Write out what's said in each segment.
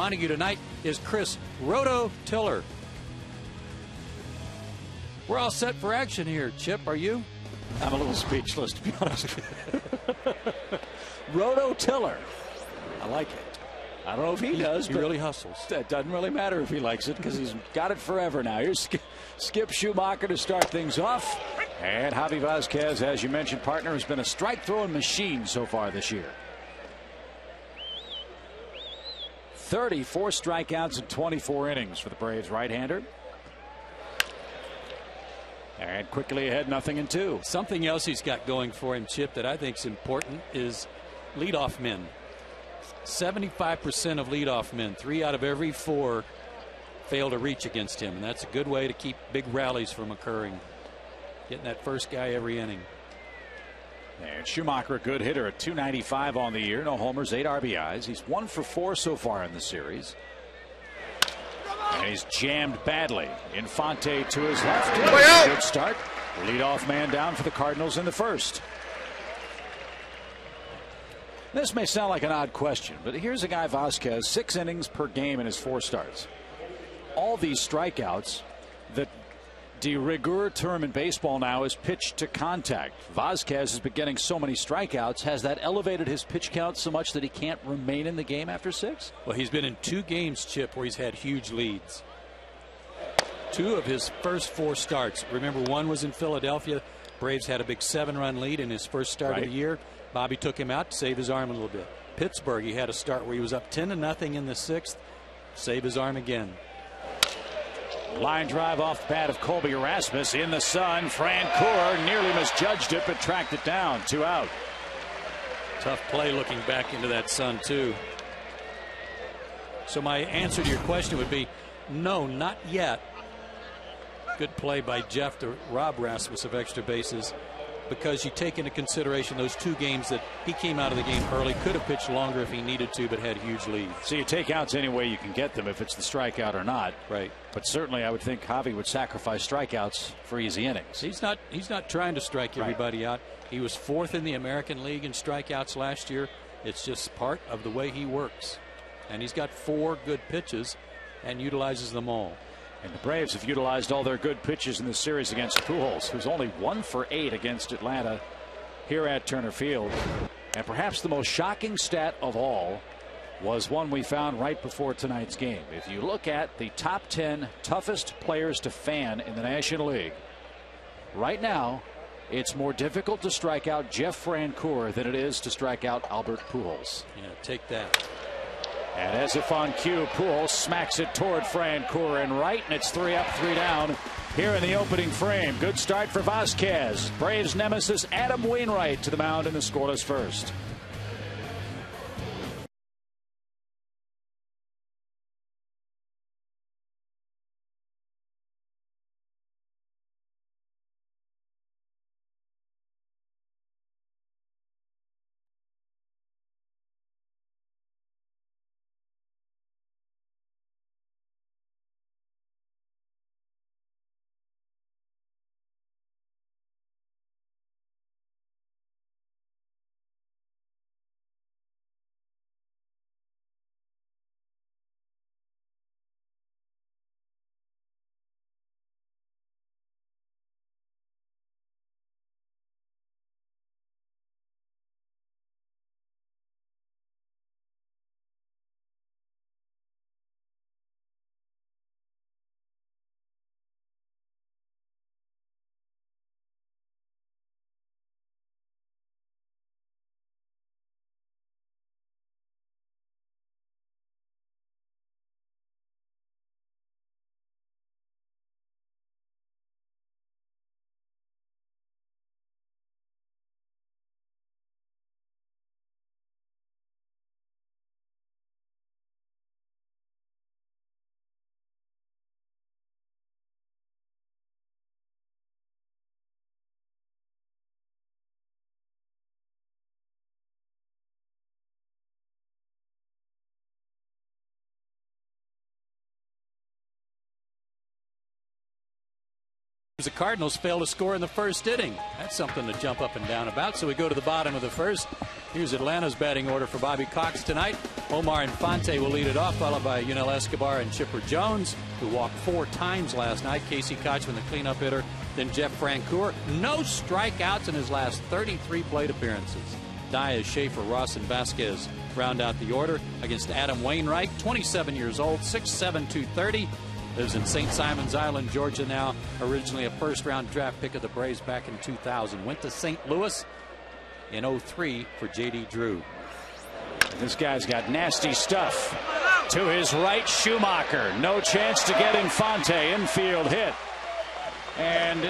Montague tonight is Chris Roto Tiller. We're all set for action here. Chip, are you? I'm a little speechless, to be honest. Roto Tiller. I like it. I don't know if he does, he but really hustles. It doesn't really matter if he likes it because he's got it forever now. Here's Skip Schumacher to start things off. And Javi Vasquez, as you mentioned, partner, has been a strike throwing machine so far this year. 34 strikeouts in 24 innings for the Braves right-hander. And quickly ahead, 0-2. Something else he's got going for him, Chip, that I think is important is leadoff men. 75% of leadoff men, 3 out of every 4 fail to reach against him, and that's a good way to keep big rallies from occurring. Getting that first guy every inning. And Schumacher, a good hitter at .295 on the year. No homers, 8 RBIs. He's 1 for 4 so far in the series. And he's jammed badly. Infante to his left. Good start. Leadoff man down for the Cardinals in the first. This may sound like an odd question, but here's a guy, Vasquez, 6 innings per game in his 4 starts. All these strikeouts, the de rigueur term in baseball now is pitch to contact. Vasquez has been getting so many strikeouts. Has that elevated his pitch count so much that he can't remain in the game after 6? Well, he's been in 2 games, Chip, where he's had huge leads. 2 of his first 4 starts. Remember, one was in Philadelphia. Braves had a big 7-run lead in his first start of the year. Bobby took him out to save his arm a little bit. Pittsburgh, he had a start where he was up 10-0 in the 6th. Save his arm again. Line drive off the bat of Colby Erasmus in the sun. Francoeur nearly misjudged it, but tracked it down. 2 out. Tough play looking back into that sun, too. So my answer to your question would be no, not yet. Good play by Jeff to rob Rasmus of extra bases, because you take into consideration those 2 games that he came out of the game early, could have pitched longer if he needed to, but had huge leads. So you take outs any way you can get them, if it's the strikeout or not. Right. But certainly I would think Javi would sacrifice strikeouts for easy innings. He's not trying to strike everybody out. He was 4th in the American League in strikeouts last year. It's just part of the way he works. And he's got 4 good pitches and utilizes them all. And the Braves have utilized all their good pitches in the series against Pujols, who's only 1 for 8 against Atlanta here at Turner Field. And perhaps the most shocking stat of all was one we found right before tonight's game. If you look at the top 10 toughest players to fan in the National League, right now it's more difficult to strike out Jeff Francoeur than it is to strike out Albert Pujols. Yeah, take that. And as if on cue, Pujols smacks it toward Francoeur and right, and it's 3 up, 3 down here in the opening frame. Good start for Vasquez. Braves nemesis Adam Wainwright to the mound in the scoreless first. The Cardinals failed to score in the first inning. That's something to jump up and down about. So we go to the bottom of the first. Here's Atlanta's batting order for Bobby Cox tonight. Omar Infante will lead it off, followed by Yunel Escobar and Chipper Jones, who walked 4 times last night. Casey Kochman, the cleanup hitter. Then Jeff Francoeur. No strikeouts in his last 33 plate appearances. Diaz, Schaefer, Ross, and Vasquez round out the order against Adam Wainwright, 27 years old, 6'7", 230. Lives in St. Simons Island, Georgia now. Originally a first-round draft pick of the Braves back in 2000. Went to St. Louis in 03 for J.D. Drew. This guy's got nasty stuff. To his right, Schumacher. No chance to get Infante. Infield hit. And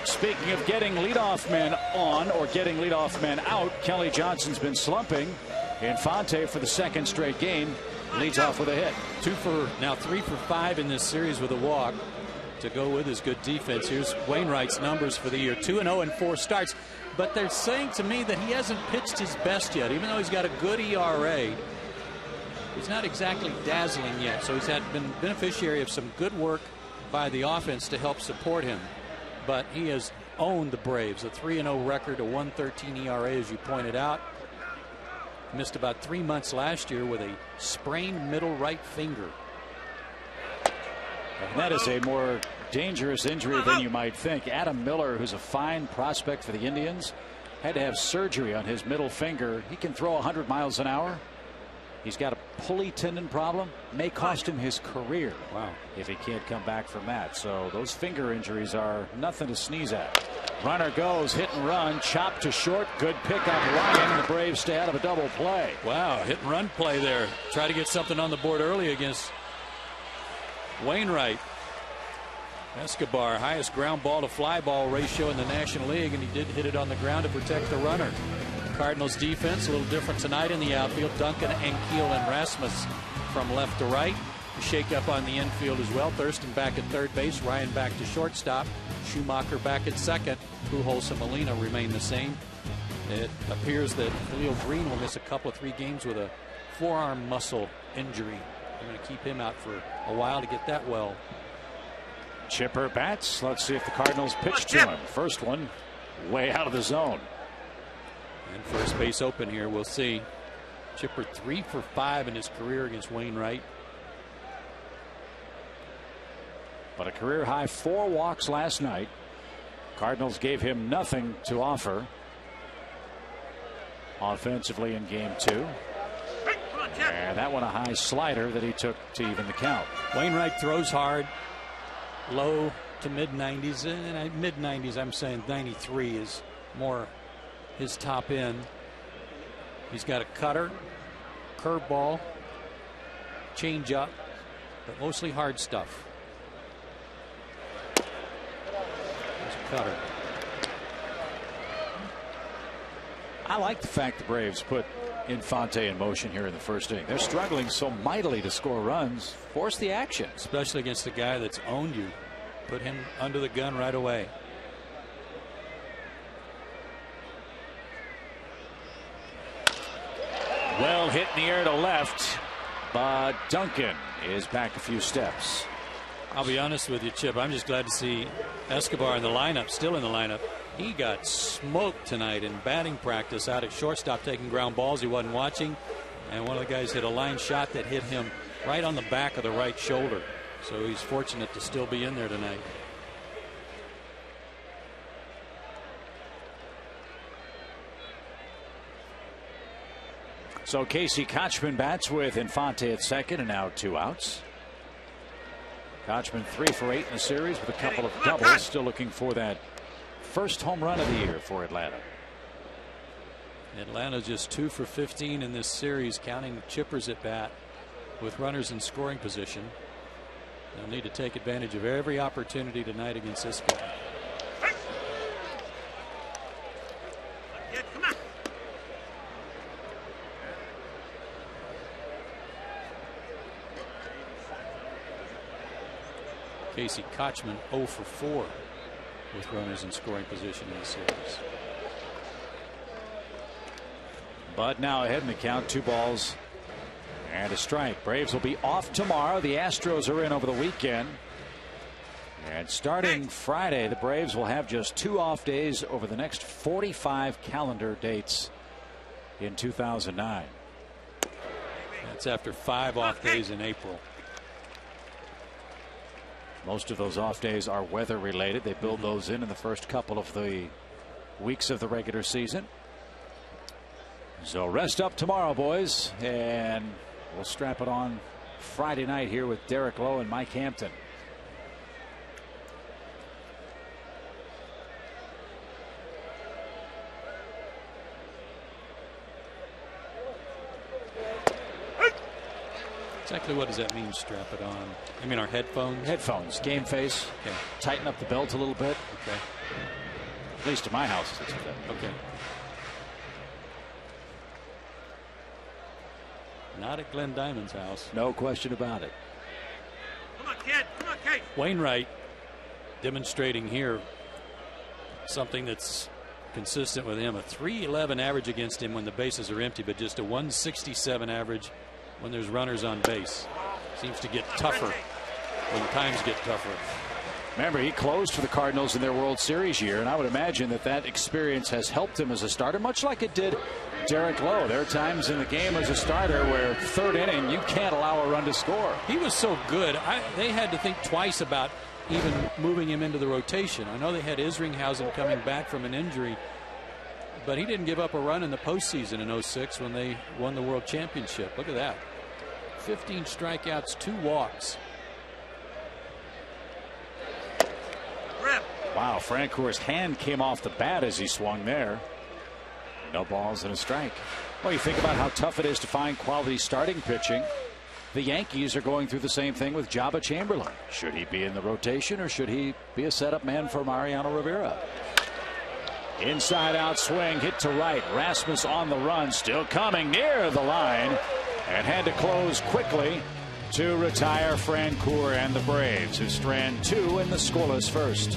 speaking of getting leadoff men on or getting leadoff men out, Kelly Johnson's been slumping. Infante, for the second straight game, leads off with a hit. 3 for 5 in this series with a walk. To go with his good defense. Here's Wainwright's numbers for the year: 2-0 in 4 starts. But they're saying to me that he hasn't pitched his best yet, even though he's got a good ERA. He's not exactly dazzling yet. So he's been beneficiary of some good work by the offense to help support him. But he has owned the Braves. A 3-0 record, a 1.13 ERA, as you pointed out. Missed about 3 months last year with a sprained middle right finger. And that is a more dangerous injury than you might think. Adam Miller, who's a fine prospect for the Indians, had to have surgery on his middle finger. He can throw 100 miles an hour. He's got a pulley tendon problem. May cost him his career. Wow. If he can't come back from that. So those finger injuries are nothing to sneeze at. Runner goes, hit and run, chop to short. Good pickup, Ryan, and the Braves stay out of a double play. Wow, hit and run play there. Try to get something on the board early against Wainwright. Escobar, highest ground ball to fly ball ratio in the National League, and he did hit it on the ground to protect the runner. Cardinals defense a little different tonight in the outfield. Duncan, Ankiel, and Rasmus from left to right. A shake up on the infield as well. Thurston back at third base. Ryan back to shortstop. Schumacher back at second. Pujols and Molina remain the same. It appears that Khalil Green will miss a couple of 3 games with a forearm muscle injury. They're going to keep him out for a while to get that well. Chipper bats. Let's see if the Cardinals pitch to him. First one way out of the zone. And first base open here. We'll see. Chipper 3 for 5 in his career against Wainwright. But a career high 4 walks last night. Cardinals gave him nothing to offer offensively in game 2. And that one a high slider that he took to even the count. Wainwright throws hard. Low to mid 90s, and mid 90s. I'm saying 93 is more his top end. He's got a cutter, curveball, changeup, but mostly hard stuff. There's a cutter. I like the fact the Braves put Infante in motion here in the first inning. They're struggling so mightily to score runs. Force the action. Especially against a guy that's owned you. Put him under the gun right away. Well hit in the air to left, but Duncan is back a few steps. I'll be honest with you, Chip. I'm just glad to see Escobar in the lineup, still in the lineup. He got smoked tonight in batting practice out at shortstop, taking ground balls he wasn't watching. And one of the guys hit a line shot that hit him right on the back of the right shoulder. So he's fortunate to still be in there tonight. So Casey Kochman bats with Infante at second, and now 2 outs. Kochman 3 for 8 in the series with a couple of doubles. Still looking for that first home run of the year for Atlanta. Atlanta just 2 for 15 in this series, counting Chipper's at bat with runners in scoring position. They'll need to take advantage of every opportunity tonight against this guy. Casey Kochman 0 for 4 with runners in scoring position in the series. But now ahead in the count, 2 balls and a strike. Braves will be off tomorrow. The Astros are in over the weekend. And starting Friday, the Braves will have just 2 off days over the next 45 calendar dates in 2009. That's after 5 off days in April. Most of those off days are weather related. They build those in the first couple of the weeks of the regular season. So rest up tomorrow, boys, and we'll strap it on Friday night here with Derek Lowe and Mike Hampton. Exactly what does that mean, strap it on? I mean our headphones? Headphones, game face. Okay. Tighten up the belt a little bit. Okay. At least in my house. It's okay. Not at Glenn Diamond's house. No question about it. Come on, kid. Come on, Kate. Wainwright demonstrating here something that's consistent with him. A .311 average against him when the bases are empty, but just a .167 average when there's runners on base. Seems to get tougher when times get tougher. Remember, he closed for the Cardinals in their World Series year, and I would imagine that experience has helped him as a starter, much like it did Derek Lowe. There are times in the game as a starter where 3rd inning you can't allow a run to score. He was so good. They had to think twice about even moving him into the rotation. I know they had Isringhausen coming back from an injury, but he didn't give up a run in the postseason in '06 when they won the World Championship. Look at that. 15 strikeouts, 2 walks. Wow, Francour's hand came off the bat as he swung there. No balls and a strike. Well, you think about how tough it is to find quality starting pitching. The Yankees are going through the same thing with Jabba Chamberlain. Should he be in the rotation or should he be a setup man for Mariano Rivera? Inside out swing, hit to right. Rasmus on the run, still coming near the line, and had to close quickly to retire Francoeur and the Braves, who strand 2 in the scoreless first.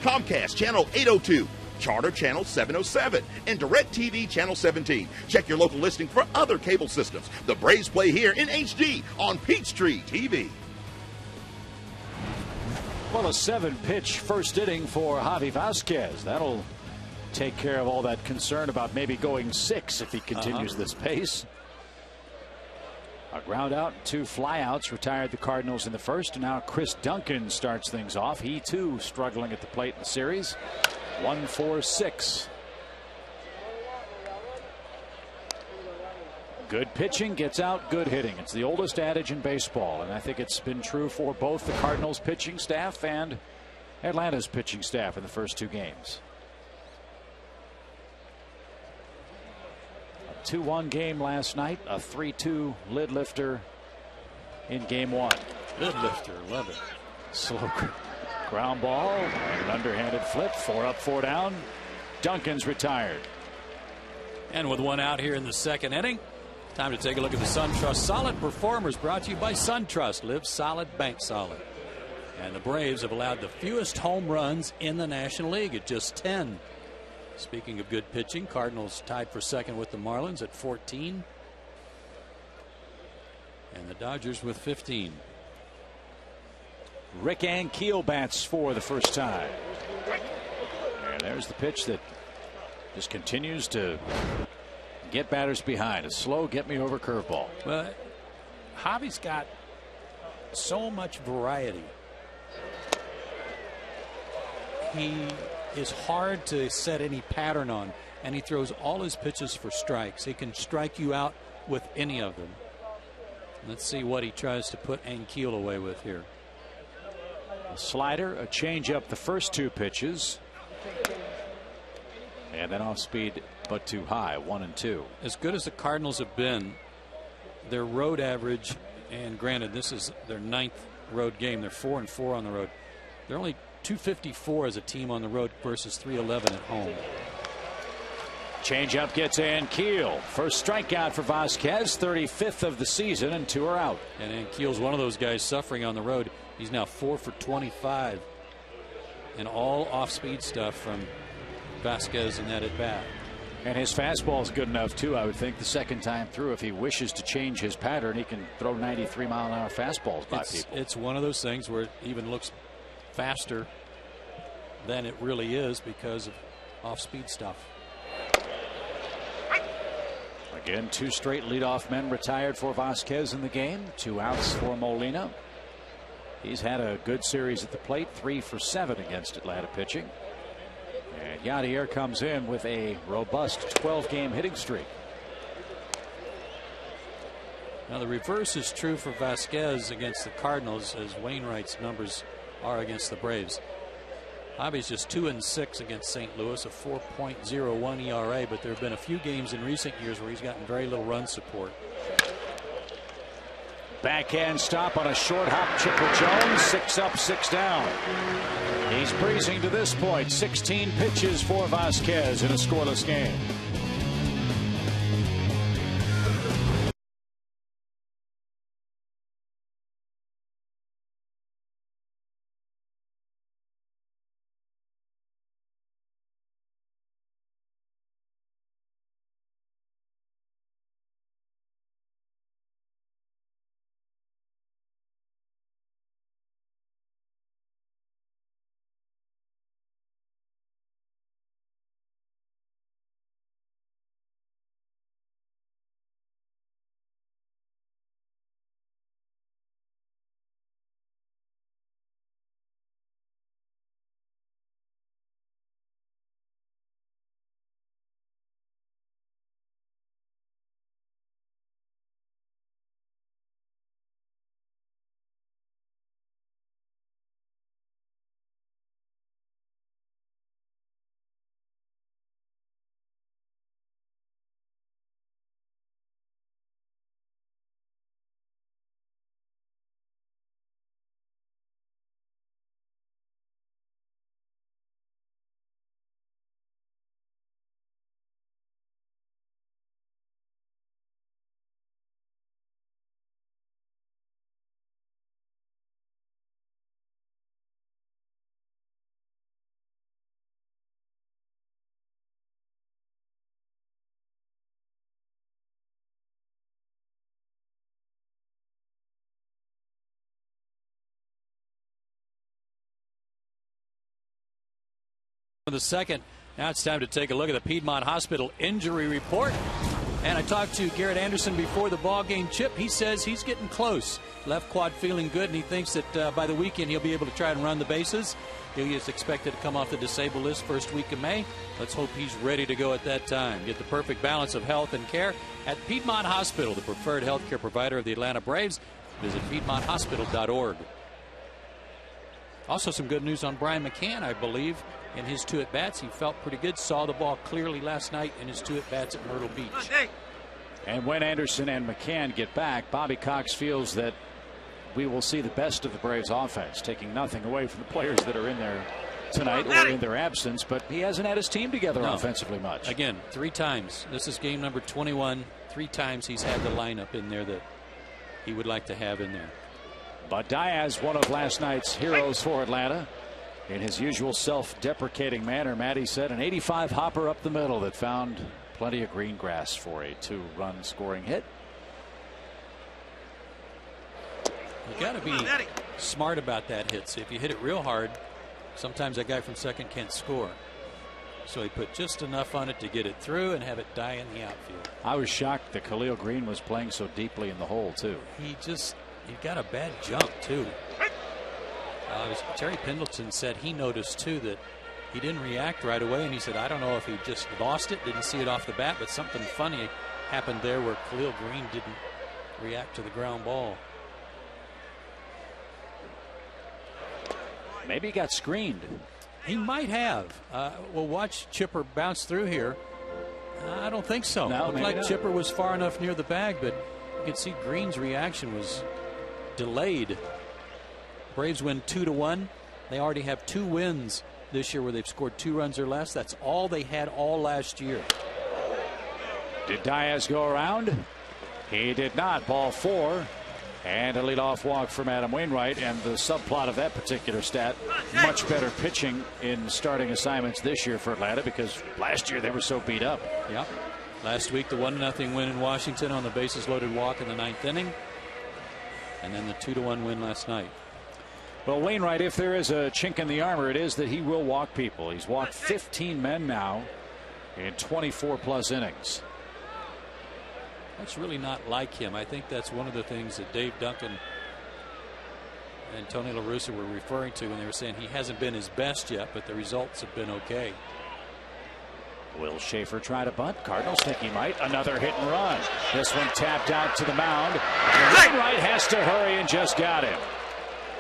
Comcast Channel 802, Charter Channel 707, and DirecTV Channel 17. Check your local listing for other cable systems. The Braves play here in HD on Peachtree TV. Well, a 7-pitch first inning for Javi Vasquez. That'll take care of all that concern about maybe going 6 if he continues this pace. A ground out, 2 flyouts retired the Cardinals in the first, and now Chris Duncan starts things off. He too struggling at the plate in the series. 1-4-6. Good pitching gets out good hitting. It's the oldest adage in baseball, and I think it's been true for both the Cardinals pitching staff and Atlanta's pitching staff in the first 2 games. 2-1 game last night, a 3-2 lid lifter in game 1. Good lifter. Love it. Slow ground ball and an underhanded flip. 4 up, 4 down. Duncan's retired. And with 1 out here in the 2nd inning, time to take a look at the SunTrust Solid Performers, brought to you by SunTrust. Live solid, bank solid. And the Braves have allowed the fewest home runs in the National League at just 10. Speaking of good pitching, Cardinals tied for 2nd with the Marlins at 14. And the Dodgers with 15. Rick Ankiel bats for the first time. And there's the pitch that just continues to get batters behind. A slow get me over curveball. Well, Javi's got so much variety. He is hard to set any pattern on, and he throws all his pitches for strikes. He can strike you out with any of them. Let's see what he tries to put Ankiel away with here. A slider, a changeup, the first 2 pitches. And then off speed, but too high, 1 and 2. As good as the Cardinals have been, their road average, and granted this is their 9th road game, they're 4 and 4 on the road. They're only 254 as a team on the road versus 311 at home. Changeup gets Ankiel. First strikeout for Vasquez, 35th of the season, and 2 are out. And Ankiel's one of those guys suffering on the road. He's now 4 for 25. And all off-speed stuff from Vasquez in that at-bat. And his fastball is good enough, too, I would think, the second time through. If he wishes to change his pattern, he can throw 93-mile-an-hour fastballs by people. It's one of those things where it even looks faster than it really is because of off-speed stuff. Again, 2 straight leadoff men retired for Vasquez in the game. 2 outs for Molina. He's had a good series at the plate, 3 for 7 against Atlanta pitching. And Yadier comes in with a robust 12-game hitting streak. Now the reverse is true for Vasquez against the Cardinals, as Wainwright's numbers are against the Braves. Javi's just 2 and 6 against St. Louis, a 4.01 ERA, but there have been a few games in recent years where he's gotten very little run support. Backhand stop on a short hop. Chipper Jones, 6 up, 6 down. He's breezing to this point. 16 pitches for Vasquez in a scoreless game. The second. Now it's time to take a look at the Piedmont Hospital injury report. And I talked to Garrett Anderson before the ball game, Chip. He says he's getting close. Left quad feeling good, and he thinks that by the weekend he'll be able to try and run the bases. He is expected to come off the disabled list first week of May. Let's hope he's ready to go at that time. Get the perfect balance of health and care at Piedmont Hospital, the preferred health care provider of the Atlanta Braves. Visit PiedmontHospital.org. Also some good news on Brian McCann, I believe. In his 2 at-bats, he felt pretty good. Saw the ball clearly last night in his 2 at-bats at Myrtle Beach. And when Anderson and McCann get back, Bobby Cox feels that we will see the best of the Braves offense, taking nothing away from the players that are in there tonight or in their absence, but he hasn't had his team together offensively much. Again, 3 times. This is game number 21. 3 times he's had the lineup in there that he would like to have in there. But Diaz, one of last night's heroes for Atlanta, in his usual self-deprecating manner, Matty said, an 85 hopper up the middle that found plenty of green grass for a 2-run scoring hit. You got to be smart about that hit. See, if you hit it real hard, sometimes that guy from second can't score. So he put just enough on it to get it through and have it die in the outfield. I was shocked that Khalil Green was playing so deeply in the hole, too. He got a bad jump, too. Terry Pendleton said he noticed, too, that he didn't react right away. And he said, I don't know if he just lost it, didn't see it off the bat, but something funny happened there where Khalil Green didn't react to the ground ball. Maybe he got screened. He might have. We'll watch Chipper bounce through here. I don't think so. No, it looked like Chipper was far enough near the bag, but you can see Green's reaction was delayed. Braves win 2-1. They already have 2 wins this year where they've scored 2 runs or less. That's all they had all last year. Did Diaz go around? He did not. Ball 4. And a leadoff walk from Adam Wainwright. And the subplot of that particular stat, much better pitching in starting assignments this year for Atlanta, because last year they were so beat up. Yeah. Last week, the 1-0 win in Washington on the bases loaded walk in the 9th inning. And then the 2-1 win last night. Well, Wainwright, if there is a chink in the armor, it is that he will walk people. He's walked 15 men now in 24+ innings. That's really not like him. I think that's one of the things that Dave Duncan and Tony La Russa were referring to when they were saying he hasn't been his best yet, but the results have been okay. Will Schaefer try to bunt? Cardinals think he might. Another hit and run. This one tapped out to the mound. Wainwright has to hurry and just got him.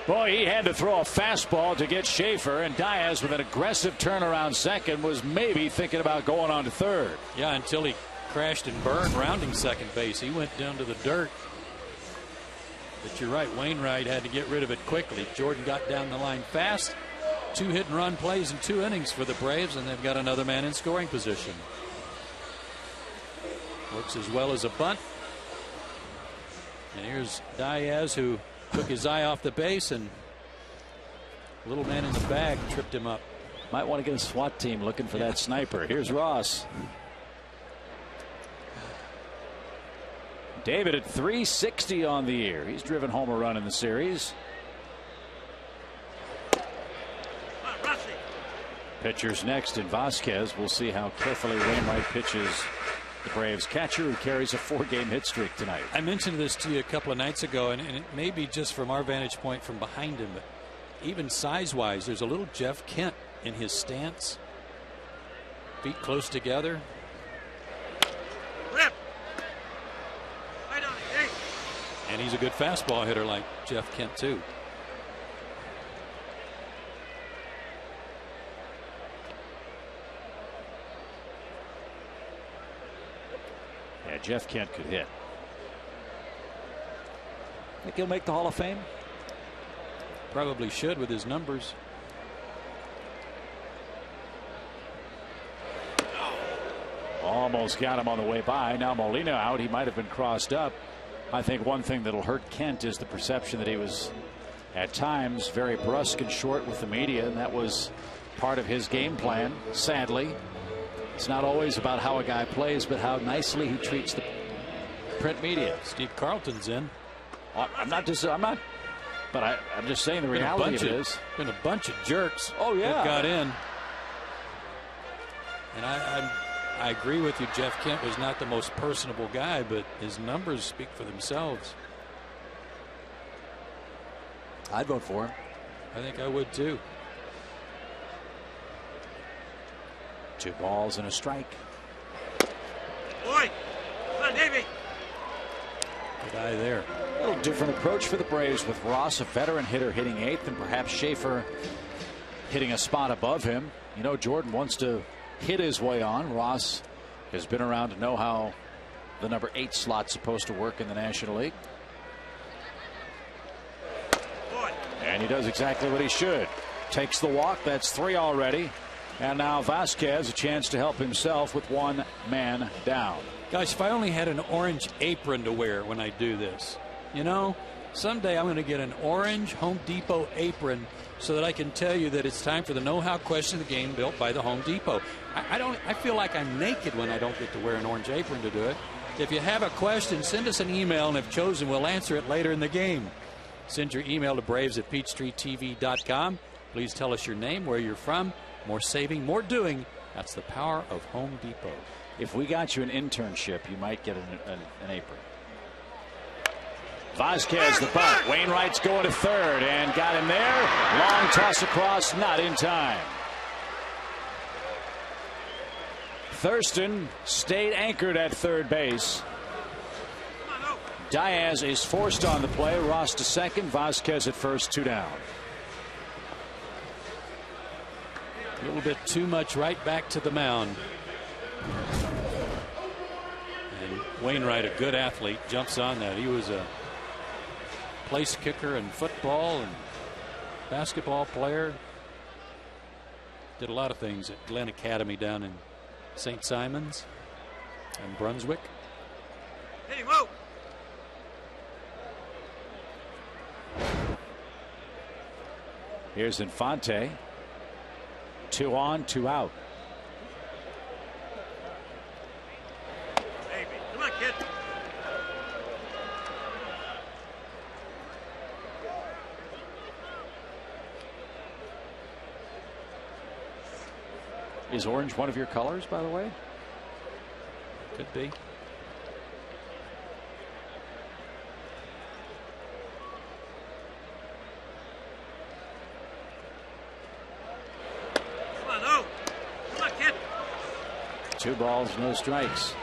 Boy, he had to throw a fastball to get Schaefer, and Diaz, with an aggressive turnaround second, was maybe thinking about going on to third. Yeah, until he crashed and burned rounding second base. He went down to the dirt. But you're right, Wainwright had to get rid of it quickly. Jordan got down the line fast. 2 hit and run plays in 2 innings for the Braves, and they've got another man in scoring position. Works as well as a bunt. And here's Diaz, who took his eye off the base, and little man in the bag tripped him up. Might want to get a SWAT team looking for that sniper. Here's Ross. David at 360 on the year. He's driven home a run in the series. Pitchers next in Vasquez. We'll see how carefully Wainwright pitches the Braves catcher, who carries a 4-game hit streak tonight. I mentioned this to you a couple of nights ago, and it may be just from our vantage point from behind him, but even size-wise, there's a little Jeff Kent in his stance. Feet close together. And he's a good fastball hitter like Jeff Kent, too. Yeah, Jeff Kent could hit. Think he'll make the Hall of Fame? Probably should with his numbers. Almost got him on the way by. Now Molina out. He might have been crossed up. I think one thing that'll hurt Kent is the perception that he was at times very brusque and short with the media, and that was part of his game plan. Sadly, it's not always about how a guy plays, but how nicely he treats the print media. Steve Carlton's in. I'm not, but I'm just saying the reality of it is. Been a bunch of jerks. Oh yeah, that got in. And I agree with you. Jeff Kent was not the most personable guy, but his numbers speak for themselves. I'd vote for him. I think I would too. 2 balls and a strike. Boy, come on, Davey. Good eye there. A little different approach for the Braves with Ross, a veteran hitter, hitting 8th, and perhaps Schaefer hitting a spot above him. You know, Jordan wants to hit his way on. Ross has been around to know how the number 8 slot's supposed to work in the National League. he does exactly what he should. Takes the walk. That's 3 already. And now Vasquez a chance to help himself with 1 man down. Gosh, if I only had an orange apron to wear when I do this. You know, someday I'm going to get an orange Home Depot apron so that I can tell you that it's time for the know-how question of the game built by the Home Depot. I feel like I'm naked when I don't get to wear an orange apron to do it. If you have a question, send us an email, and if chosen, we'll answer it later in the game. Send your email to braves@peachtreetv.com. Please tell us your name, where you're from. More saving, more doing. That's the power of Home Depot. If we got you an internship, you might get an apron. Vasquez the bunt. Wainwright's going to third and got him there. Long toss across, not in time. Thurston stayed anchored at third base. Diaz is forced on the play. Ross to second. Vasquez at first, 2 down. A little bit too much right back to the mound. And Wainwright, a good athlete, jumps on that. He was a place kicker in football and basketball player. Did a lot of things at Glen Academy down in St. Simons and Brunswick. Hey, whoa! Here's Infante. 2 on, 2 out. Baby, come on, kid. Is orange one of your colors, by the way? Could be. Come on, no. Come on, kid. 2 balls, no strikes.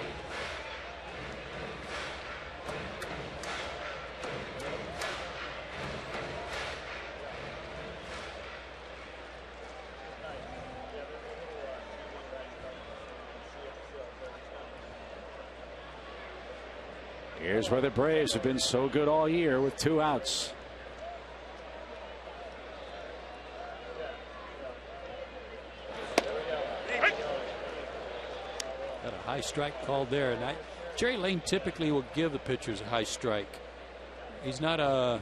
Here's where the Braves have been so good all year with 2 outs. Got a high strike called there, and Jerry Lane typically will give the pitchers a high strike. He's not a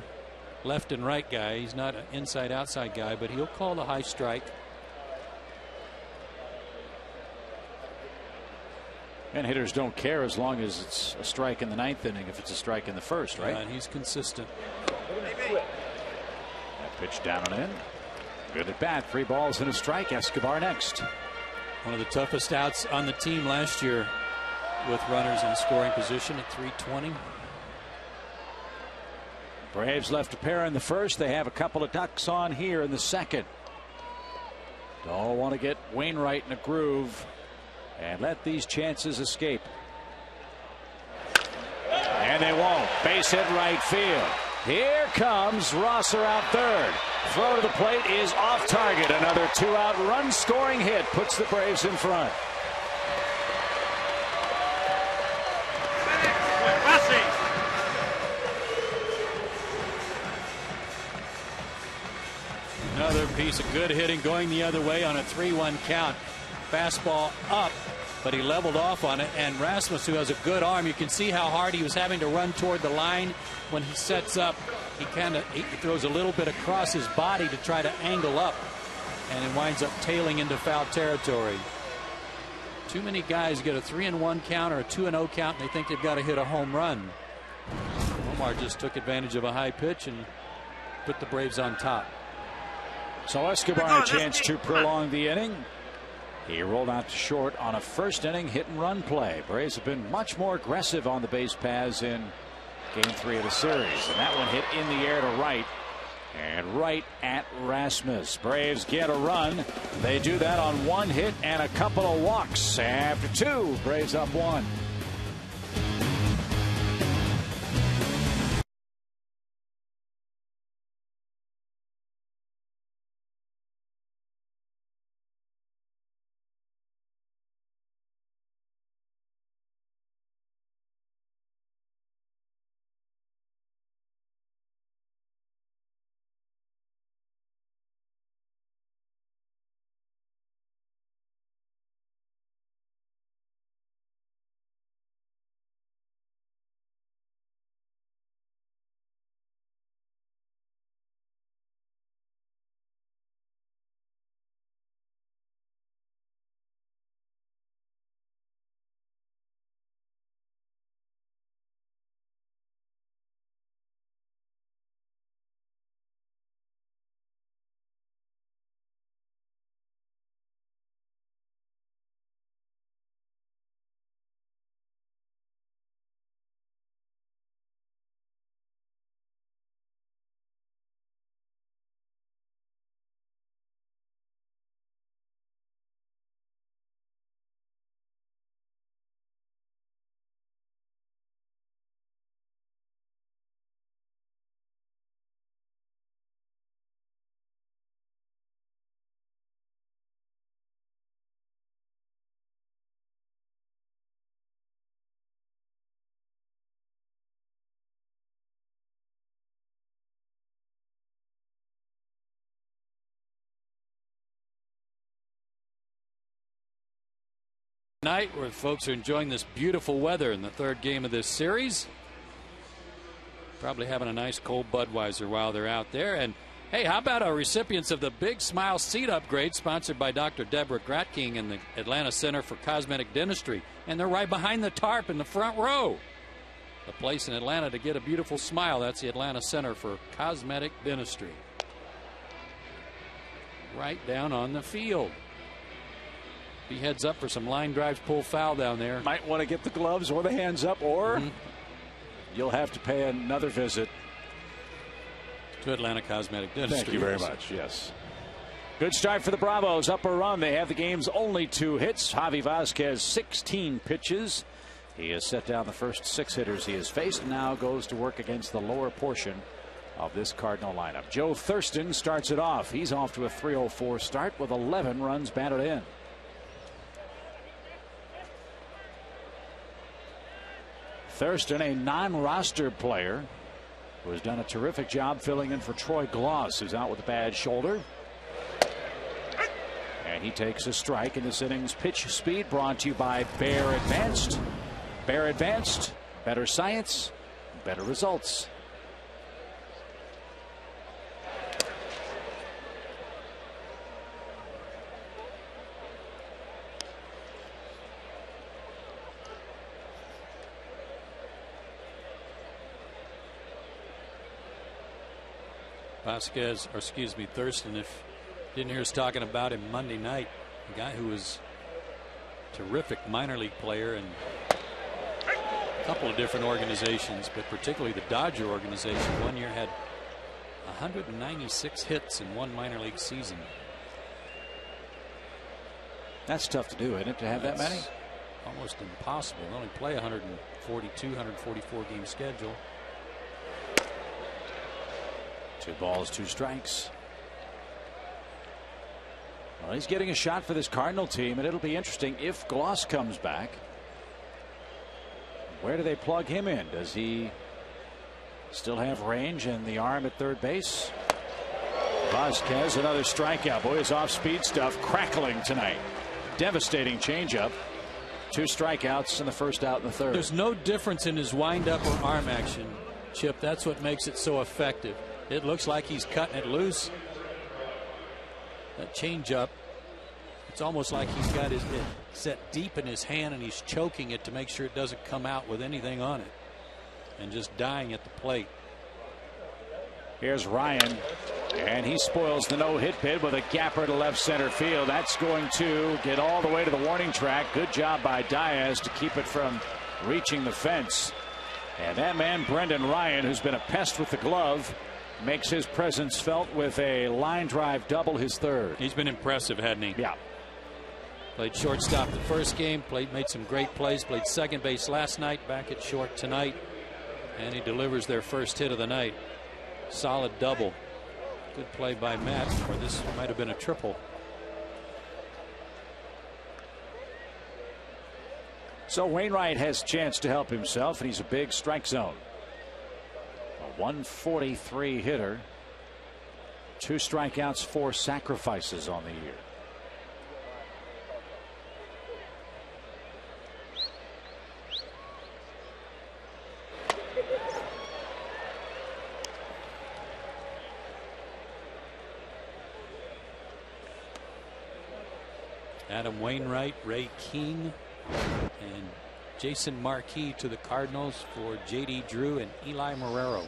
left and right guy. He's not an inside outside guy, but he'll call the high strike. And hitters don't care as long as it's a strike in the 9th inning if it's a strike in the 1st, right? And he's consistent. That pitch down and in. Good at bat. 3 balls and a strike. Escobar next. One of the toughest outs on the team last year with runners in scoring position at 320. Braves left a pair in the 1st. They have a couple of ducks on here in the 2nd. Don't want to get Wainwright in a groove and let these chances escape. And they won't. Base hit right field. Here comes Rosser out third. Throw to the plate is off target. Another 2-out run scoring hit puts the Braves in front. Another piece of good hitting going the other way on a 3-1 count. Fastball up, but he leveled off on it, and Rasmus, who has a good arm, you can see how hard he was having to run toward the line. When he sets up, he throws a little bit across his body to try to angle up, and it winds up tailing into foul territory. Too many guys get a 3-1 count or a 2-0 count, and they think they've got to hit a home run. Omar just took advantage of a high pitch and put the Braves on top. So Escobar a chance to prolong the inning. He rolled out to short on a 1st inning hit and run play. Braves have been much more aggressive on the base paths in game 3 of the series, and that one hit in the air to right and right at Rasmus. Braves get a run. They do that on 1 hit and a couple of walks. After 2, Braves up 1. Night where folks are enjoying this beautiful weather in the third game of this series. Probably having a nice cold Budweiser while they're out there. And hey, how about our recipients of the Big Smile Seat Upgrade sponsored by Dr. Deborah Gratking and the Atlanta Center for Cosmetic Dentistry. And they're right behind the tarp in the front row. The place in Atlanta to get a beautiful smile. That's the Atlanta Center for Cosmetic Dentistry. Right down on the field. He heads up for some line drives, pull foul down there. Might want to get the gloves or the hands up, or you'll have to pay another visit to Atlanta Cosmetic Dentistry. Thank you very much. Yes. Good start for the Bravos. Up a run. They have the game's only 2 hits. Javi Vasquez, 16 pitches. He has set down the first 6 hitters he has faced, and now goes to work against the lower portion of this Cardinal lineup. Joe Thurston starts it off. He's off to a 3-0-4 start with 11 runs batted in. Thurston, a non-rostered player who has done a terrific job filling in for Troy Gloss, who's out with a bad shoulder. And he takes a strike in this inning's pitch speed, brought to you by Bear Advanced. Bear Advanced, better science, better results. Vasquez, or excuse me, Thurston, if you didn't hear us talking about him Monday night, a guy who was a terrific minor league player in a couple of different organizations, but particularly the Dodger organization. One year had 196 hits in one minor league season. That's tough to do, isn't it, to have that many? Almost impossible. They only play 142, 144 game schedule. 2 balls, 2 strikes. Well, he's getting a shot for this Cardinal team, and it'll be interesting if Gloss comes back. Where do they plug him in? Does he still have range and the arm at third base? Vasquez, another strikeout. Boy, his off-speed stuff crackling tonight. Devastating changeup. 2 strikeouts and the first out in the third. There's no difference in his windup or arm action, Chip. That's what makes it so effective. It looks like he's cutting it loose. That changeup, it's almost like he's got it set deep in his hand and he's choking it to make sure it doesn't come out with anything on it, and just dying at the plate. Here's Ryan, and he spoils the no-hit bid with a gapper to left center field. That's going to get all the way to the warning track. Good job by Diaz to keep it from reaching the fence. And that man, Brendan Ryan, who's been a pest with the glove, makes his presence felt with a line drive double, his third. He's been impressive, hadn't he? Yeah. Played shortstop the first game, made some great plays, played second base last night, back at short tonight, and he delivers their first hit of the night. Solid double. Good play by Matt, or this might have been a triple. So Wainwright has a chance to help himself, and he's a big strike zone. A 143 hitter. 2 strikeouts, 4 sacrifices on the year. Adam Wainwright, Ray King, and Jason Marquis to the Cardinals for J.D. Drew and Eli Marrero.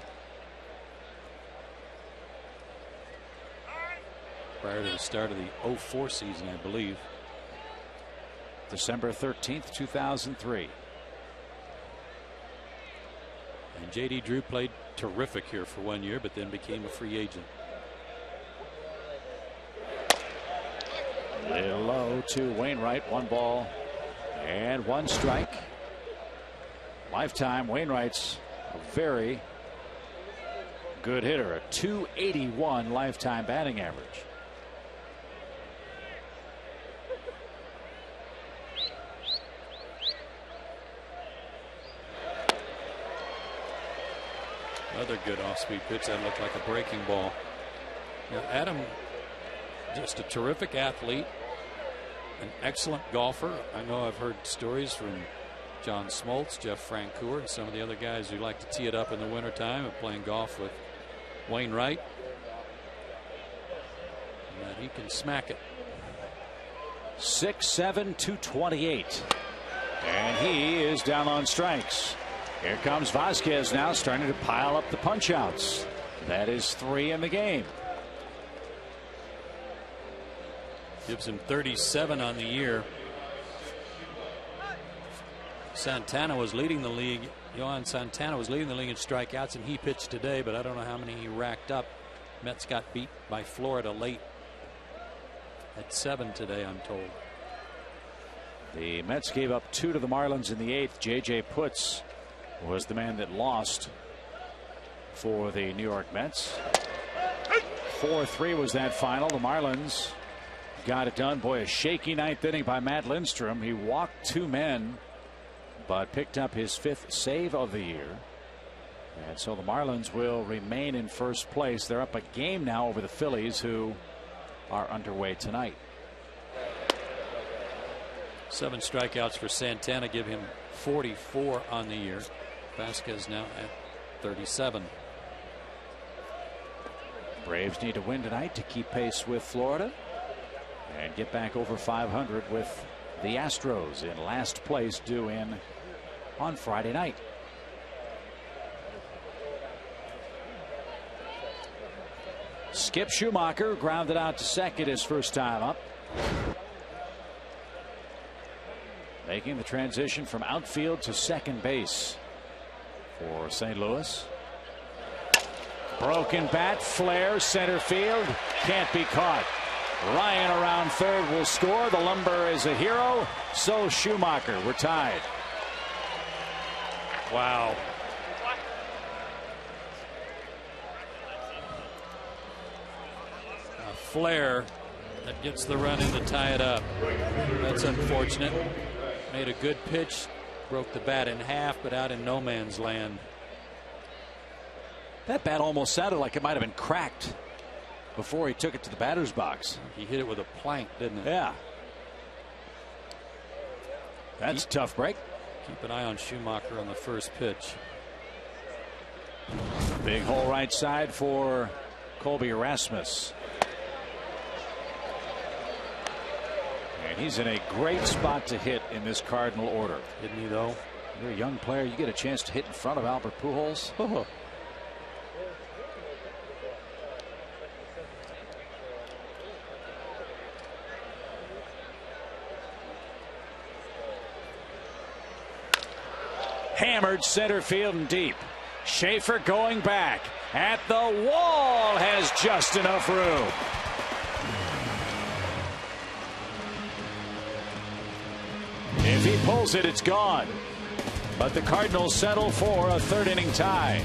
Prior to the start of the 04 season, I believe. December 13th, 2003. And J.D. Drew played terrific here for 1 year, but then became a free agent. Little low to Wainwright. 1 ball and 1 strike. Lifetime, Wainwright's a very good hitter. A .281 lifetime batting average. Another good off-speed pitch that looked like a breaking ball. Now, Adam, just a terrific athlete. an excellent golfer. I know I've heard stories from John Smoltz, Jeff Francoeur, and some of the other guys who like to tee it up in the wintertime and playing golf with Wainwright. And that he can smack it. 6'7", 228. And he is down on strikes. Here comes Vasquez now, starting to pile up the punch outs. That is 3 in the game. Gives him 37 on the year. Santana was leading the league. Johan Santana was leading the league in strikeouts, and he pitched today, but I don't know how many he racked up. Mets got beat by Florida late at 7 today, I'm told. The Mets gave up 2 to the Marlins in the 8th. J.J. Putz was the man that lost for the New York Mets. 4-3 was that final. The Marlins got it done. Boy, a shaky 9th inning by Matt Lindstrom. He walked 2 men, but picked up his 5th save of the year. And so the Marlins will remain in first place. They're up a game now over the Phillies, who are underway tonight. 7 strikeouts for Santana give him 44 on the year. Vasquez now at 37. Braves need to win tonight to keep pace with Florida and get back over 500 with the Astros in last place, due in on Friday night. Skip Schumacher grounded out to second his first time up. Making the transition from outfield to second base for St. Louis. Broken bat, flare, center field, can't be caught. Ryan around third will score. The Lumber is a hero. So Schumacher. We're tied. Wow. A flare that gets the run in to tie it up. That's unfortunate. Made a good pitch, broke the bat in half, but out in no man's land. That bat almost sounded like it might have been cracked before he took it to the batter's box. He hit it with a plank, didn't it? Yeah. That's a tough break. Keep an eye on Schumacher on the first pitch. Big hole right side for Colby Erasmus. And he's in a great spot to hit in this Cardinal order. Didn't he, though? You're a young player. You get a chance to hit in front of Albert Pujols. Oh. Hammered center field and deep. Schaefer going back at the wall, has just enough room. If he pulls it, it's gone. But the Cardinals settle for a third inning tie.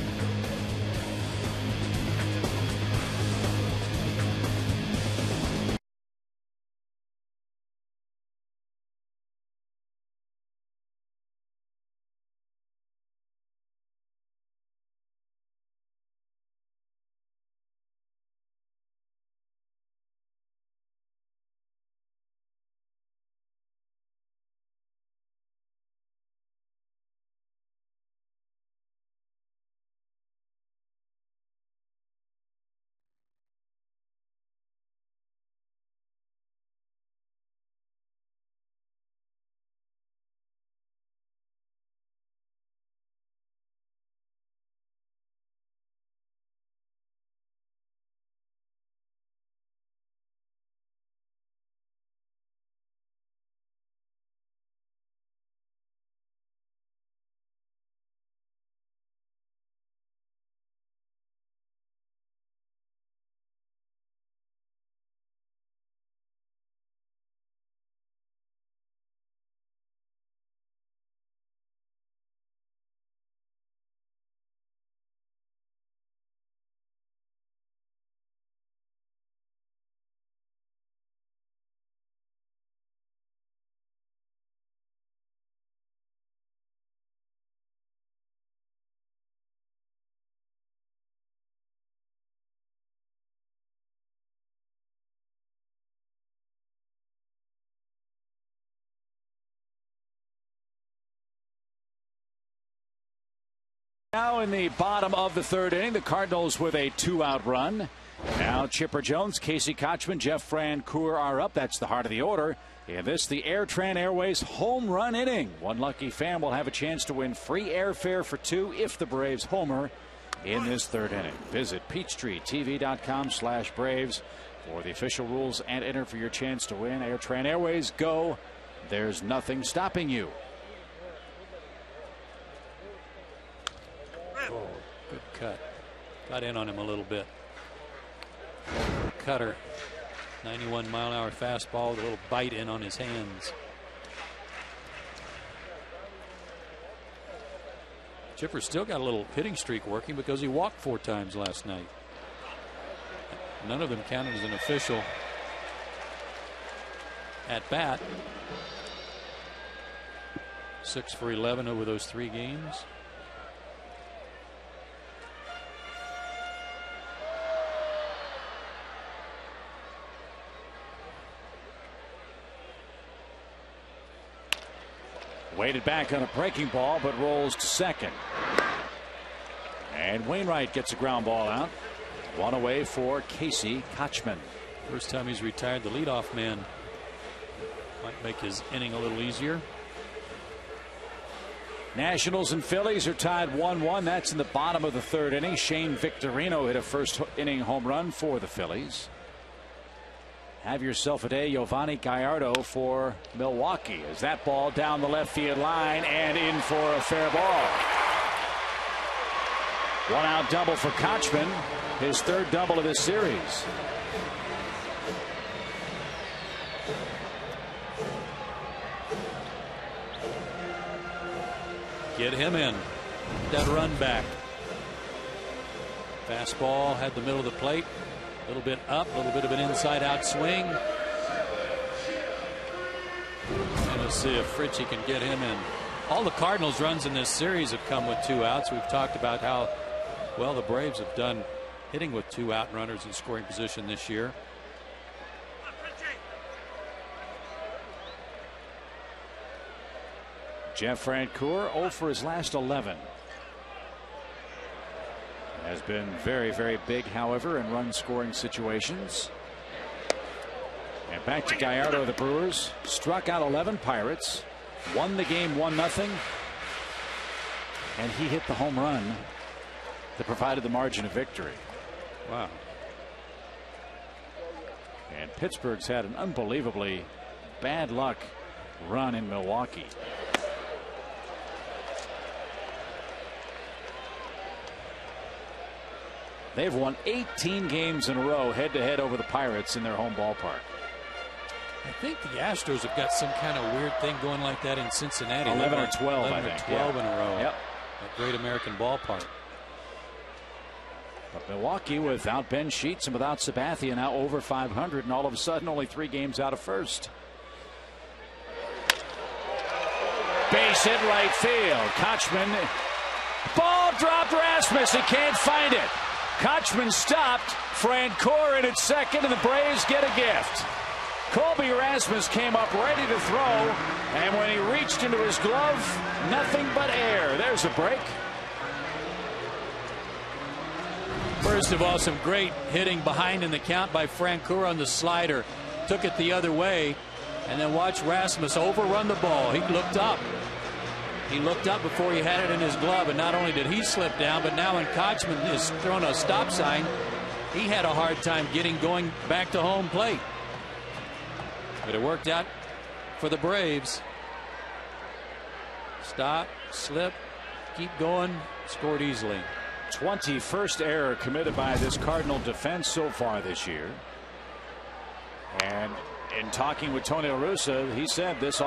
Now in the bottom of the third inning, the Cardinals with a 2-out run. Now Chipper Jones, Casey Kotchman, Jeff Francoeur are up. That's the heart of the order. In this, the AirTran Airways home run inning. One lucky fan will have a chance to win free airfare for two if the Braves homer in this third inning. Visit PeachtreeTV.com/Braves for the official rules and enter for your chance to win. AirTran Airways, go. There's nothing stopping you. Oh, good cut. Got in on him a little bit. Cutter. 91-mile-an-hour fastball with a little bite in on his hands. Chipper still got a little hitting streak working because he walked 4 times last night. None of them counted as an official at bat. 6 for 11 over those 3 games. Weighted back on a breaking ball, but rolls to second. And Wainwright gets a ground ball out. One away for Casey Kotchman. First time he's retired the leadoff man. Might make his inning a little easier. Nationals and Phillies are tied 1-1. That's in the bottom of the third inning. Shane Victorino hit a first inning home run for the Phillies. Have yourself a day, Giovanni Gallardo for Milwaukee. As that ball down the left field line and in for a fair ball. 1-out double for Kotchman, his 3rd double of this series. Get him in. That run back. Fastball had the middle of the plate. A little bit up, a little bit of an inside-out swing. And let's see if Fritchie can get him in. All the Cardinals runs in this series have come with 2 outs. We've talked about how well the Braves have done hitting with 2-out runners in scoring position this year. Jeff Francoeur 0 for his last 11. Has been very, very big, however, in run scoring situations. And back to Gallardo of the Brewers. Struck out 11 Pirates. Won the game 1-0. And he hit the home run that provided the margin of victory. Wow. And Pittsburgh's had an unbelievably bad luck run in Milwaukee. They've won 18 games in a row head-to-head over the Pirates in their home ballpark. I think the Astros have got some kind of weird thing going like that in Cincinnati. 11 or 12, 11 I or think. 12 in a row. Yep. At Great American Ballpark. But Milwaukee, without Ben Sheets and without Sabathia, now over 500, and all of a sudden only 3 games out of first. Base hit right field. Kotchman. Ball dropped. Rasmus. He can't find it. Kotchman stopped. Francoeur in at second, and the Braves get a gift. Colby Rasmus came up ready to throw, and when he reached into his glove, nothing but air. There's a break. First of all, some great hitting behind in the count by Francoeur on the slider. Took it the other way, and then watch Rasmus overrun the ball. He looked up. He looked up before he had it in his glove, and not only did he slip down, but now when Kotchman is throwing a stop sign, he had a hard time going back to home plate. But it worked out for the Braves. Stop, slip, keep going, scored easily. 21st error committed by this Cardinal defense so far this year. And in talking with Tony La Russa, he said this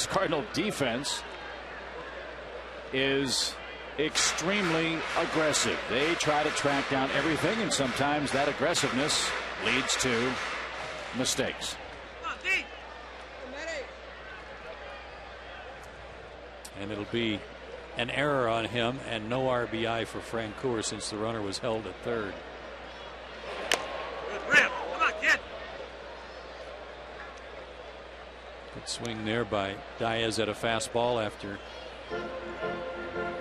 Cardinal defense is extremely aggressive. They try to track down everything, and sometimes that aggressiveness leads to mistakes. And it'll be an error on him and no RBI for Francoeur since the runner was held at third. Good rip. Come on, kid. Good swing there by Diaz at a fastball after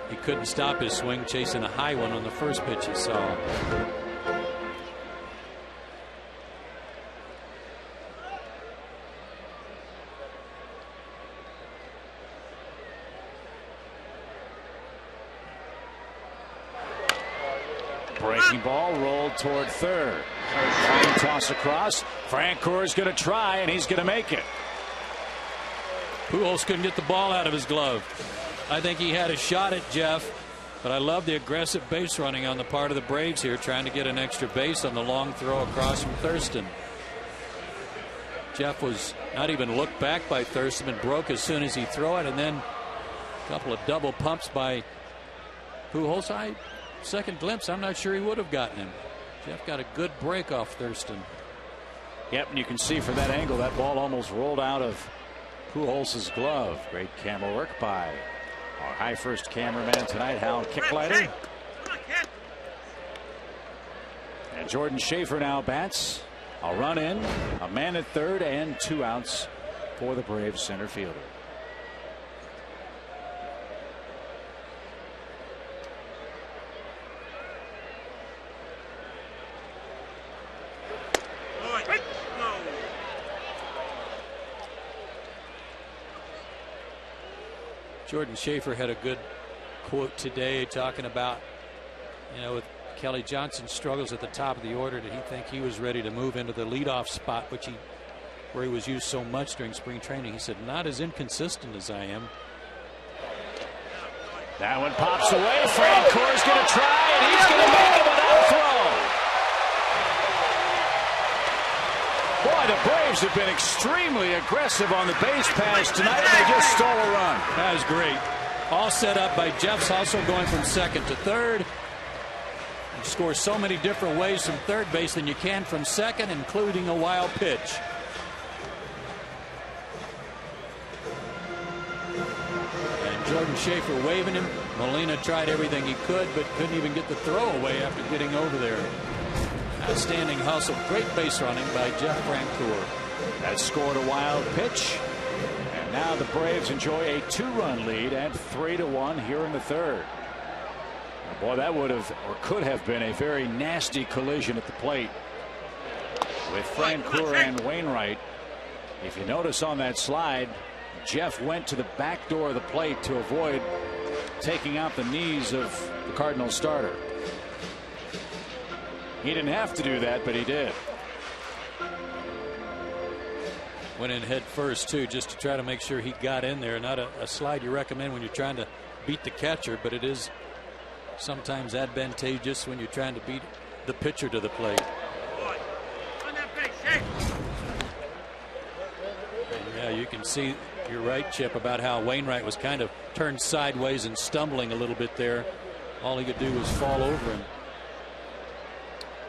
He couldn't stop his swing, chasing a high one on the first pitch he saw. Breaking ball rolled toward third. Fine toss across. Francoeur is going to try, and he's going to make it. Pujols couldn't get the ball out of his glove. I think he had a shot at Jeff, but I love the aggressive base running on the part of the Braves here, trying to get an extra base on the long throw across from Thurston. Jeff was not even looked back by Thurston and broke as soon as he threw it, and then a couple of double pumps by Pujols. Second glimpse, I'm not sure he would have gotten him. Jeff got a good break off Thurston. Yep, and you can see from that angle that ball almost rolled out of Pujols' glove. Great camera work by our high first cameraman tonight, Hal Kicklighter. And Jordan Schaefer now bats. A run in, a man at third, and 2 outs for the Braves center fielder. Jordan Schaefer had a good quote today talking about, with Kelly Johnson's struggles at the top of the order, did he think he was ready to move into the leadoff spot, where he was used so much during spring training. He said, not as inconsistent as I am. That one pops away. Francoeur's going to try, and he's going to make it without throw. Boy, the Braves have been extremely aggressive on the base pass tonight, and they just stole a run. That was great. All set up by Jeff's hustle going from second to third. You score so many different ways from third base than you can from second, including a wild pitch. And Jordan Schaefer waving him. Molina tried everything he could, but couldn't even get the throw away after getting over there. Outstanding hustle. Great base running by Jeff Francoeur. That scored a wild pitch. And now the Braves enjoy a 2-run lead at 3-1 here in the third. And boy, that would have or could have been a very nasty collision at the plate with Francoeur and Wainwright. If you notice on that slide, Jeff went to the back door of the plate to avoid taking out the knees of the Cardinals starter. He didn't have to do that, but he did. Went in head first, too, just to try to make sure he got in there. Not a slide you recommend when you're trying to beat the catcher, but it is sometimes advantageous when you're trying to beat the pitcher to the plate. Yeah, you can see, you're right, Chip, about how Wainwright was kind of turned sideways and stumbling a little bit there. All he could do was fall over him.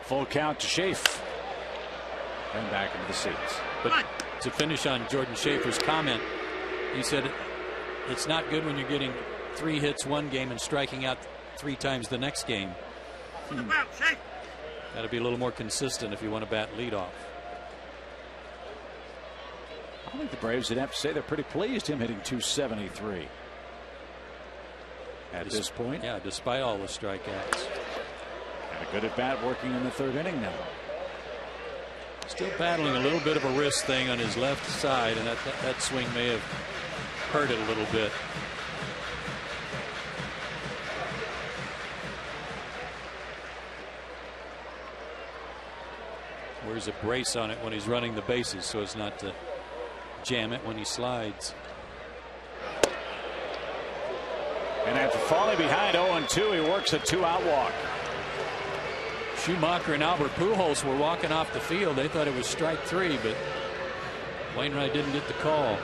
Full count to Schaefer. And back into the seats. But to finish on Jordan Schaefer's comment, he said it's not good when you're getting 3 hits one game and striking out 3 times the next game. Got to be a little more consistent if you want to bat leadoff. I think the Braves would have to say they're pretty pleased him hitting .273 at this point. Yeah, despite all the strikeouts. And a good at bat working in the third inning now. Still battling a little bit of a wrist thing on his left side, and that swing may have hurt it a little bit. Wears a brace on it when he's running the bases so as not to jam it when he slides. And after falling behind 0-2, he works a 2-out walk. Schumacher and Albert Pujols were walking off the field. They thought it was strike 3, but Wainwright didn't get the call.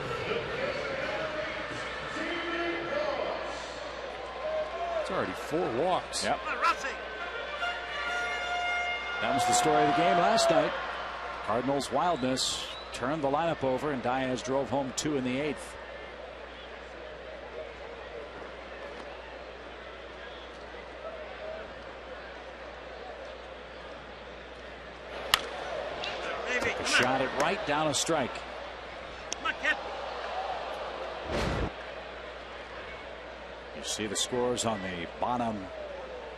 It's already 4 walks. Yep. That was the story of the game last night. Cardinals' wildness turned the lineup over, and Diaz drove home 2 in the 8th. Shot it right down a strike. You see the scores on the bottom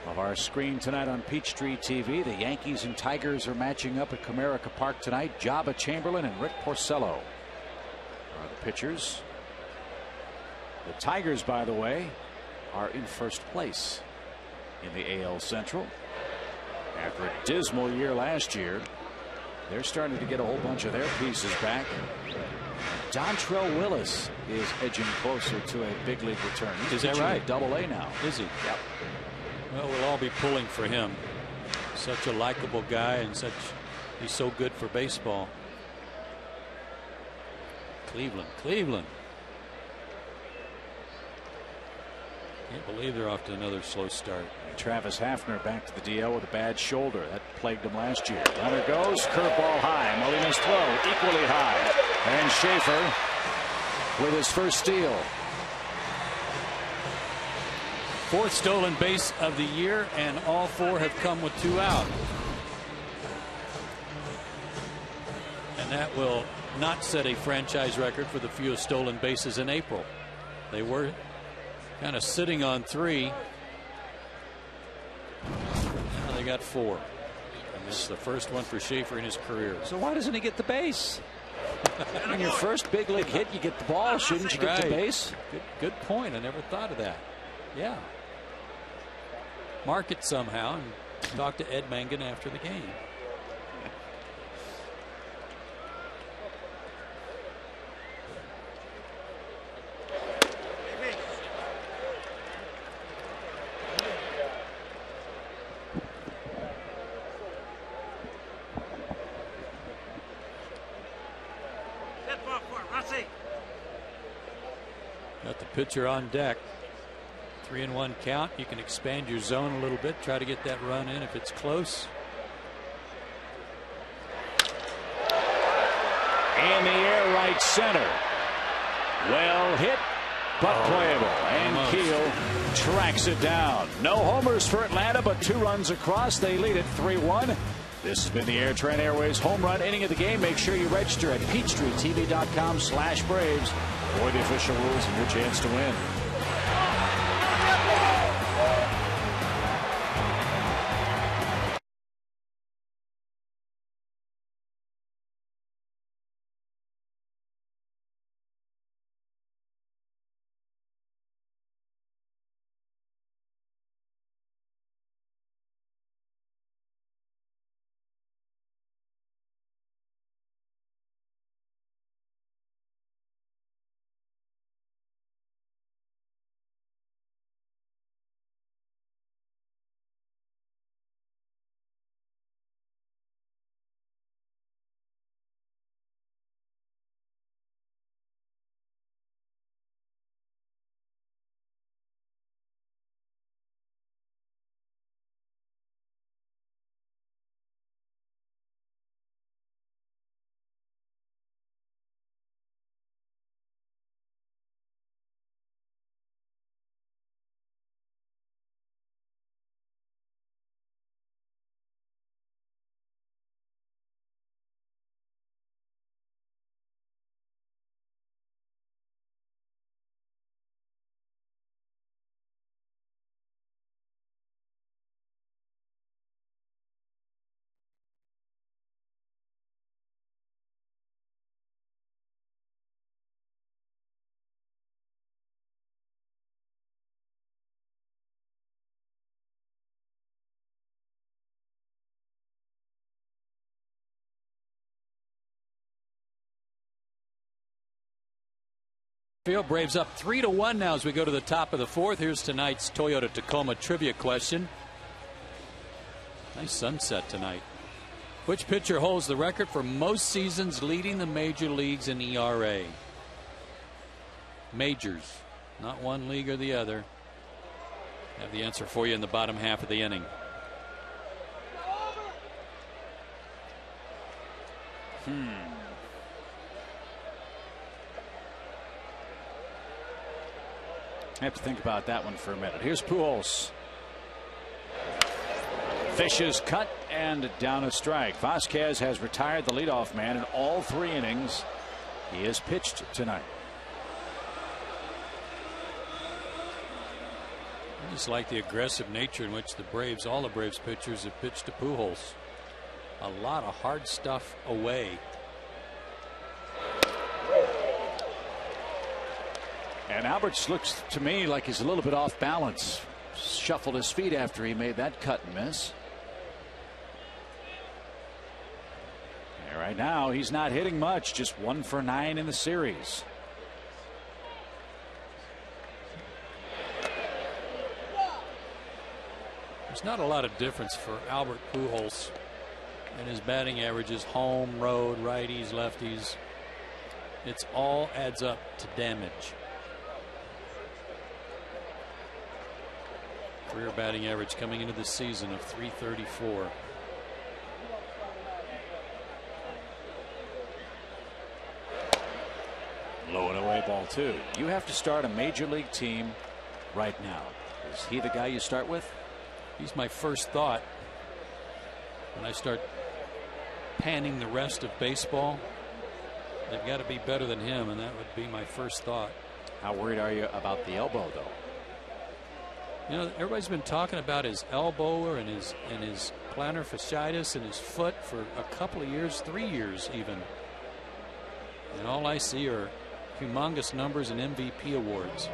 of our screen tonight on Peachtree TV. The Yankees and Tigers are matching up at Comerica Park tonight. Jabba Chamberlain and Rick Porcello are the pitchers. The Tigers, by the way, are in first place in the AL Central. After a dismal year last year, they're starting to get a whole bunch of their pieces back. Dontrell Willis is edging closer to a big league return. He's is that right? Double-A now. Is he? Yep. Well, we'll all be pulling for him. Such a likable guy, and he's so good for baseball. Cleveland. Can't believe they're off to another slow start. Travis Hafner back to the DL with a bad shoulder. That plagued him last year. Runner goes. Curveball high. Molina's throw equally high. And Schaefer with his first steal. Fourth stolen base of the year, and all four have come with 2 out. And that will not set a franchise record for the fewest stolen bases in April. They were kind of sitting on 3. Now they got 4. And this is the first one for Schaefer in his career. So why doesn't he get the base? On your first big league hit, you get the ball. Shouldn't you get the base? Good point. I never thought of that. Yeah. Mark it somehow and talk to Ed Mangan after the game. Got the pitcher on deck. 3-1 count. You can expand your zone a little bit. Try to get that run in if it's close. In the air, right center. Well hit, but playable. And Keel tracks it down. No homers for Atlanta, but 2 runs across. They lead it 3-1. This has been the Airtran Airways home run inning of the game. Make sure you register at PeachtreeTV.com/Braves for the official rules and your chance to win. Field Braves up 3-1 now as we go to the top of the 4th. Here's tonight's Toyota Tacoma trivia question. Nice sunset tonight. Which pitcher holds the record for most seasons leading the major leagues in ERA? Majors, not one league or the other. Have the answer for you in the bottom half of the inning. I have to think about that one for a minute. Here's Pujols. Fishes cut and down a strike. Vasquez has retired the leadoff man in all 3 innings he has pitched tonight. I just like the aggressive nature in which all the Braves pitchers have pitched to Pujols. A lot of hard stuff away. And Alberts looks to me like he's a little bit off balance. Shuffled his feet after he made that cut and miss. And right now he's not hitting much, just 1 for 9 in the series. There's not a lot of difference for Albert Pujols and his batting averages, home, road, righties, lefties. It's all adds up to damage. Career batting average coming into the season of .334. Low and away ball 2. You have to start a major league team right now. Is he the guy you start with? He's my first thought when I start panning the rest of baseball. They've got to be better than him, and that would be my first thought. How worried are you about the elbow, though? You know, everybody's been talking about his elbow and his plantar fasciitis and his foot for a couple of years, 3 years even. And all I see are humongous numbers and MVP awards.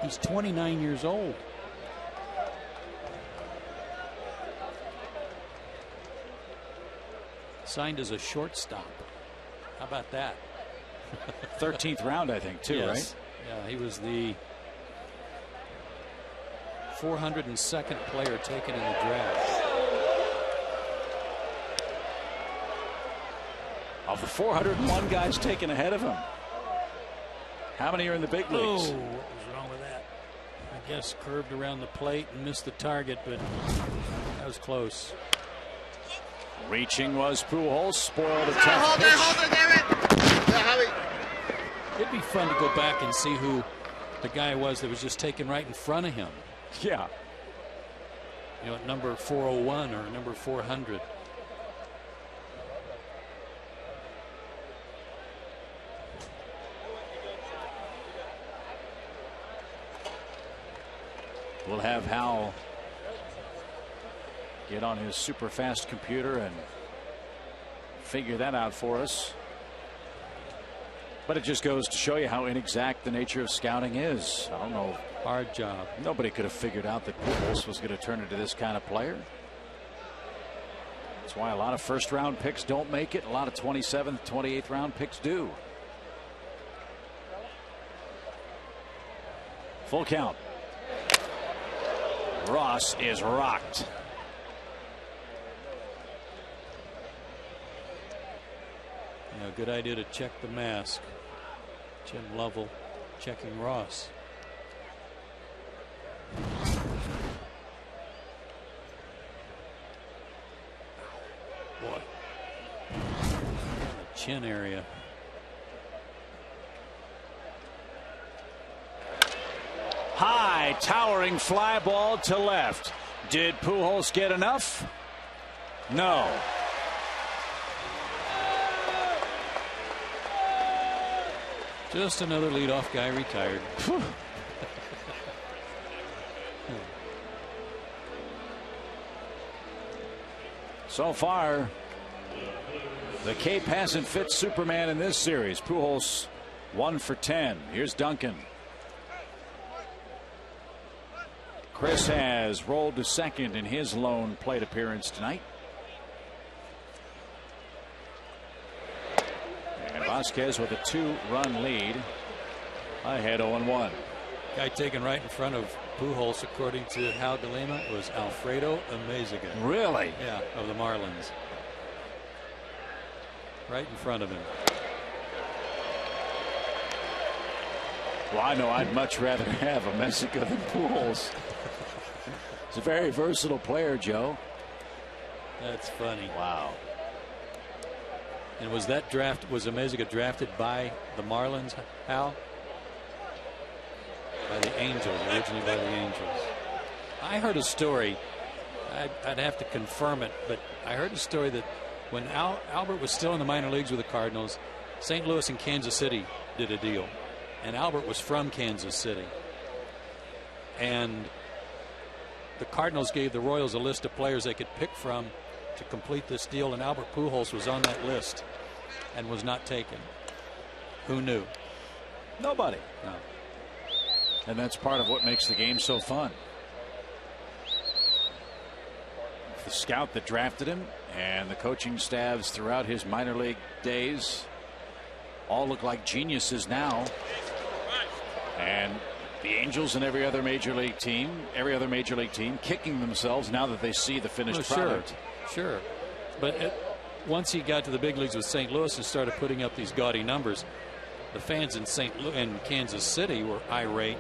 He's 29 years old. Signed as a shortstop. How about that? 13th round, I think, too, yes. Right? Yeah, he was the 402nd player taken in the draft. Of the 401 guys taken ahead of him, how many are in the big leagues? Oh, what was wrong with that? I guess curved around the plate and missed the target, but that was close. Reaching was Pujols, spoiled a tough pitch. It'd be fun to go back and see who the guy was that was just taken right in front of him. Yeah. You know, at number 401 or number 400. We'll have Hal get on his super fast computer and figure that out for us. But it just goes to show you how inexact the nature of scouting is. I don't know. Hard job. Nobody could have figured out that Pujols was going to turn into this kind of player. That's why a lot of first round picks don't make it. A lot of 27th, 28th round picks do. Full count. Ross is rocked. Yeah, good idea to check the mask. Jim Lovell checking Ross. Boy. The chin area. High towering fly ball to left. Did Pujols get enough? No. Just another leadoff guy retired. So far, the cape hasn't fit Superman in this series. Pujols 1 for 10. Here's Duncan. Chris has rolled to second in his lone plate appearance tonight. And Vasquez with a 2-run lead ahead 0-1. Guy taken right in front of Pujols, according to Hal DeLima, was Alfredo Amezaga. Really? Yeah, of the Marlins. Right in front of him. Well, I know I'd much rather have Amezaga than Pujols. He's a very versatile player, Joe. That's funny. Wow. And was that draft, was Amezaga drafted by the Marlins, Hal? By the Angels, originally by the Angels. I heard a story, I'd have to confirm it, but I heard a story that when Albert was still in the minor leagues with the Cardinals, St. Louis and Kansas City did a deal. And Albert was from Kansas City. And the Cardinals gave the Royals a list of players they could pick from to complete this deal, and Albert Pujols was on that list and was not taken. Who knew? Nobody. No. And that's part of what makes the game so fun. The scout that drafted him and the coaching staffs throughout his minor league days all look like geniuses now. And the Angels and every other major league team kicking themselves now that they see the finished product. Sure. But once he got to the big leagues with St. Louis and started putting up these gaudy numbers, the fans in St. Louis and Kansas City were irate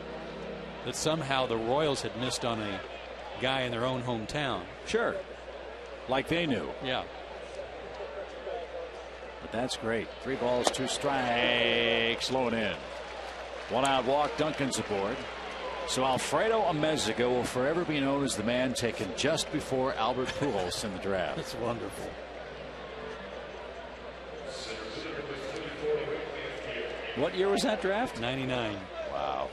that somehow the Royals had missed on a guy in their own hometown. Sure. Like they knew. Yeah. But that's great. 3 balls, 2 strikes. Low and in. 1 out walk. Duncan's aboard. So Alfredo Amezaga will forever be known as the man taken just before Albert Pujols in the draft. That's wonderful. What year was that draft? 99. Wow.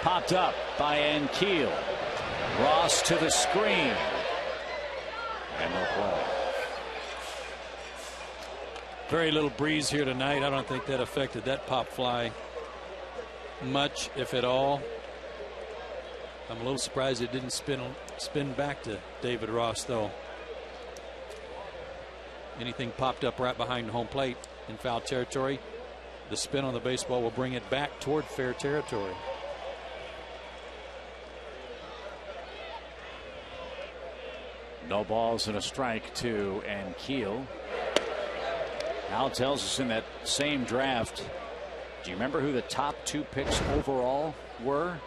Popped up by Ankiel. Ross to the screen. And no play. Very little breeze here tonight. I don't think that affected that pop fly much, if at all. I'm a little surprised it didn't spin back to David Ross, though. Anything popped up right behind home plate in foul territory, the spin on the baseball will bring it back toward fair territory. No balls and a strike to Ankiel. Al tells us in that same draft. Do you remember who the top 2 picks overall were?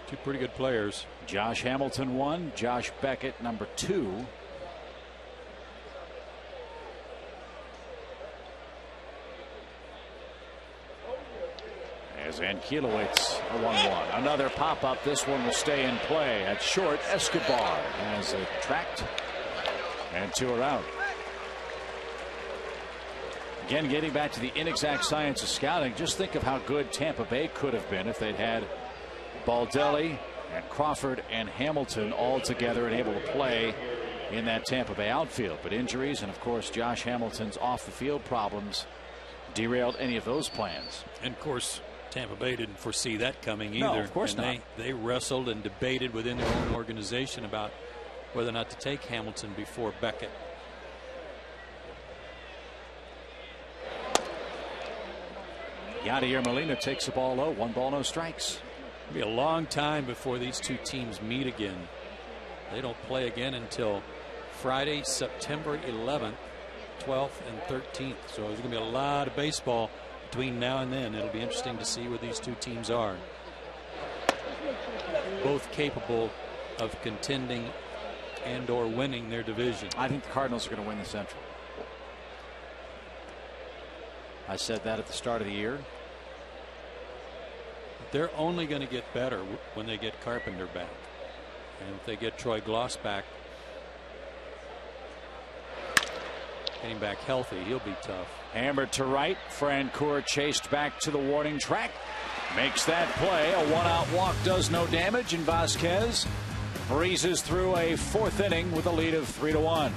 2 pretty good players. Josh Hamilton 1, Josh Beckett number 2. As Ankiel awaits a 1-1. Another pop up. This one will stay in play. At short, Escobar has it tracked. And 2 are out. Again, getting back to the inexact science of scouting, just think of how good Tampa Bay could have been if they'd had Baldelli and Crawford and Hamilton all together and able to play in that Tampa Bay outfield. But injuries and, of course, Josh Hamilton's off the field problems derailed any of those plans. And, of course, Tampa Bay didn't foresee that coming either. No, of course not. They wrestled and debated within their own organization about whether or not to take Hamilton before Beckett. Yadier Molina takes the ball low. 1 ball, no strikes. It'll be a long time before these 2 teams meet again. They don't play again until Friday, September 11th, 12th, and 13th. So there's going to be a lot of baseball between now and then. It'll be interesting to see where these 2 teams are. Both capable of contending and or winning their division. I think the Cardinals are going to win the Central. I said that at the start of the year. They're only going to get better when they get Carpenter back. And if they get Troy Gloss back, getting back healthy, he'll be tough. Hammered to right. Francoeur chased back to the warning track. Makes that play. A 1-out walk does no damage, and Vasquez breezes through a 4th inning with a lead of 3-1.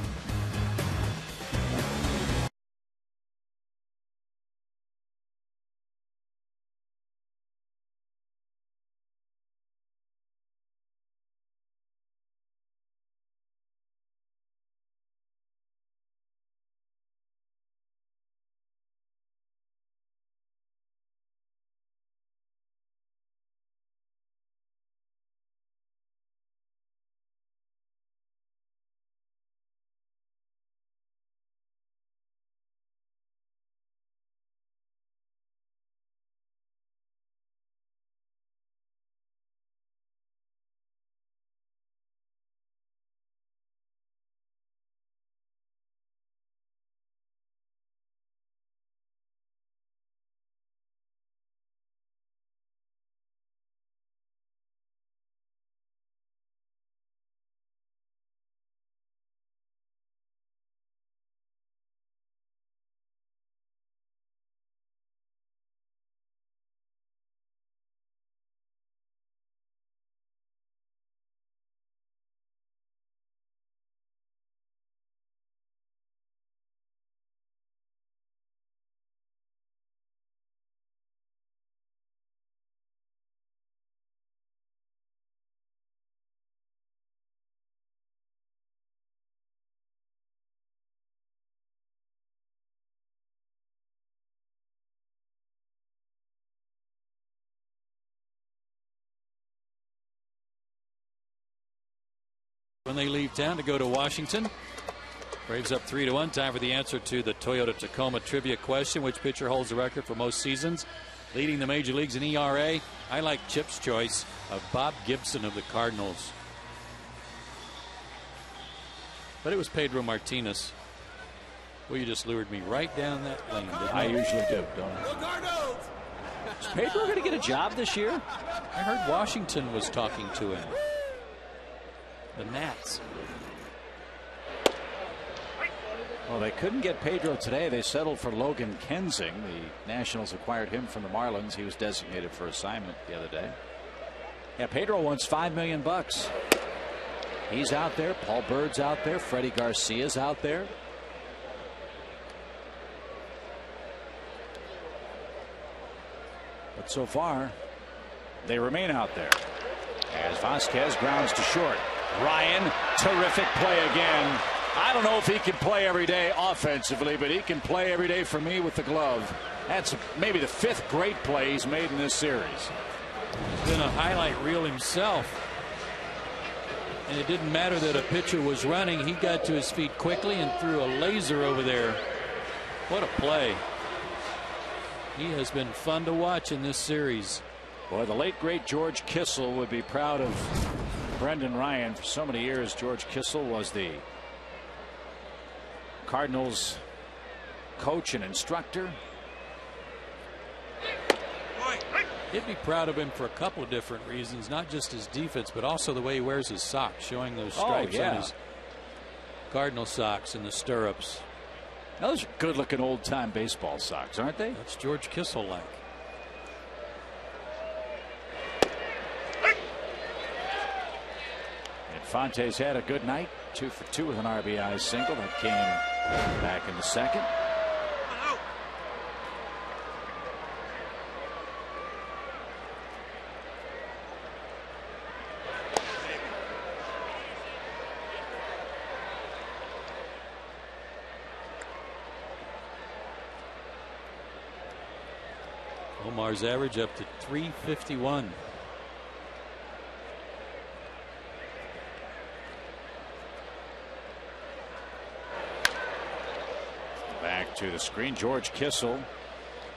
when they leave town to go to Washington. Braves up 3-1. Time for the answer to the Toyota Tacoma trivia question. Which pitcher holds the record for most seasons leading the major leagues in ERA? I like Chip's choice of Bob Gibson of the Cardinals. But it was Pedro Martinez. Well, you just lured me right down that lane, didn't you? I usually do, don't I? Is Pedro going to get a job this year? I heard Washington was talking to him. The Nats. Well, they couldn't get Pedro today. They settled for Logan Kensing. The Nationals acquired him from the Marlins. He was designated for assignment the other day. Yeah, Pedro wants $5 million. He's out there. Paul Bird's out there. Freddie Garcia's out there. But so far, they remain out there. As Vasquez grounds to short. Ryan, terrific play again. I don't know if he can play every day offensively, but he can play every day for me with the glove. That's maybe the 5th great play he's made in this series. He's been a highlight reel himself. And it didn't matter that a pitcher was running. He got to his feet quickly and threw a laser over there. What a play. He has been fun to watch in this series. Boy, the late great George Kissel would be proud of Brendan Ryan. For so many years, George Kissel was the Cardinals coach and instructor. He'd be proud of him for a couple of different reasons, not just his defense, but also the way he wears his socks, showing those stripes on his Cardinal socks and the stirrups. Those are good looking old time baseball socks, aren't they? That's George Kissel like. Infante's had a good night, 2 for 2 with an RBI single that came back in the second. Omar's average up to 351. Back to the screen. George Kissel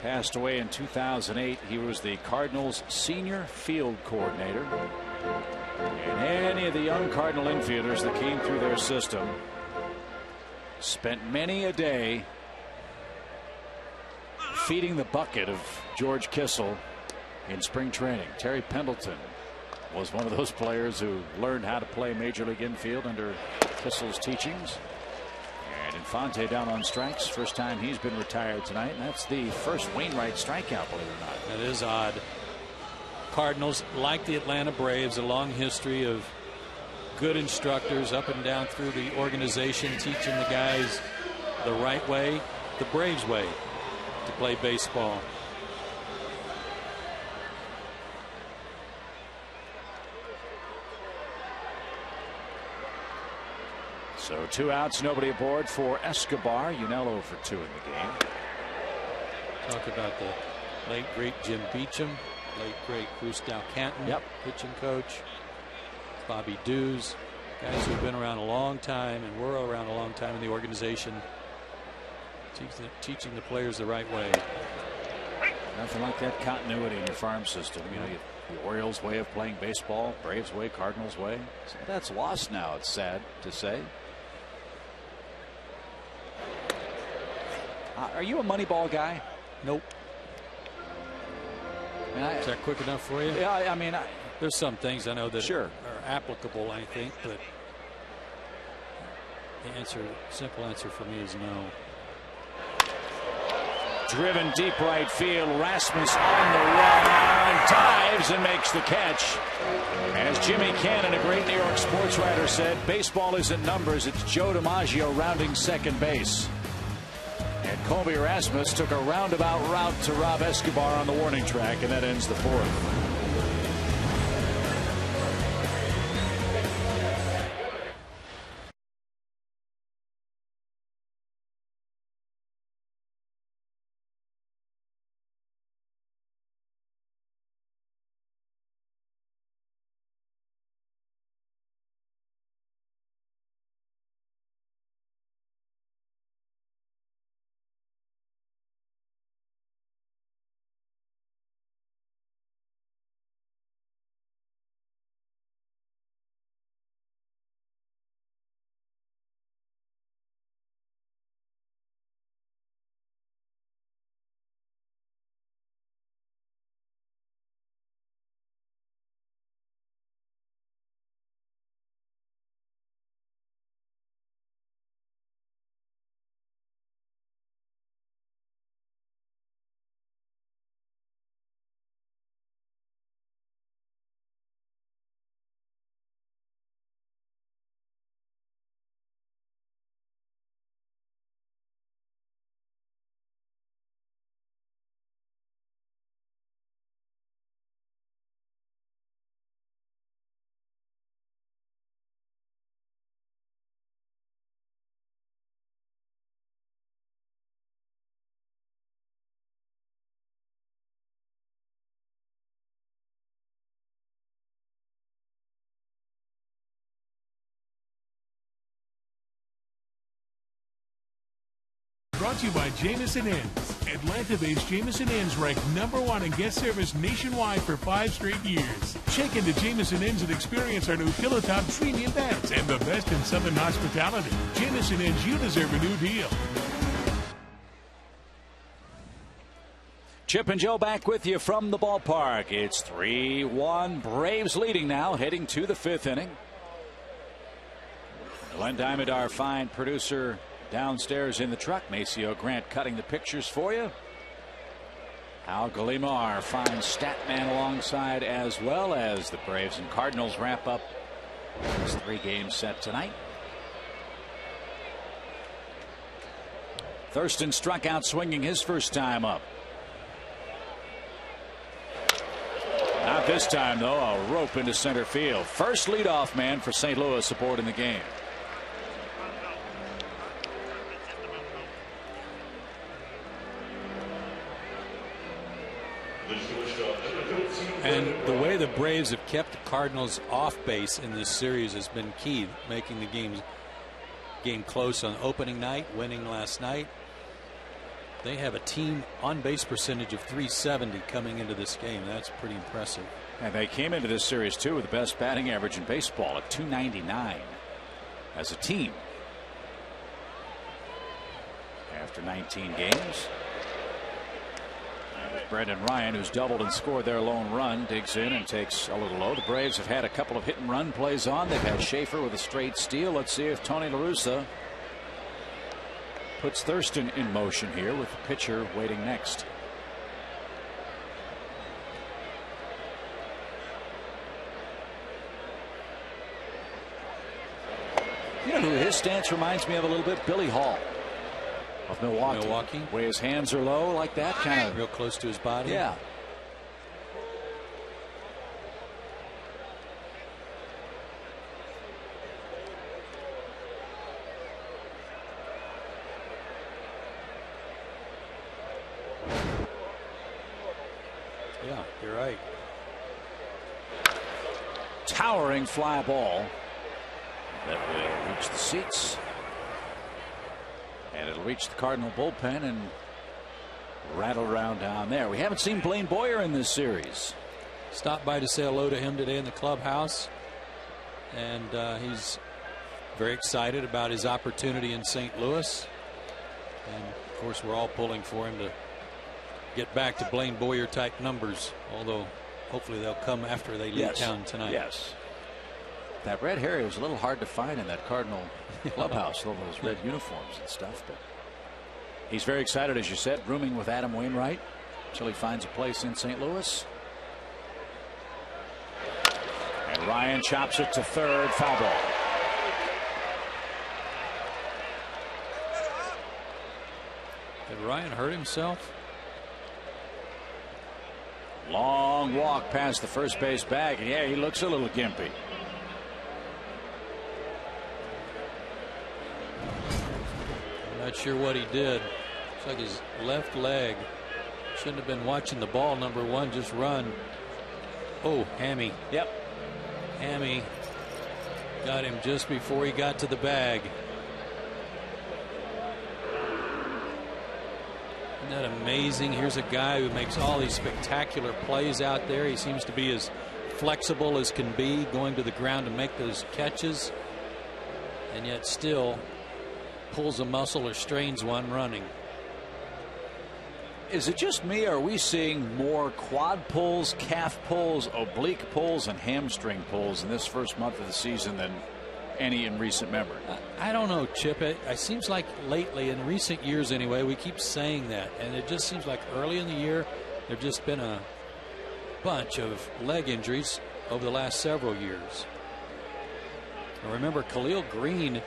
passed away in 2008. He was the Cardinals senior field coordinator. And any of the young Cardinal infielders that came through their system spent many a day feeding the bucket of George Kissel in spring training. Terry Pendleton was one of those players who learned how to play Major League infield under Kissel's teachings. And Infante down on strikes. First time he's been retired tonight. And that's the first Wainwright strikeout, believe it or not. That is odd. Cardinals, like the Atlanta Braves, a long history of good instructors up and down through the organization, teaching the guys the right way, the Braves way to play baseball. So 2 outs, nobody aboard for Escobar. Unello for 2 in the game. Talk about the late great Jim Beecham, late great Bruce Dow Canton, pitching coach, Bobby Dews, guys who've been around a long time and were around a long time in the organization, teaching the players the right way. Nothing like that continuity in your farm system. You know, the Orioles' way of playing baseball, Braves' way, Cardinals' way. So that's lost now, it's sad to say. Are you a Moneyball guy? Nope. Is that quick enough for you? Yeah, I mean, there's some things I know that sure are applicable, I think, but the simple answer for me is no. Driven deep right field. Rasmus on the run, dives and makes the catch. As Jimmy Cannon, a great New York sports writer, said, baseball isn't numbers, it's Joe DiMaggio rounding second base. And Colby Rasmus took a roundabout route to Rob Escobar on the warning track, and that ends the 4th. brought to you by Jameson Inns. Atlanta-based Jameson Inns ranked #1 in guest service nationwide for 5 straight years. Check into Jameson Inns and experience our new pillow top premium beds and the best in Southern hospitality. Jameson Inns, you deserve a new deal. Chip and Joe back with you from the ballpark. It's 3-1. Braves leading now, heading to the 5th inning. Glenn Diamond, our fine producer, downstairs in the truck. Maceo Grant cutting the pictures for you. Al Galima, our fine stat man, alongside, as well as the Braves and Cardinals wrap up this 3-game set tonight. Thurston struck out swinging his first time up. Not this time, though. A rope into center field. First leadoff man for St. Louis aboard in the game. And the way the Braves have kept the Cardinals off base in this series has been key, making the game close on opening night, winning last night. They have a team on base percentage of .370 coming into this game. That's pretty impressive. And they came into this series too with the best batting average in baseball at .299 as a team after 19 games. And Brendan Ryan, who's doubled and scored their lone run, digs in and takes a little low. The Braves have had a couple of hit and run plays on. They've had Schaefer with a straight steal. Let's see if Tony La Russa puts Thurston in motion here with the pitcher waiting next. You know who his stance reminds me of a little bit? Billy Hall of Milwaukee. Where his hands are low like that, kind of real close to his body. Yeah. Yeah, you're right. Towering fly ball that will reach the seats, and it'll reach the Cardinal bullpen and rattle around down there. We haven't seen Blaine Boyer in this series. Stopped by to say hello to him today in the clubhouse, and he's very excited about his opportunity in St. Louis, and of course we're all pulling for him to get back to Blaine Boyer type numbers, although hopefully they'll come after they leave town tonight. Yes. That red hair was a little hard to find in that Cardinal clubhouse, all those red uniforms and stuff. But he's very excited, as you said, rooming with Adam Wainwright until he finds a place in St. Louis. And Ryan chops it to third, foul ball. Did Ryan hurt himself? Long walk past the first base bag, and yeah, he looks a little gimpy. I'm not sure what he did. Looks like his left leg. Shouldn't have been watching the ball. Number one, just run. Oh, hammy. Yep. Hammy got him just before he got to the bag. Isn't that amazing? Here's a guy who makes all these spectacular plays out there. He seems to be as flexible as can be, going to the ground to make those catches, and yet still pulls a muscle or strains one running. Is it just me, or are we seeing more quad pulls, calf pulls, oblique pulls, and hamstring pulls in this first month of the season than any in recent memory? I don't know, Chip. It seems like lately, in recent years anyway, we keep saying that, and it just seems like early in the year there have just been a bunch of leg injuries over the last several years. I remember Khalil Green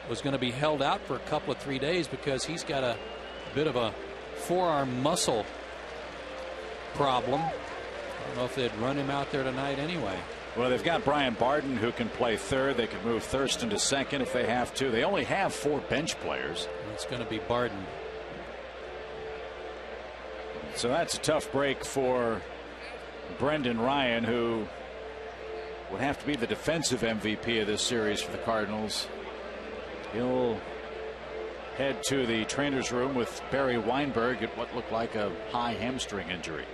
was going to be held out for a couple of 3 days because he's got a bit of a forearm muscle problem. I don't know if they'd run him out there tonight anyway. Well, they've got Brian Barden, who can play third. They can move Thurston to second if they have to. They only have 4 bench players. It's going to be Barden. So that's a tough break for Brendan Ryan, who would have to be the defensive MVP of this series for the Cardinals. He'll head to the trainer's room with Barry Weinberg at what looked like a high hamstring injury.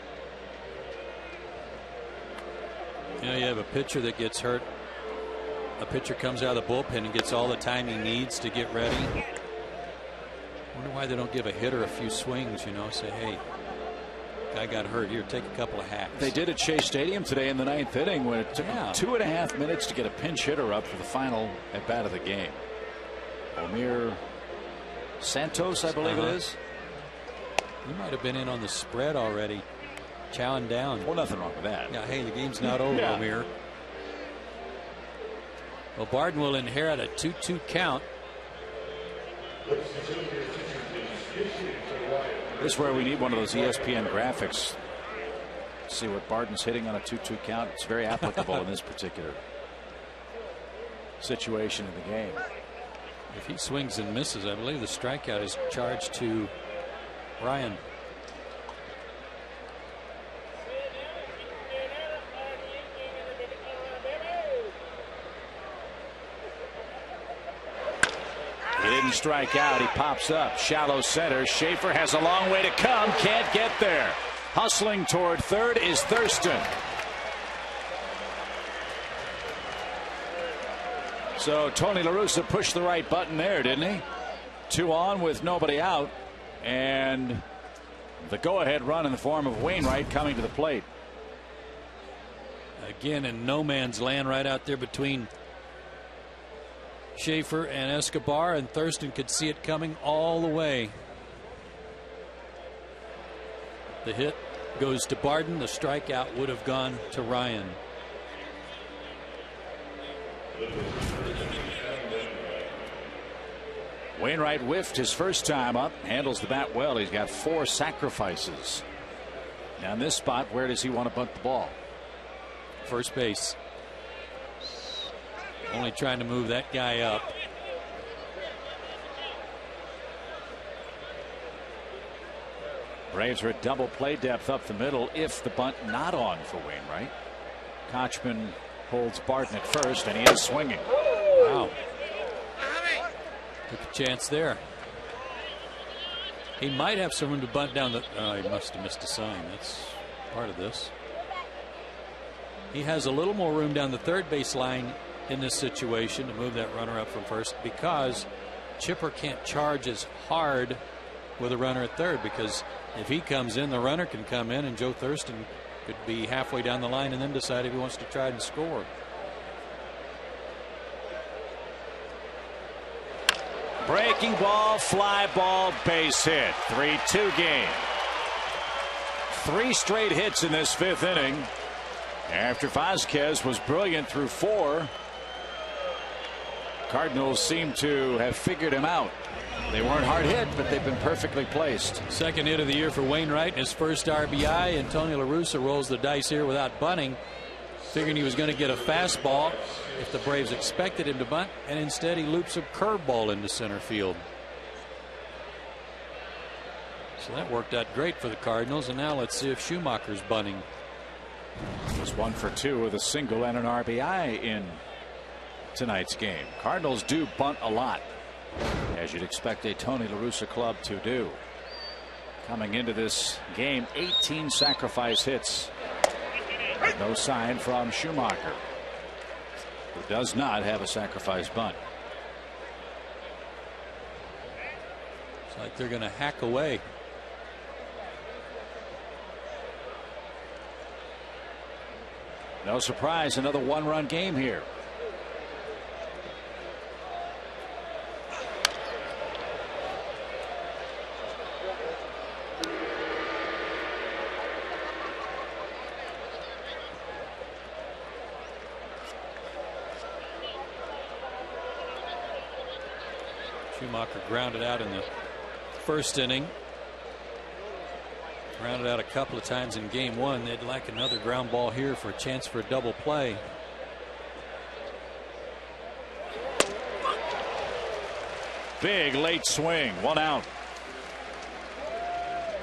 You know, you have a pitcher that gets hurt. A pitcher comes out of the bullpen and gets all the time he needs to get ready. Wonder why they don't give a hitter a few swings, you know, say, hey, guy got hurt, here, take a couple of hacks. They did at Shea Stadium today in the 9th inning when it took them 2.5 minutes to get a pinch hitter up for the final at bat of the game. Omir Santos, I believe it is. He might have been in on the spread already, chowing down. Well, nothing wrong with that. Yeah, hey, the game's not over, Omir. Well, Barden will inherit a 2-2 count. This is where we need one of those ESPN graphics. See what Barden's hitting on a 2-2 count. It's very applicable in this particular situation in the game. If he swings and misses, I believe the strikeout is charged to Ryan. He didn't strike out. He pops up. Shallow center. Schaefer has a long way to come. Can't get there. Hustling toward third is Thurston. So Tony La Russa pushed the right button there, didn't he? 2 on with nobody out. And the go-ahead run in the form of Wainwright coming to the plate. Again in no man's land right out there between Schaefer and Escobar, and Thurston could see it coming all the way. The hit goes to Barden. The strikeout would have gone to Ryan. Wainwright whiffed his first time up, handles the bat well. He's got 4 sacrifices. Now in this spot, where does he want to bunt the ball? First base. Only trying to move that guy up. Braves are at double play depth up the middle if the bunt not on for Wainwright. Kochman holds Barton at first, and he is swinging. Wow. Took a chance there. He might have some room to bunt down the. He must have missed a sign. That's part of this. He has a little more room down the third base line in this situation to move that runner up from first, because Chipper can't charge as hard with a runner at third, because if he comes in, the runner can come in, and Joe Thurston could be halfway down the line and then decide if he wants to try and score. Breaking ball, fly ball, base hit. 3-2 game. 3 straight hits in this 5th inning. After Vasquez was brilliant through 4, Cardinals seem to have figured him out. They weren't hard hit, but they've been perfectly placed. Second hit of the year for Wainwright, his first RBI, and Tony La Russa rolls the dice here without bunting, figuring he was going to get a fastball if the Braves expected him to bunt, and instead he loops a curveball into center field. So that worked out great for the Cardinals, and now let's see if Schumacher's bunting. He was 1 for 2 with a single and an RBI in tonight's game. Cardinals do bunt a lot, as you'd expect a Tony La Russa club to do. Coming into this game, 18 sacrifice hits. No sign from Schumacher, who does not have a sacrifice bunt. It's like they're going to hack away. No surprise, another 1-run game here. Schumacher grounded out in the first inning. Grounded out a couple of times in game 1. They'd like another ground ball here for a chance for a double play. Big late swing, 1 out.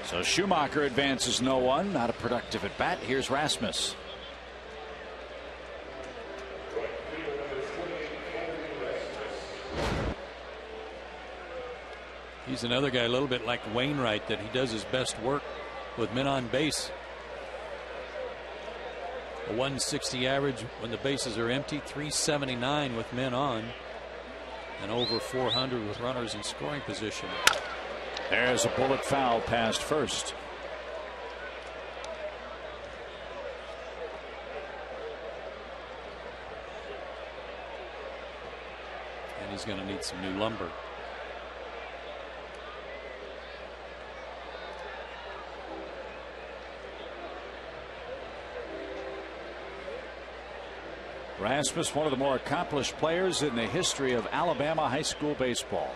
So Schumacher advances no one. Not a productive at bat. Here's Rasmus. He's another guy a little bit like Wainwright, that he does his best work with men on base. A 160 average when the bases are empty, 379 with men on, and over 400 with runners in scoring position. There's a bullet foul past first. And he's going to need some new lumber. Rasmus, one of the more accomplished players in the history of Alabama high school baseball.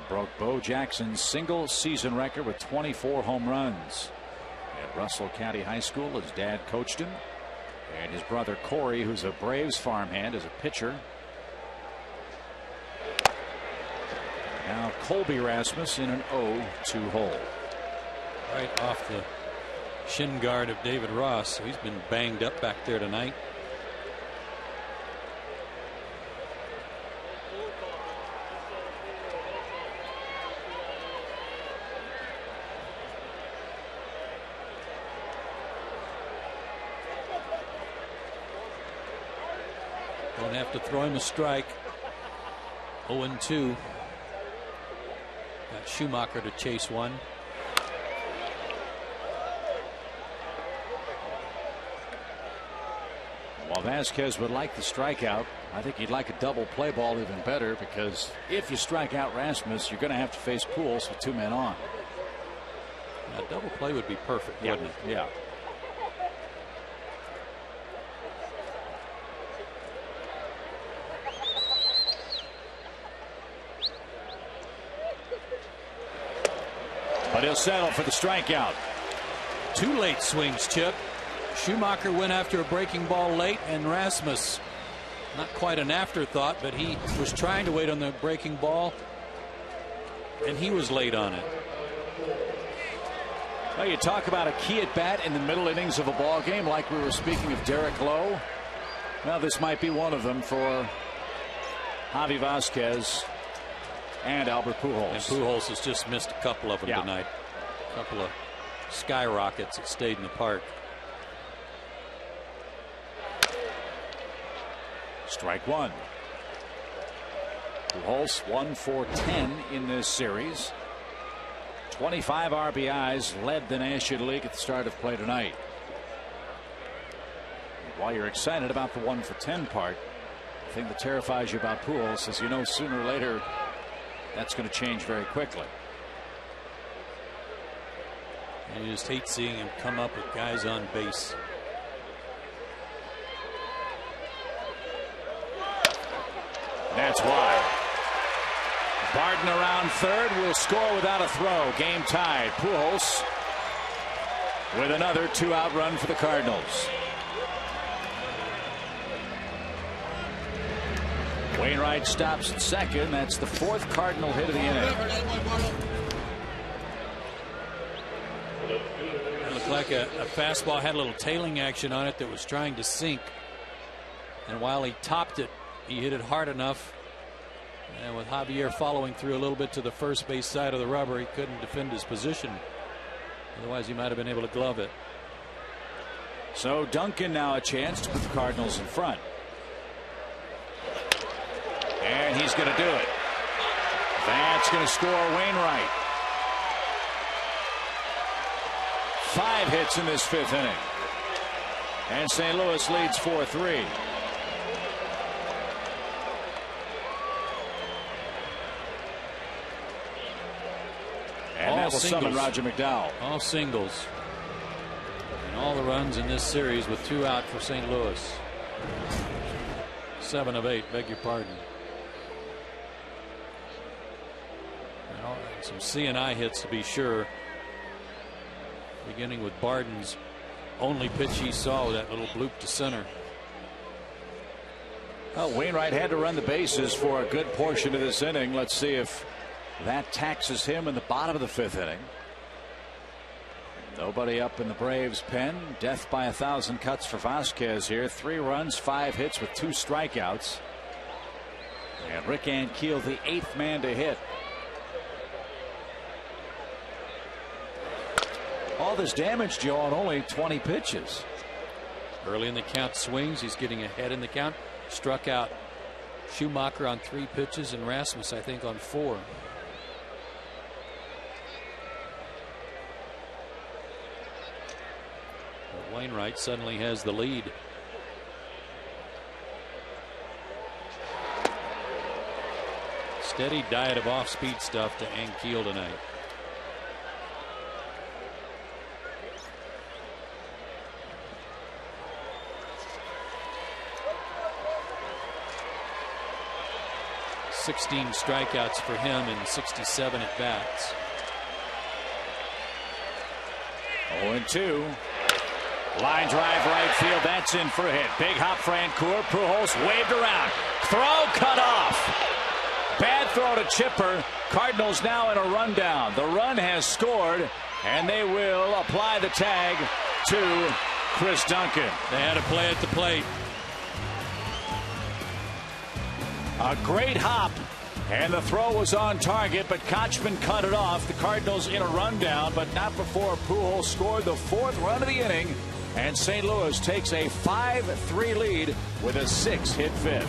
Broke Bo Jackson's single season record with 24 home runs. At Russell County High School, his dad coached him. And his brother Corey, who's a Braves farmhand, is a pitcher. Now Colby Rasmus in an 0-2 hole. Right off the shin guard of David Ross. So he's been banged up back there tonight. Don't have to throw him a strike. 0-2. Got Schumacher to chase one. While Vasquez would like the strikeout, I think he'd like a double play ball even better, because if you strike out Rasmus, you're going to have to face Pujols with 2 men on. A double play would be perfect, wouldn't it? Yeah. But he'll settle for the strikeout. 2 late swings, Chip. Schumacher went after a breaking ball late, and Rasmus, not quite an afterthought, but he was trying to wait on the breaking ball, and he was late on it. Well, you talk about a key at bat in the middle innings of a ball game, like we were speaking of Derek Lowe. Well, this might be one of them for Javi Vasquez and Albert Pujols. And Pujols has just missed a couple of them tonight. A couple of skyrockets that stayed in the park. Strike one. Pujols 1 for 10 in this series. 25 RBIs, led the National League at the start of play tonight. While you're excited about the 1 for 10 part, the thing that terrifies you about Pujols is, you know, sooner or later that's going to change very quickly. And you just hate seeing him come up with guys on base. That's why. Barden around third will score without a throw. Game tied. Pujols with another 2-out run for the Cardinals. Wainwright stops at second. That's the 4th Cardinal hit of the inning. It looked like a fastball had a little tailing action on it that was trying to sink. And while he topped it, he hit it hard enough. And with Javier following through a little bit to the first base side of the rubber, he couldn't defend his position. Otherwise, he might have been able to glove it. So Duncan now a chance to put the Cardinals in front. And he's going to do it. That's going to score Wainwright. 5 hits in this 5th inning. And St. Louis leads 4-3. And that will summon Roger McDowell. All singles. And all the runs in this series with 2 out for St. Louis. 7 of 8, beg your pardon. Well, some C&I hits to be sure. Beginning with Barden's only pitch he saw with that little bloop to center. Well, Wainwright had to run the bases for a good portion of this inning. Let's see if that taxes him in the bottom of the 5th inning. Nobody up in the Braves pen. Death by 1,000 cuts for Vasquez here. 3 runs, 5 hits with 2 strikeouts. And Rick Ankiel, the 8th man to hit all this damage, Joe, on only 20 pitches. Early in the count swings. He's getting ahead in the count. Struck out Schumacher on 3 pitches and Rasmus, I think, on 4. But Wainwright suddenly has the lead. Steady diet of off-speed stuff to Ankiel tonight. $16 strikeouts for him and 67 at bats. 0-2. Line drive right field. That's in for a hit. Big hop Francoeur. Pujols waved around. Throw cut off. Bad throw to Chipper. Cardinals now in a rundown. The run has scored, and they will apply the tag to Chris Duncan. They had a play at the plate. A great hop, and the throw was on target, but Kochman cut it off. The Cardinals in a rundown, but not before Pujols scored the 4th run of the inning, and St. Louis takes a 5-3 lead with a 6-hit 5th.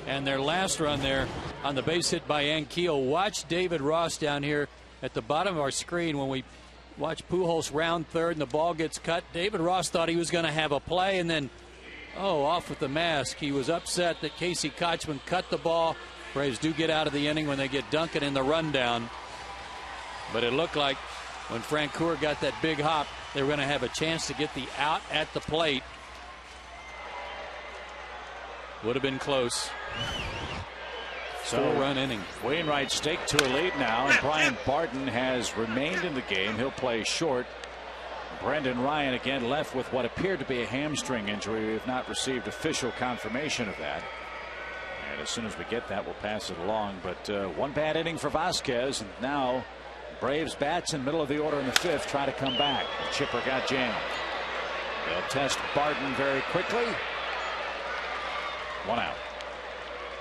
And their last run there on the base hit by Ankiel. Watch David Ross down here at the bottom of our screen when we watch Pujols round third and the ball gets cut. David Ross thought he was going to have a play, and then, off with the mask. He was upset that Casey Kochman cut the ball. Braves do get out of the inning when they get Duncan in the rundown. But it looked like when Francoeur got that big hop, they were going to have a chance to get the out at the plate. Would have been close. So 4-run inning. Wainwright staked to a lead now, and Brian Barton has remained in the game. He'll play short. Brendan Ryan again left with what appeared to be a hamstring injury. We have not received official confirmation of that. And as soon as we get that, we'll pass it along. But one bad inning for Vasquez, and now Braves bats in middle of the order in the 5th try to come back. The Chipper got jammed. They'll test Barton very quickly. 1 out.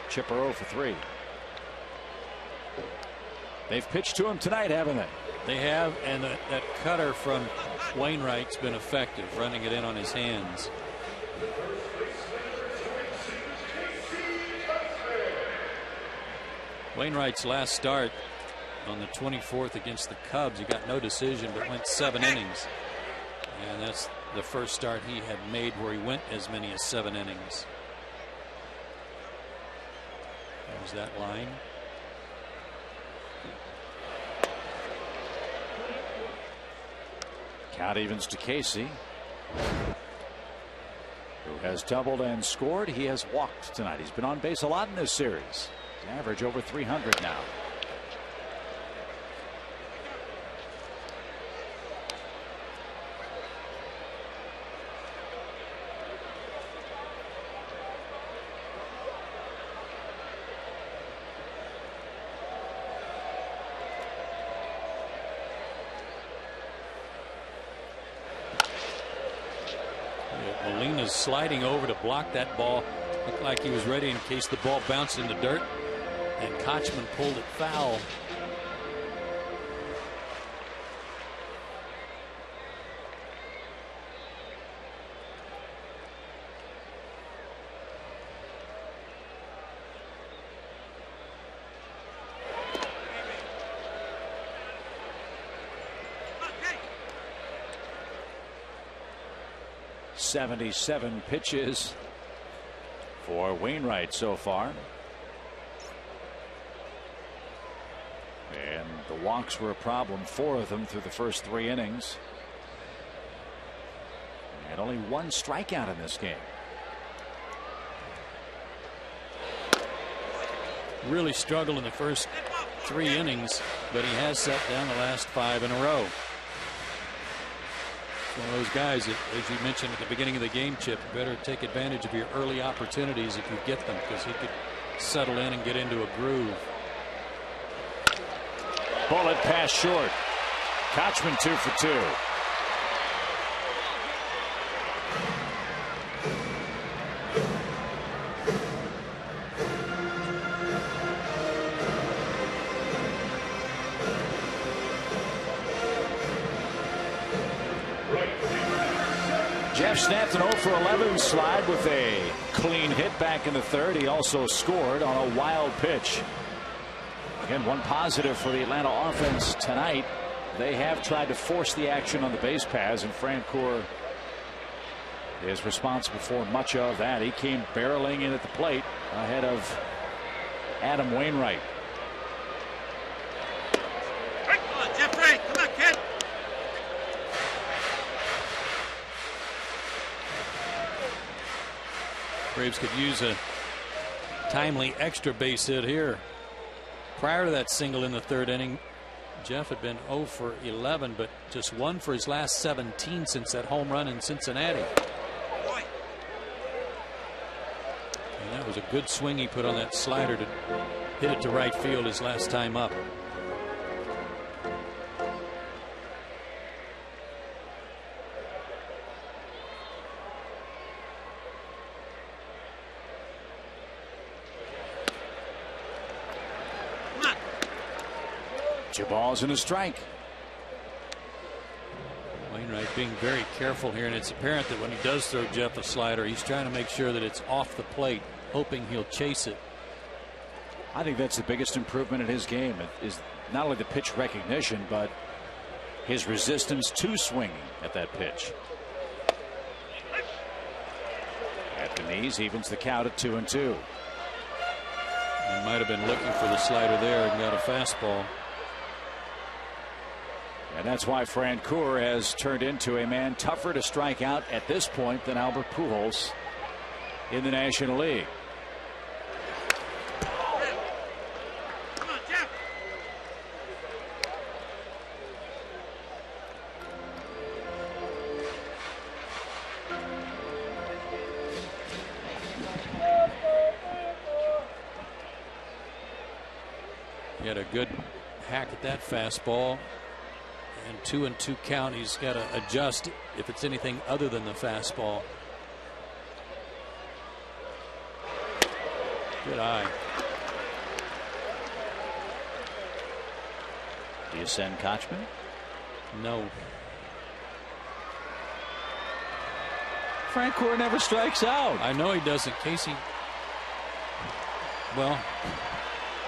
Chipper 0 for 3. They've pitched to him tonight, haven't they? They have, and that cutter from Wainwright's been effective, running it in on his hands. Wainwright's last start on the 24th against the Cubs, he got no decision but went 7 innings. And that's the first start he had made where he went as many as 7 innings. There's that line. Count evens to Casey, who has doubled and scored. He has walked tonight. He's been on base a lot in this series. His average over 300 now. Molina's sliding over to block that ball. Looked like he was ready in case the ball bounced in the dirt, and Kochman pulled it foul. Okay. 77 pitches for Wainwright so far. And the walks were a problem, 4 of them through the first 3 innings. And only 1 strikeout in this game. Really struggled in the first 3 innings, but he has set down the last 5 in a row. One of those guys that, as you mentioned at the beginning of the game, Chip, you better take advantage of your early opportunities if you get them, because he could settle in and get into a groove. Bullet pass short. Kochman 2 for 2. Jeff snapped an 0 for 11 slide with a clean hit back in the 3rd. He also scored on a wild pitch. Again, one positive for the Atlanta offense tonight. They have tried to force the action on the base paths, and Francoeur is responsible for much of that. He came barreling in at the plate ahead of Adam Wainwright. Come on, Jeffrey. Come on, kid. Braves could use a timely extra base hit here. Prior to that single in the 3rd inning, Jeff had been 0 for 11, but just 1 for his last 17 since that home run in Cincinnati. Boy. And that was a good swing he put on that slider to hit it to right field his last time up. Come on. 2 balls and a strike. Wainwright being very careful here, and it's apparent that when he does throw Jeff a slider, he's trying to make sure that it's off the plate, hoping he'll chase it. I think that's the biggest improvement in his game, is not only the pitch recognition, but his resistance to swinging at that pitch. At the knees, evens the count at 2-2. He might have been looking for the slider there and got a fastball. And that's why Francoeur has turned into a man tougher to strike out at this point than Albert Pujols in the National League. Come on, Jeff. He had a good hack at that fastball. And 2-2 count. He's got to adjust if it's anything other than the fastball. Good eye. Do you send Kochman? No. Francoeur never strikes out. I know he doesn't. Casey. Well,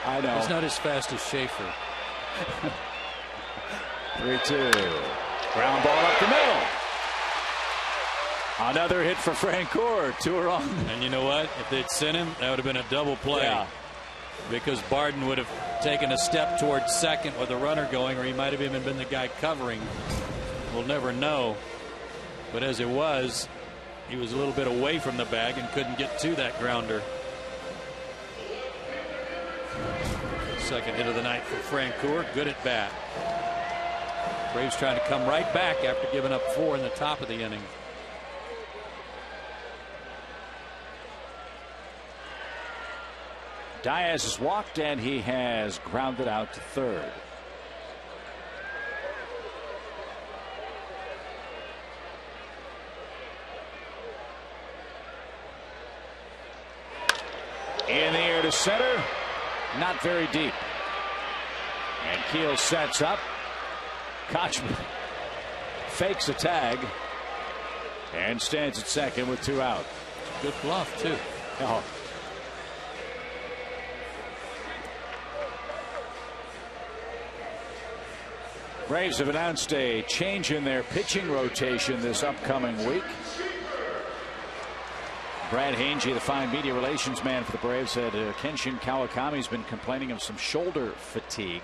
I know. he's not as fast as Schaefer. 3-2. Ground ball up the middle. Another hit for Francoeur. 2 are on. And you know what? If they'd sent him, that would have been a double play. Yeah. Because Barden would have taken a step towards second with a runner going, or he might have even been the guy covering. We'll never know. But as it was, he was a little bit away from the bag and couldn't get to that grounder. Second hit of the night for Francoeur. Good at bat. Braves trying to come right back after giving up 4 in the top of the inning. Diaz has walked, and he has grounded out to 3rd. center, not very deep. And Keel sets up. Kochman fakes a tag and stands at second with 2 out. Good bluff, too. Oh. Braves have announced a change in their pitching rotation this upcoming week. Brad Hange, the fine media relations man for the Braves, said Kenshin Kawakami has been complaining of some shoulder fatigue.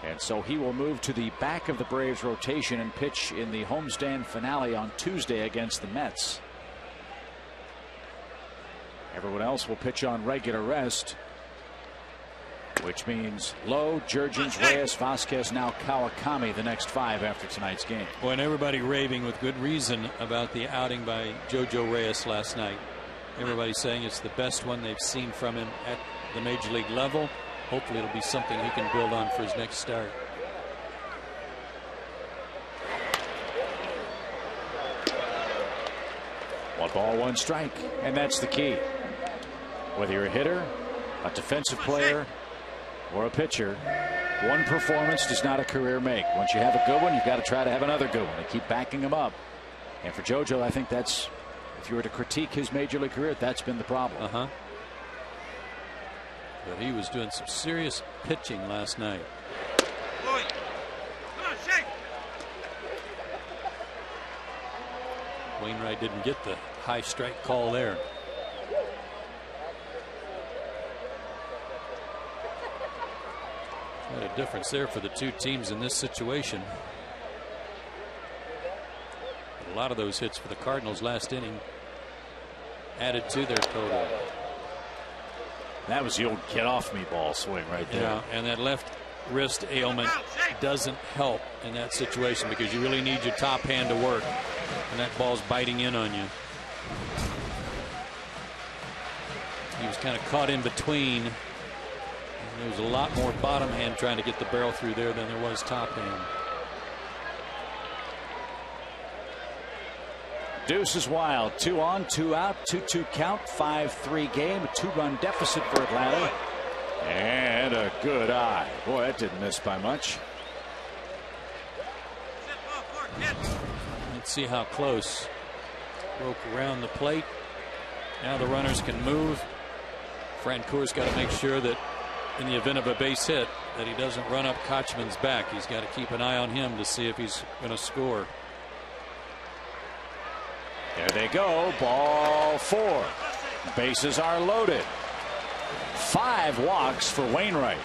And so he will move to the back of the Braves rotation and pitch in the homestand finale on Tuesday against the Mets. Everyone else will pitch on regular rest, which means Lowe, Jurgens, Reyes, Vasquez, now Kawakami the next 5 after tonight's game. Well, and everybody raving with good reason about the outing by JoJo Reyes last night. Everybody's saying it's the best one they've seen from him at the major league level. Hopefully it'll be something he can build on for his next start. One ball, one strike, and that's the key. Whether you're a hitter, a defensive player, or a pitcher, one performance does not a career make. Once you have a good one, you've got to try to have another good one. They keep backing him up. And for JoJo, I think that's, if you were to critique his major league career, that's been the problem. But he was doing some serious pitching last night. Lloyd, come on, shake. Wainwright didn't get the high strike call there. What a difference there for the two teams in this situation. A lot of those hits for the Cardinals last inning added to their total. That was the old get off me ball swing right there. Yeah, and that left wrist ailment doesn't help in that situation because you really need your top hand to work, and that ball's biting in on you. He was kind of caught in between. There was a lot more bottom hand trying to get the barrel through there than there was top hand. Deuce is wild. 2 on, 2 out, 2-2 count, 5-3 game, a 2-run deficit for Atlanta. And a good eye. Boy, that didn't miss by much. Let's see how close. Broke around the plate. Now the runners can move. Francour's got to make sure that in the event of a base hit that he doesn't run up Kochman's back. He's got to keep an eye on him to see if he's going to score. There they go. Ball 4. Bases are loaded. 5 walks for Wainwright.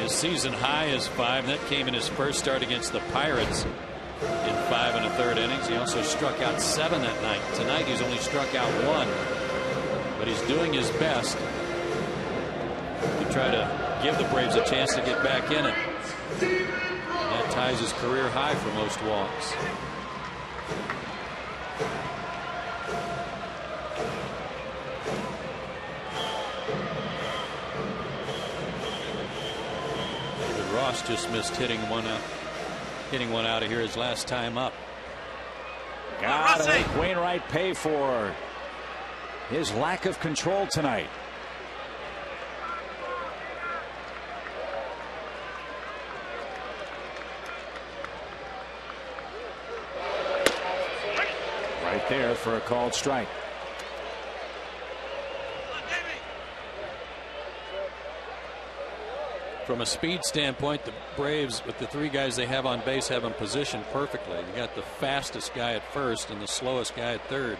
His season high is 5. That came in his first start against the Pirates in 5 1/3 innings. He also struck out 7 that night. Tonight he's only struck out 1. But he's doing his best to try to give the Braves a chance to get back in it. That ties his career high for most walks. David Ross just missed hitting one out of here his last time up. Gotta make Wainwright pay for his lack of control tonight. Right there for a called strike. From a speed standpoint, the Braves, with the 3 guys they have on base, have them positioned perfectly. You got the fastest guy at first and the slowest guy at third.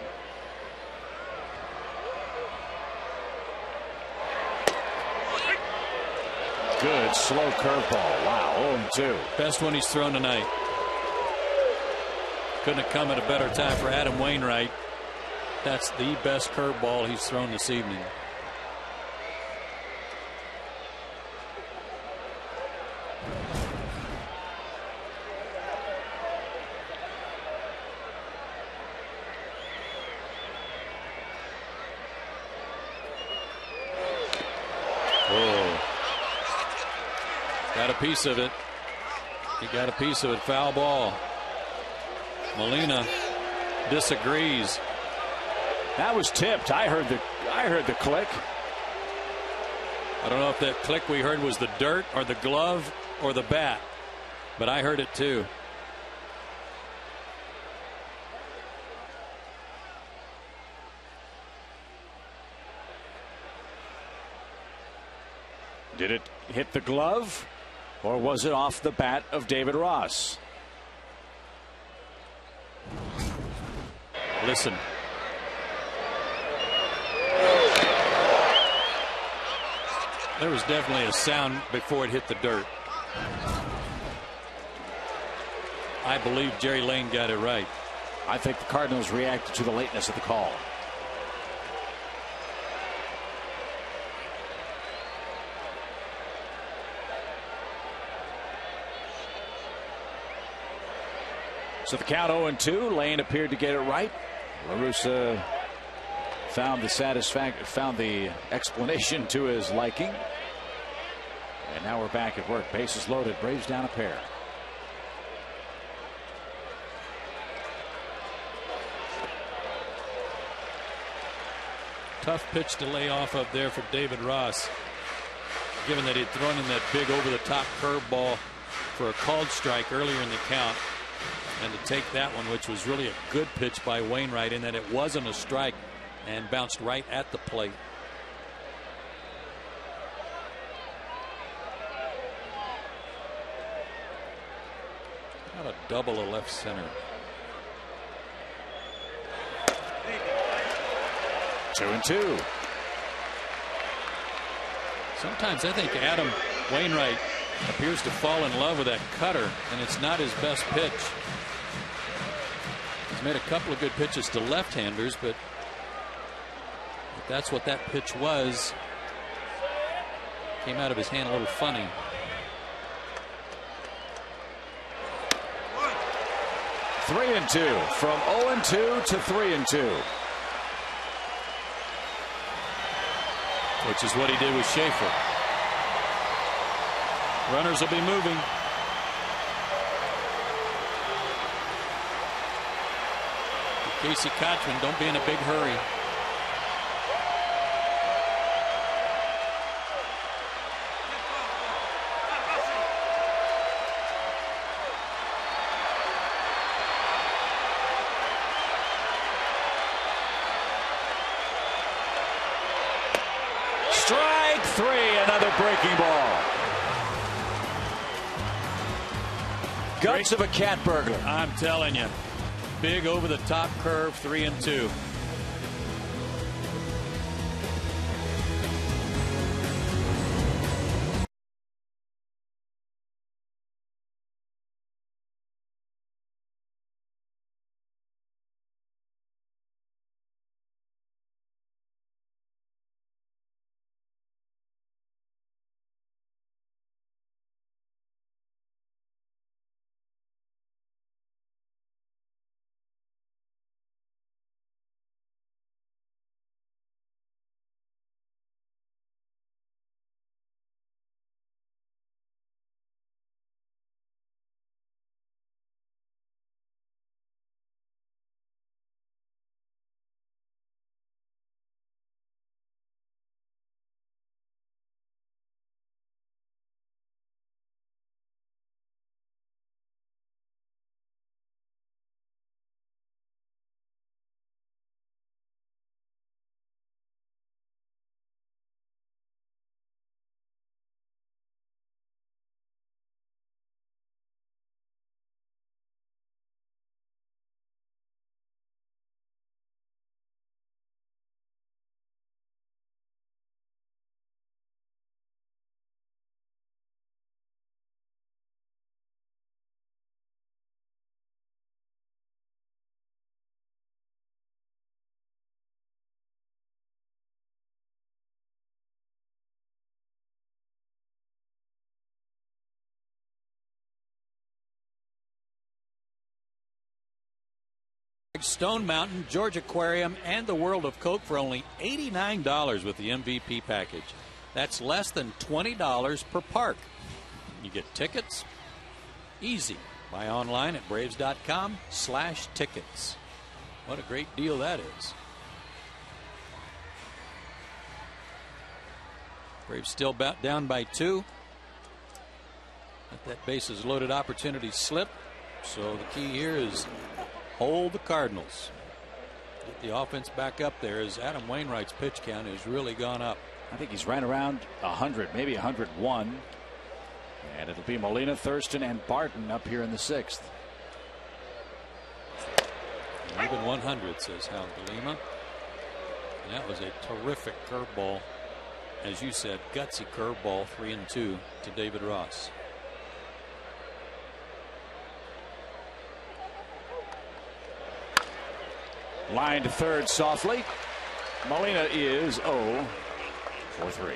Good slow curveball. Wow, 0-2. Best one he's thrown tonight. Couldn't have come at a better time for Adam Wainwright. That's the best curveball he's thrown this evening. Got a piece of it. He got a piece of it. Foul ball. Molina disagrees. That was tipped. I heard the click. I don't know if that click we heard was the dirt or the glove or the bat, but I heard it too. Did it hit the glove, or was it off the bat of David Ross? Listen. There was definitely a sound before it hit the dirt. I believe Jerry Lane got it right. I think the Cardinals reacted to the lateness of the call. So the count 0-2. Lane appeared to get it right. La Russa found the explanation to his liking. And now we're back at work. Bases loaded. Braves down a pair. Tough pitch to lay off of there for David Ross, given that he'd thrown in that big over-the-top curveball for a called strike earlier in the count. And to take that one, which was really a good pitch by Wainwright, in that it wasn't a strike and bounced right at the plate. Got a double to left center. 2-2. Sometimes I think Adam Wainwright appears to fall in love with that cutter, and it's not his best pitch. He's made a couple of good pitches to left-handers, but if that's what that pitch was, came out of his hand a little funny. Three and two. From 0-2 to 3-2. Which is what he did with Schaefer. Runners will be moving. Casey Kochman, don't be in a big hurry. Strike three, another breaking ball. Guts of a cat burglar. I'm telling you. Big over the top curve, 3-2. Stone Mountain, George Aquarium, and the World of Coke for only $89 with the MVP package. That's less than $20 per park. You get tickets easy. Buy online at Braves.com/tickets. What a great deal that is. Braves still down by 2. Let that bases loaded opportunity slip. So the key here is hold the Cardinals. Get the offense back up there as Adam Wainwright's pitch count has really gone up. I think he's right around 100, maybe 101. And it'll be Molina, Thurston, and Barton up here in the 6th. Even 100, says Hal DeLima. And that was a terrific curveball. As you said, gutsy curveball, 3-2 to David Ross. Line to third softly. Molina is 0 for 3.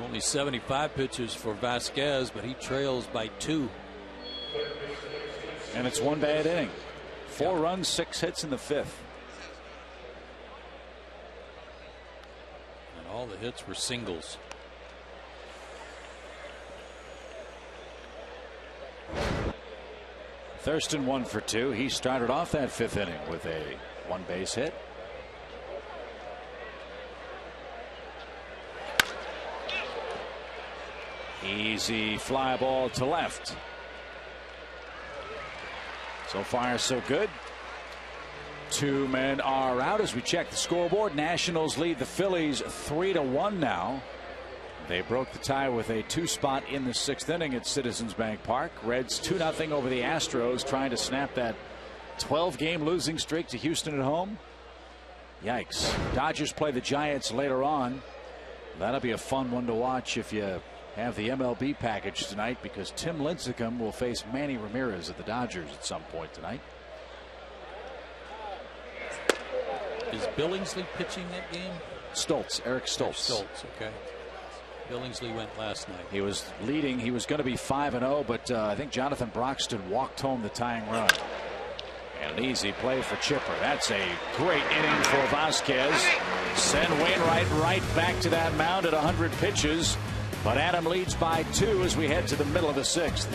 Only 75 pitches for Vasquez, but he trails by 2. And it's one bad inning. 4 runs, 6 hits in the 5th. And all the hits were singles. Thurston 1 for 2. He started off that 5th inning with a 1 base hit. Easy fly ball to left. So far so good. 2 men are out as we check the scoreboard. Nationals lead the Phillies 3-1 now. They broke the tie with a 2-spot in the 6th inning at Citizens Bank Park. Reds 2-0 over the Astros, trying to snap that 12-game losing streak to Houston at home. Yikes. Dodgers play the Giants later on. That'll be a fun one to watch if you have the MLB package tonight, because Tim Lincecum will face Manny Ramirez at the Dodgers at some point tonight. Is Billingsley pitching that game? Stoltz, Eric Stoltz. Stoltz, okay. Billingsley went last night. He was leading. He was going to be 5-0, but I think Jonathan Broxton walked home the tying run. And an easy play for Chipper. That's a great inning for Vasquez. Send Wainwright right back to that mound at 100 pitches. But Adam leads by 2 as we head to the middle of the 6th.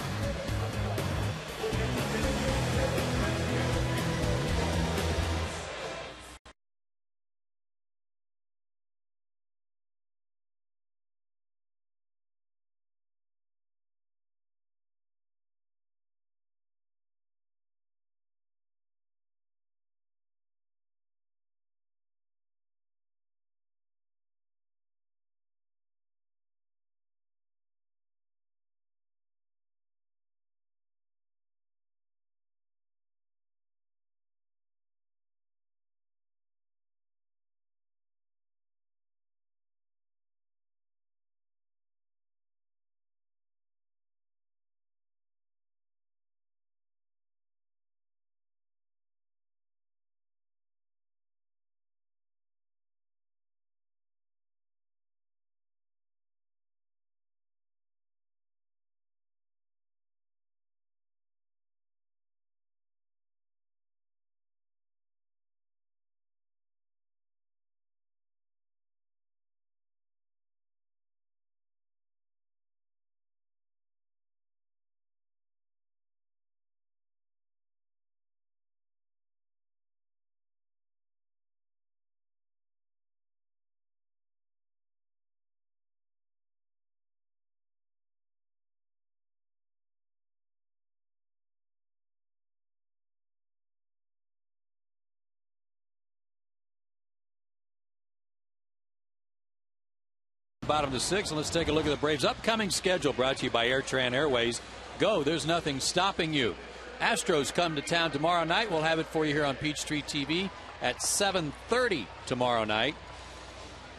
Bottom of the 6th, and let's take a look at the Braves' upcoming schedule, brought to you by AirTran Airways. Go, there's nothing stopping you. Astros come to town tomorrow night. We'll have it for you here on Peachtree TV at 7:30 tomorrow night.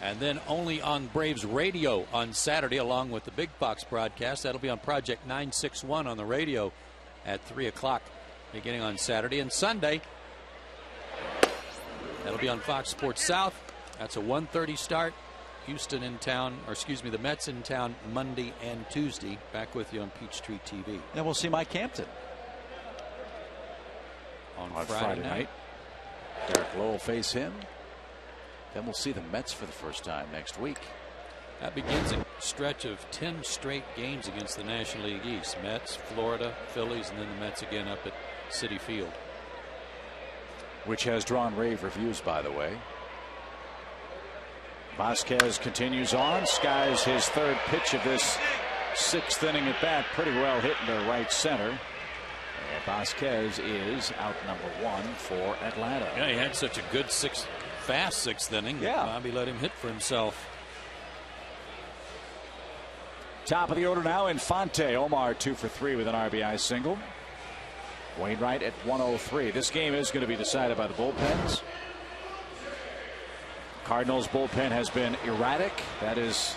And then only on Braves Radio on Saturday, along with the Big Fox broadcast. That'll be on Project 961 on the radio at 3 o'clock beginning on Saturday. And Sunday, that'll be on Fox Sports South. That's a 1:30 start. Houston in town, or excuse me, the Mets in town Monday and Tuesday. Back with you on Peachtree TV. And we'll see Mike Hampton on Friday night. Derek Lowe will face him. Then we'll see the Mets for the first time next week. That begins a stretch of 10 straight games against the National League East. Mets, Florida, Phillies, and then the Mets again up at Citi Field. Which has drawn rave reviews, by the way. Vasquez continues on. Skies his third pitch of this 6th inning at bat. Pretty well hit into right center. And Vasquez is out number 1 for Atlanta. Yeah, he had such a good fast 6th inning. Yeah. Bobby let him hit for himself. Top of the order now, Infante. Omar 2 for 3 with an RBI single. Wainwright at 103. This game is going to be decided by the bullpens. Cardinals bullpen has been erratic. That is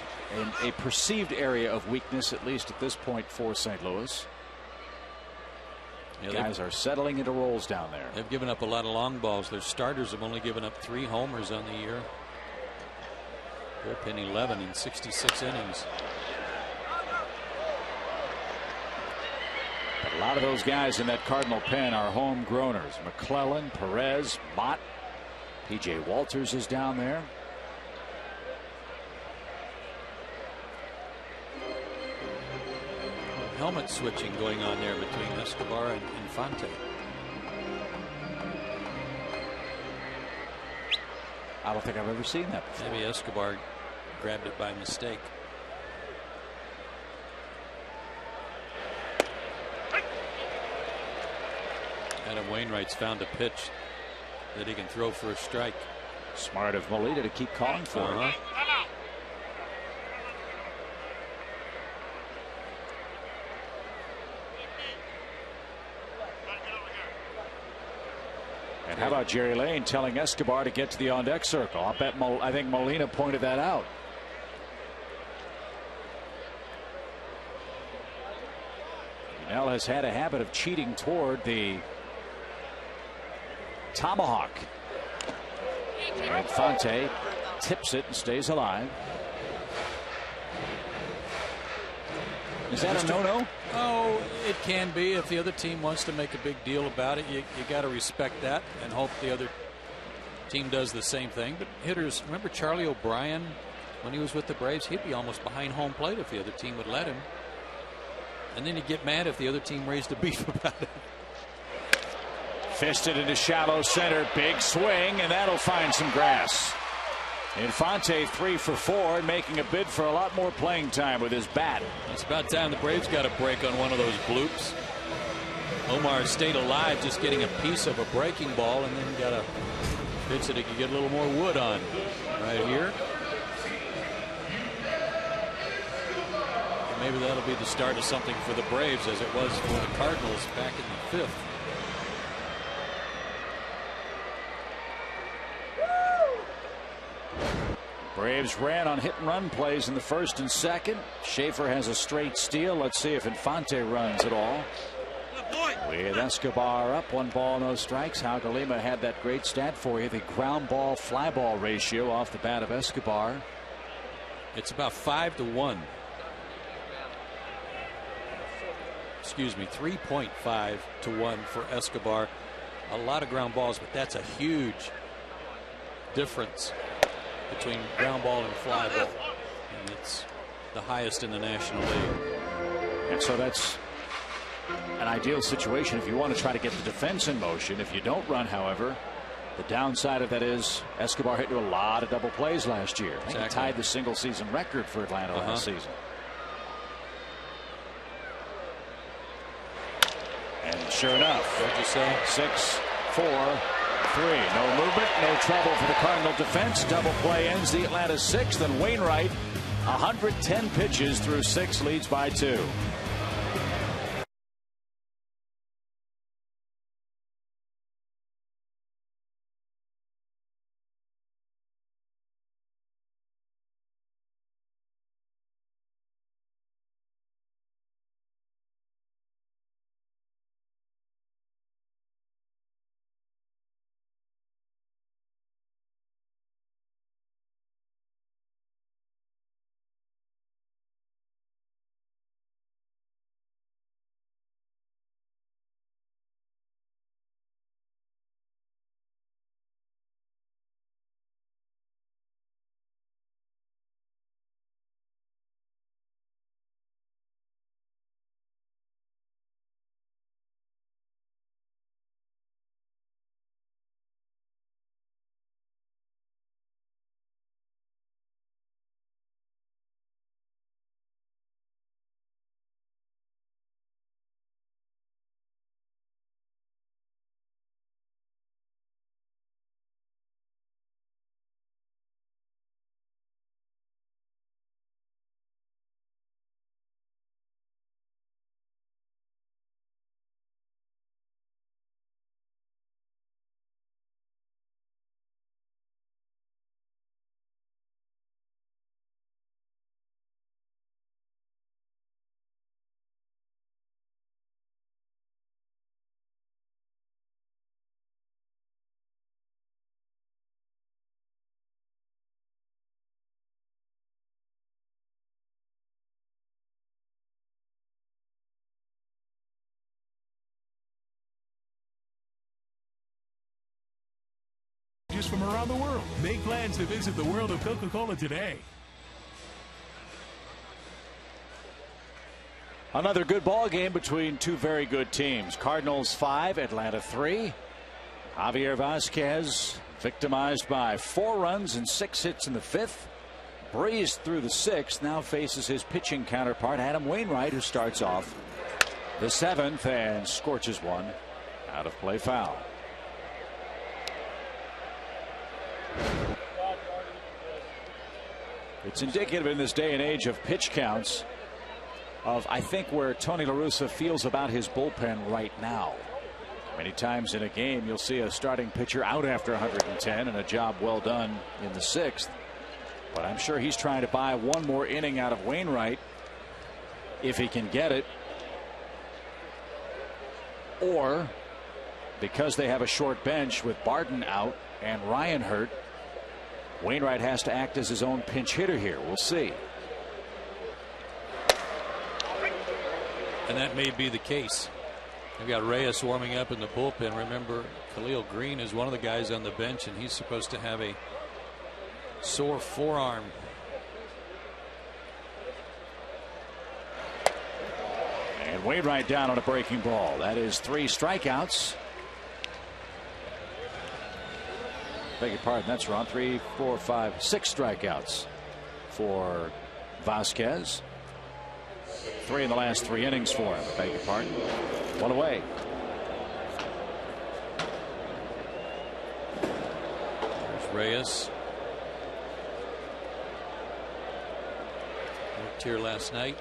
a perceived area of weakness, at least at this point, for St. Louis. Yeah, guys are settling into roles down there. They've given up a lot of long balls. Their starters have only given up 3 homers on the year. Bullpen 11 in 66 innings. But a lot of those guys in that Cardinal pen are homegrowners. McClellan, Perez, Mott, P.J. Walters is down there. Helmet switching going on there between Escobar and Infante. I don't think I've ever seen that before. Maybe Escobar grabbed it by mistake. Adam Wainwright's found a pitch that he can throw for a strike. Smart of Molina to keep calling for it. And how about Jerry Lane telling Escobar to get to the on-deck circle? I think Molina pointed that out. Nell has had a habit of cheating toward the tomahawk. Infante tips it and stays alive. Is that a no-no? Oh, it can be. If the other team wants to make a big deal about it, you got to respect that and hope the other team does the same thing. But hitters, remember Charlie O'Brien when he was with the Braves? He'd be almost behind home plate if the other team would let him. And then he'd get mad if the other team raised a beef about it. Fisted into shallow center. Big swing, and that'll find some grass. Infante 3 for 4, making a bid for a lot more playing time with his bat. It's about time the Braves got a break on one of those bloops. Omar stayed alive just getting a piece of a breaking ball, and then got a pitch that he could get a little more wood on right here. And maybe that'll be the start of something for the Braves, as it was for the Cardinals back in the 5th. Braves ran on hit and run plays in the 1st and 2nd. Schaefer has a straight steal. Let's see if Infante runs at all. With Escobar up, 1 ball, no strikes. Haugalima had that great stat for you, the ground ball fly ball ratio off the bat of Escobar. It's about 5-1. Excuse me, 3.5 to 1 for Escobar. A lot of ground balls, but that's a huge difference between ground ball and fly ball, and it's the highest in the National League. And so that's an ideal situation if you want to try to get the defense in motion. If you don't run, however, the downside of that is Escobar hit to a lot of double plays last year. Exactly. He tied the single season record for Atlanta last season. And sure enough, what'd you say? 6, 4, 3. No movement, no trouble for the Cardinal defense. Double play ends the Atlanta 6th, and Wainwright 110 pitches through 6, leads by 2. beverages from around the world. Make plans to visit the world of Coca-Cola today. Another good ball game between two very good teams. Cardinals 5, Atlanta 3. Javier Vasquez victimized by 4 runs and 6 hits in the 5th. Breezed through the 6th. Now faces his pitching counterpart Adam Wainwright, who starts off the 7th and scorches one out of play foul. It's indicative in this day and age of pitch counts of, I think, where Tony La Russa feels about his bullpen right now. Many times in a game you'll see a starting pitcher out after 110 and a job well done in the 6th. But I'm sure he's trying to buy one more inning out of Wainwright if he can get it. Or because they have a short bench with Barton out and Ryan hurt, Wainwright has to act as his own pinch hitter here. We'll see. And that may be the case. They've got Reyes warming up in the bullpen. Remember, Khalil Green is one of the guys on the bench, and he's supposed to have a sore forearm. And Wainwright down on a breaking ball. That is 3 strikeouts. Beg your pardon, that's wrong. 3, 4, 5, 6 strikeouts for Vasquez. 3 in the last 3 innings for him. Beg your pardon. 1 away. There's Reyes. Worked here last night.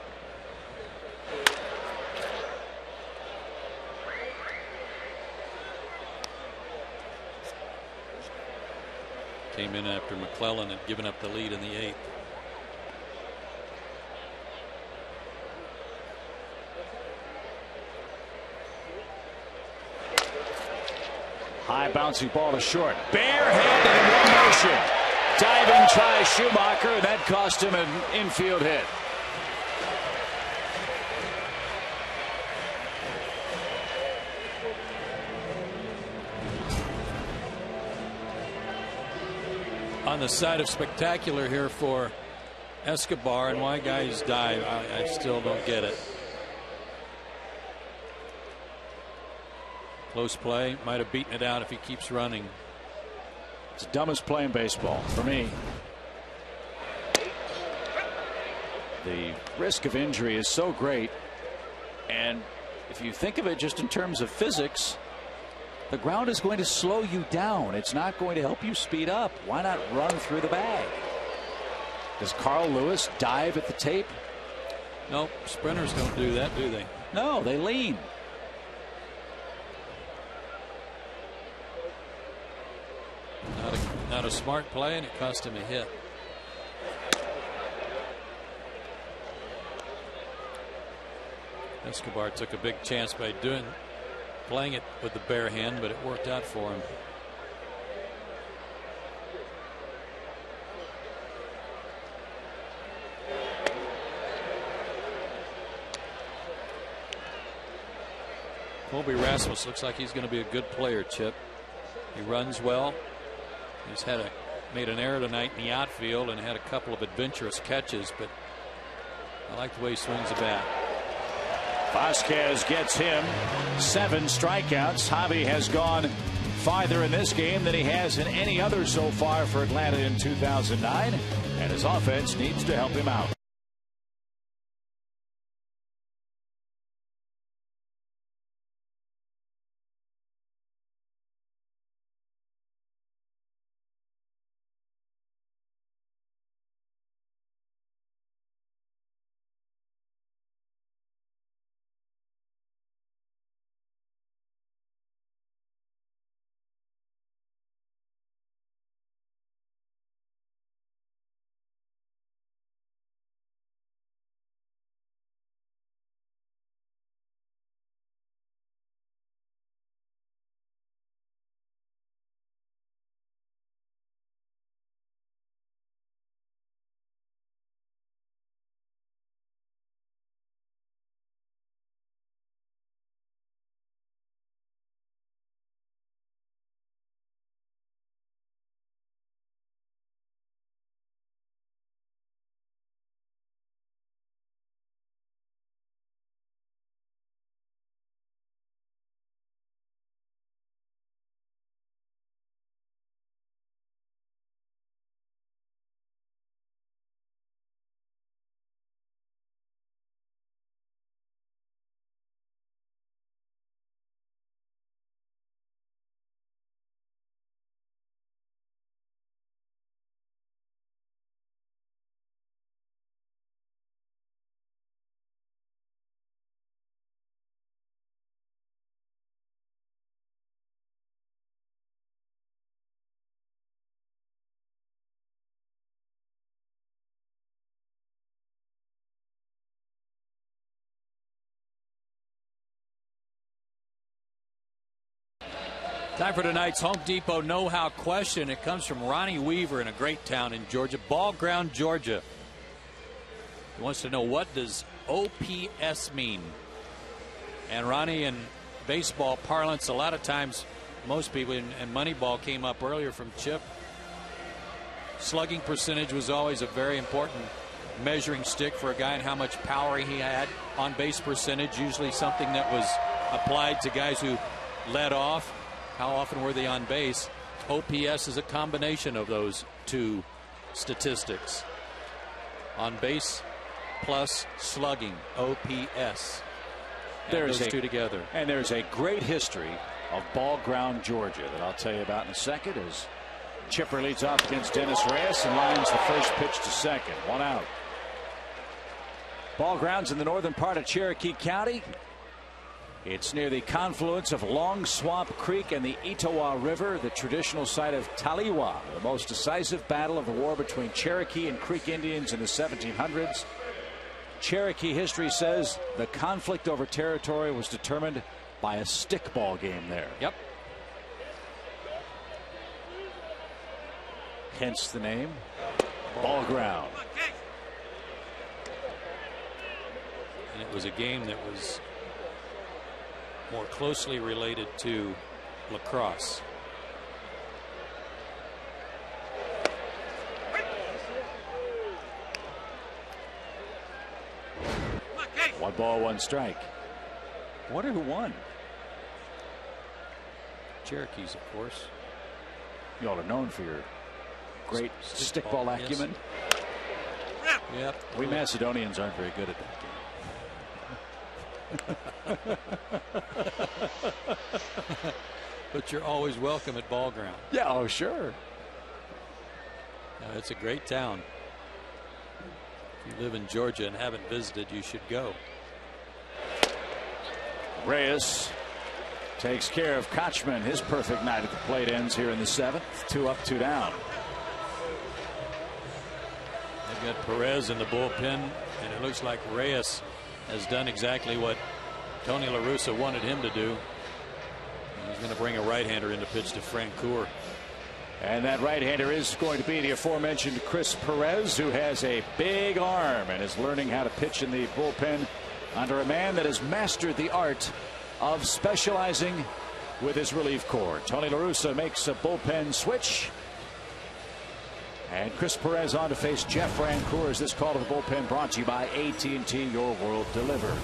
Came in after McClellan had given up the lead in the 8th. High bouncing ball to short. Barehanded in one motion. Diving try Schumacher, and that cost him an infield hit. On the side of spectacular here for Escobar, and why guys dive, I still don't get it. Close play, might have beaten it out if he keeps running. It's the dumbest play in baseball for me. The risk of injury is so great, and if you think of it just in terms of physics, the ground is going to slow you down. It's not going to help you speed up. Why not run through the bag? Does Carl Lewis dive at the tape? Nope, sprinters don't do that, do they? No, they lean. Not a smart play, and it cost him a hit. Escobar took a big chance by playing it with the bare hand, but it worked out for him. Colby Rasmus looks like he's going to be a good player, Chip. He runs well. He's made an error tonight in the outfield and had a couple of adventurous catches, but I like the way he swings the bat. Vasquez gets him 7 strikeouts. Javi has gone farther in this game than he has in any other so far for Atlanta in 2009, and his offense needs to help him out. Time for tonight's Home Depot know-how question. It comes from Ronnie Weaver in a great town in Georgia, Ball Ground, Georgia. He wants to know, what does OPS mean? And Ronnie, in baseball parlance, a lot of times, most people, and Moneyball came up earlier from Chip, slugging percentage was always a very important measuring stick for a guy and how much power he had. On base percentage, usually something that was applied to guys who led off. How often were they on base? OPS is a combination of those two statistics. On base plus slugging, OPS. There's those two together. And there's a great history of Ball Ground, Georgia, that I'll tell you about in a second, as Chipper leads off against Dennis Reyes and lines the first pitch to second. 1 out. Ball Ground's in the northern part of Cherokee County. It's near the confluence of Long Swamp Creek and the Etowah River, the traditional site of Taliwa, the most decisive battle of the war between Cherokee and Creek Indians in the 1700s. Cherokee history says the conflict over territory was determined by a stickball game there. Yep. Hence the name, Ball Ground. And it was a game that was more closely related to lacrosse. One ball, one strike. Wonder who won. Cherokees, of course. You all are known for your great stickball acumen. Yes. Yep. We Macedonians aren't very good at that game. But you're always welcome at Ball Ground. Yeah, oh sure. It's a great town. If you live in Georgia and haven't visited, you should go. Reyes takes care of Kochman. His perfect night at the plate ends here in the 7th. 2 up, 2 down. They've got Perez in the bullpen, and it looks like Reyes has done exactly what Tony La Russa wanted him to do. He's going to bring a right-hander in to pitch to Francoeur. And that right-hander is going to be the aforementioned Chris Perez, who has a big arm and is learning how to pitch in the bullpen under a man that has mastered the art of specializing with his relief corps. Tony La Russa makes a bullpen switch. And Chris Perez on to face Jeff Francoeur as this call to the bullpen brought to you by AT&T, your world delivered.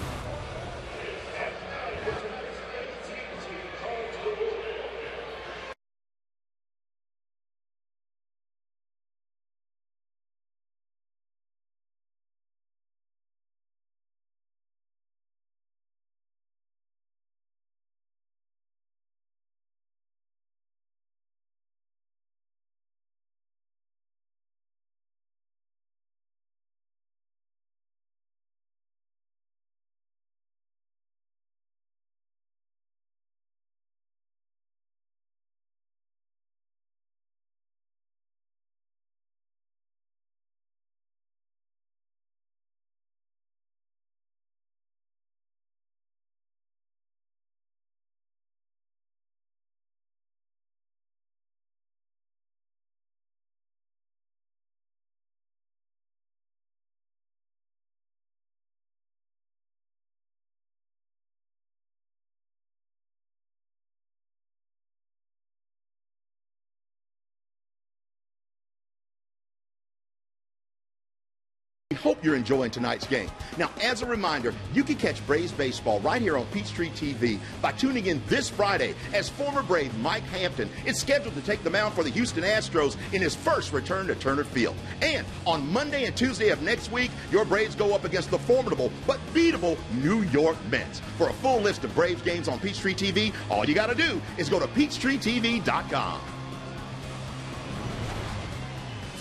We hope you're enjoying tonight's game. Now, as a reminder, you can catch Braves baseball right here on Peachtree TV by tuning in this Friday as former Brave Mike Hampton is scheduled to take the mound for the Houston Astros in his first return to Turner Field. And on Monday and Tuesday of next week, your Braves go up against the formidable but beatable New York Mets. For a full list of Braves games on Peachtree TV, all you got to do is go to PeachtreeTV.com.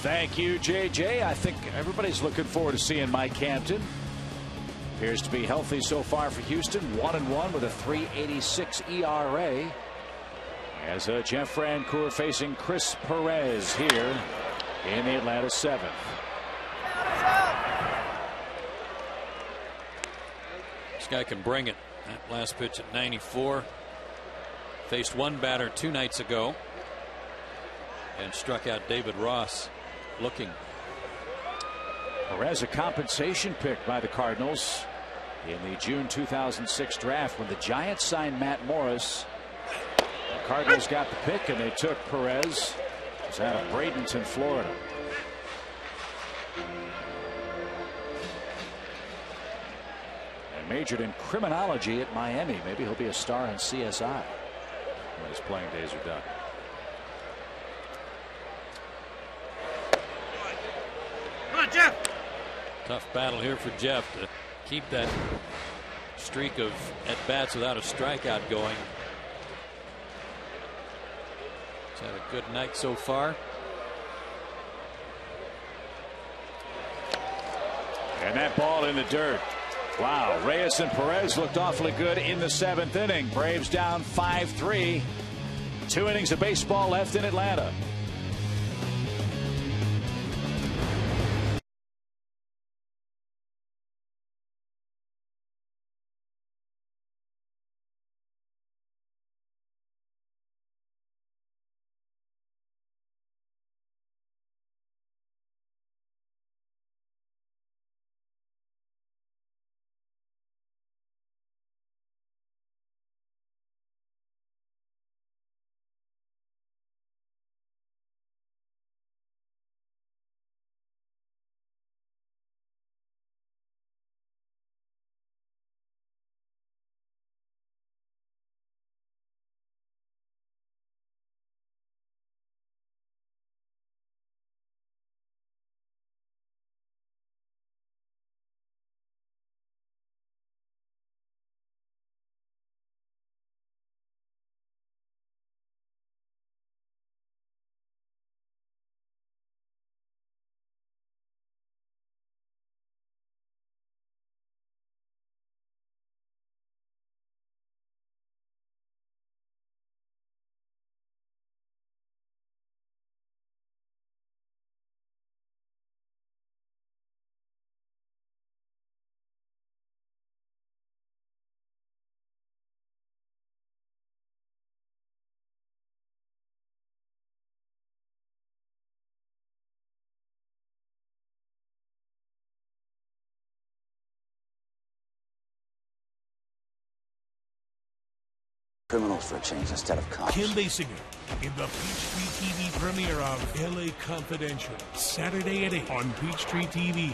Thank you, JJ. I think everybody's looking forward to seeing Mike Hampton. Appears to be healthy so far for Houston. 1-1 with a 3.86 ERA. As Jeff Francoeur facing Chris Perez here in the Atlanta 7th. This guy can bring it. That last pitch at 94. Faced one batter 2 nights ago and struck out David Ross looking. Perez, a compensation pick by the Cardinals in the June 2006 draft when the Giants signed Matt Morris. The Cardinals got the pick and they took Perez. He's out of Bradenton, Florida. And majored in criminology at Miami. Maybe he'll be a star in CSI when his playing days are done. Come on, Jeff. Tough battle here for Jeff to keep that streak of at-bats without a strikeout going. He's had a good night so far. And that ball in the dirt. Wow, Reyes and Perez looked awfully good in the 7th inning. Braves down 5-3. 2 innings of baseball left in Atlanta. Criminals for a change instead of cops. Kim Basinger in the Peachtree TV premiere of LA Confidential, Saturday at 8 on Peachtree TV.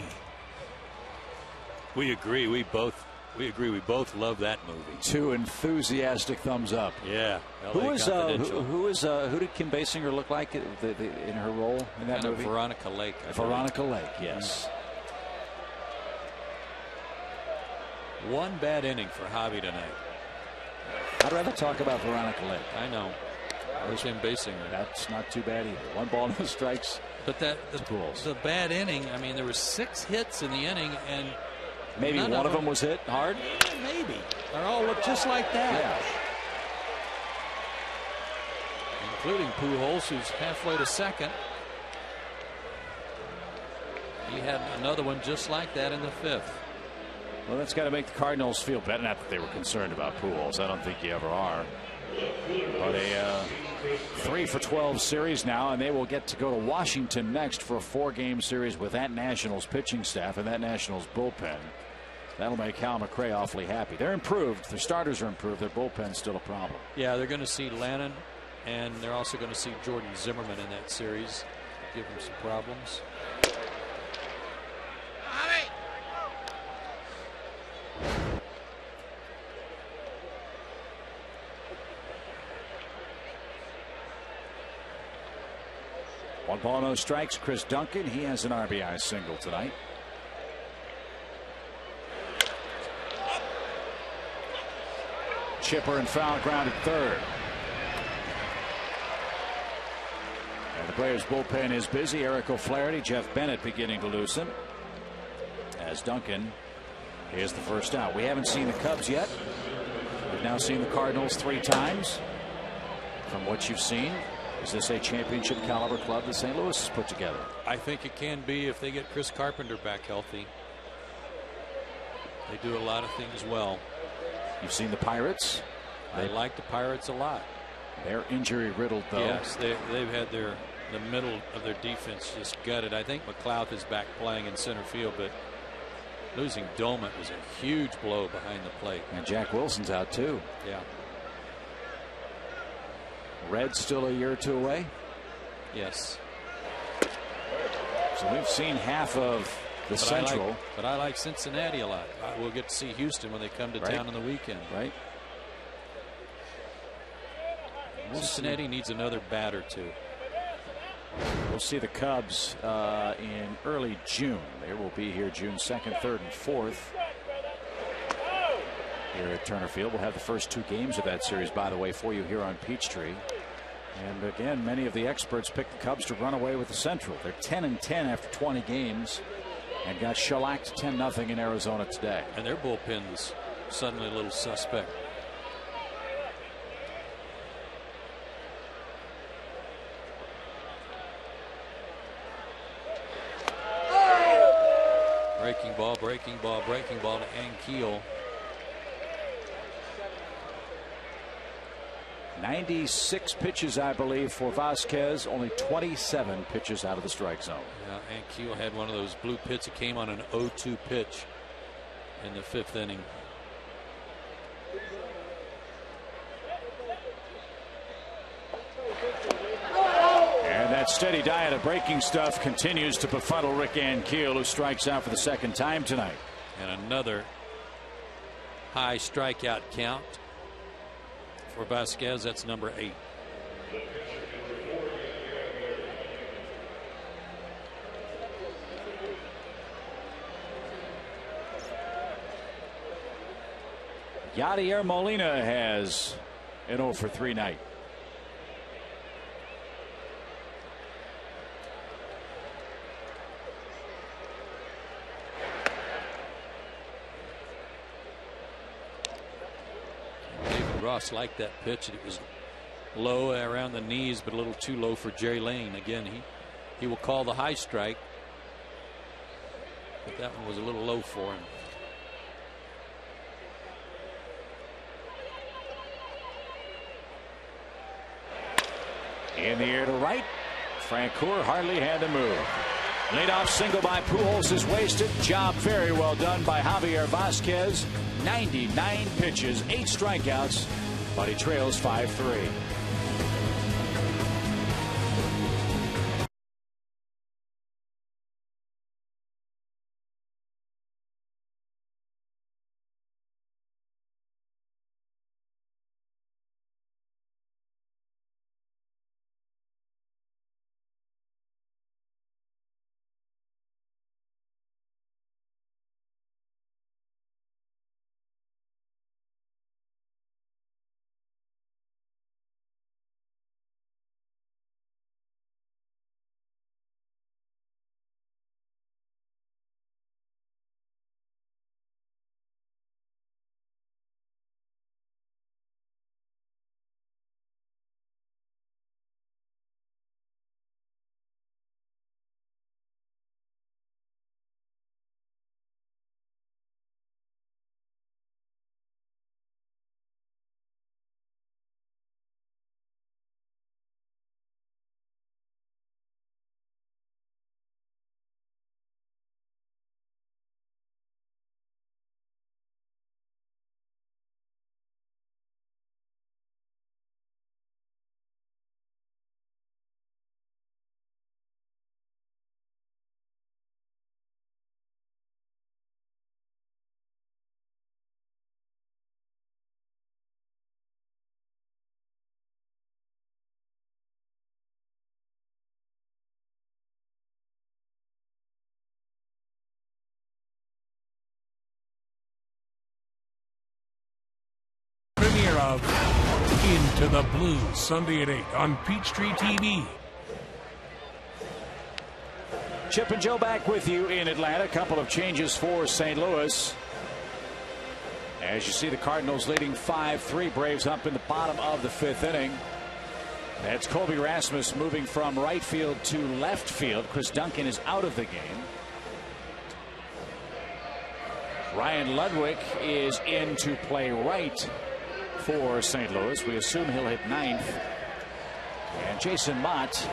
We agree. We both love that movie. 2 enthusiastic thumbs up. Yeah. Who did Kim Basinger look like in her role in that movie? Veronica Lake. Veronica Lake, yes. One bad inning for Javi tonight. I'd rather talk about Veronica Lake. I know. There's Kim Basinger. That's not too bad either. 1 ball, no strikes. But the bad inning, I mean, there were 6 hits in the inning, and maybe one of them was hit hard? Maybe. They all look just like that. Yeah. Including Pujols, who's halfway to second. He had another one just like that in the 5th. Well, that's got to make the Cardinals feel better. Not that they were concerned about Pujols. I don't think you ever are. But a 3-for-12 series now, and they will get to go to Washington next for a 4-game series with that Nationals pitching staff and that Nationals bullpen. That'll make Cal McRae awfully happy. They're improved. Their starters are improved. Their bullpen's still a problem. Yeah, they're going to see Lannon, and they're also going to see Jordan Zimmerman in that series. Give them some problems. One ball, no strikes. Chris Duncan, he has an RBI single tonight. Chipper and foul ground at third. And the Braves bullpen is busy. Eric O'Flaherty, Jeff Bennett beginning to loosen. As Duncan is the first out. We haven't seen the Cubs yet. We've now seen the Cardinals 3 times. From what you've seen, is this a championship caliber club that St. Louis has put together? I think it can be if they get Chris Carpenter back healthy. They do a lot of things well. You've seen the Pirates. I like the Pirates a lot. They're injury riddled, though. Yes, they've had the middle of their defense just gutted. I think McLeod is back playing in center field, but losing Dolman was a huge blow behind the plate. And Jack Wilson's out too. Yeah. Red's still a year or two away. Yes. So we've seen half of the Central. But I like Cincinnati a lot. We'll get to see Houston when they come to town on the weekend. Right. Cincinnati needs another bat or two. We'll see the Cubs in early June. They will be here June 2nd, 3rd, and 4th. Here at Turner Field. We'll have the first 2 games of that series, by the way, for you here on Peachtree. And again, many of the experts picked the Cubs to run away with the Central. They're 10-10 after 20 games and got shellacked 10-0 in Arizona today. And their bullpen's suddenly a little suspect. Breaking ball to Ankiel. 96 pitches, I believe, for Vasquez. Only 27 pitches out of the strike zone. Yeah, Ankiel had one of those blue pits. It came on an 0-2 pitch in the 5th inning. And that steady diet of breaking stuff continues to befuddle Rick Ankiel, who strikes out for the 2nd time tonight. And another high strikeout count for Vasquez. That's number 8. Yadier Molina has an 0-for-3 night. Ross liked that pitch. It was low around the knees, but a little too low for Jerry Lane. Again, he will call the high strike, but that one was a little low for him. In the air to right. Francoeur hardly had to move. Leadoff single by Pujols is wasted. Job very well done by Javier Vasquez. 99 pitches, 8 strikeouts, but he trails 5-3. Premiere of Into the Blue, Sunday at 8 on Peachtree TV. Chip and Joe back with you in Atlanta. A couple of changes for St. Louis. As you see, the Cardinals leading 5-3. Braves up in the bottom of the 5th inning. That's Colby Rasmus moving from right field to left field. Chris Duncan is out of the game. Ryan Ludwig is in to play right for St. Louis. We assume he'll hit ninth. And Jason Mott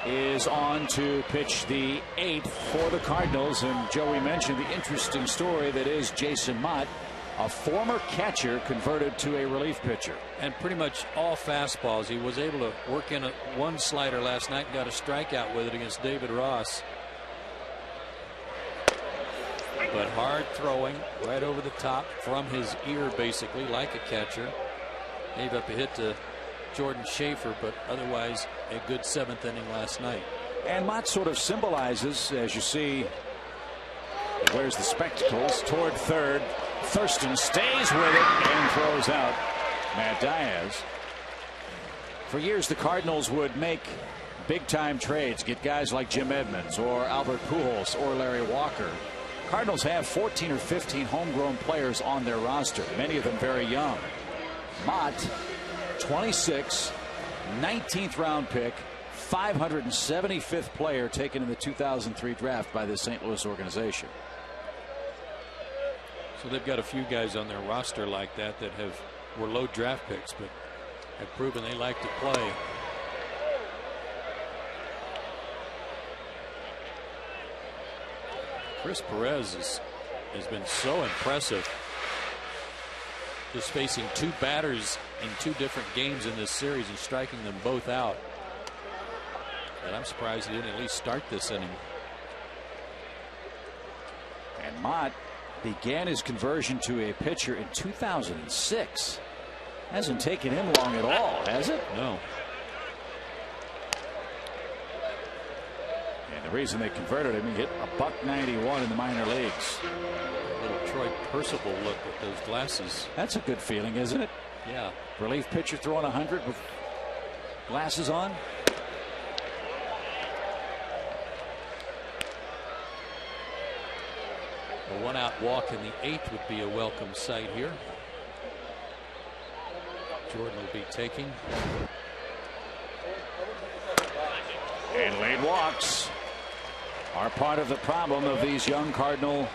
is on to pitch the 8th for the Cardinals. And Joey mentioned the interesting story that is Jason Mott, a former catcher converted to a relief pitcher. And pretty much all fastballs. He was able to work in one slider last night and got a strikeout with it against David Ross. But hard throwing right over the top from his ear, basically, like a catcher. Gave up a hit to Jordan Schaefer, but otherwise a good 7th inning last night. And Mott sort of symbolizes, as you see, he wears the spectacles toward third. Thurston stays with it and throws out Matt Diaz. For years, the Cardinals would make big-time trades, get guys like Jim Edmonds or Albert Pujols or Larry Walker. Cardinals have 14 or 15 homegrown players on their roster, many of them very young. Mott, 26, 19th round pick, 575th player taken in the 2003 draft by the St. Louis organization. So they've got a few guys on their roster like that that were low draft picks, but have proven they like to play. Chris Perez has been so impressive. Just facing 2 batters in 2 different games in this series and striking them both out. And I'm surprised he didn't at least start this inning. And Mott began his conversion to a pitcher in 2006. Hasn't taken him long at all, has it? No. And the reason they converted him, he hit a .191 in the minor leagues. A little Troy Percival look with those glasses. That's a good feeling, isn't it? Yeah. Relief pitcher throwing 100 with glasses on. A 1-out walk in the 8th would be a welcome sight here. Jordan will be taking. And late walks are part of the problem of these young Cardinal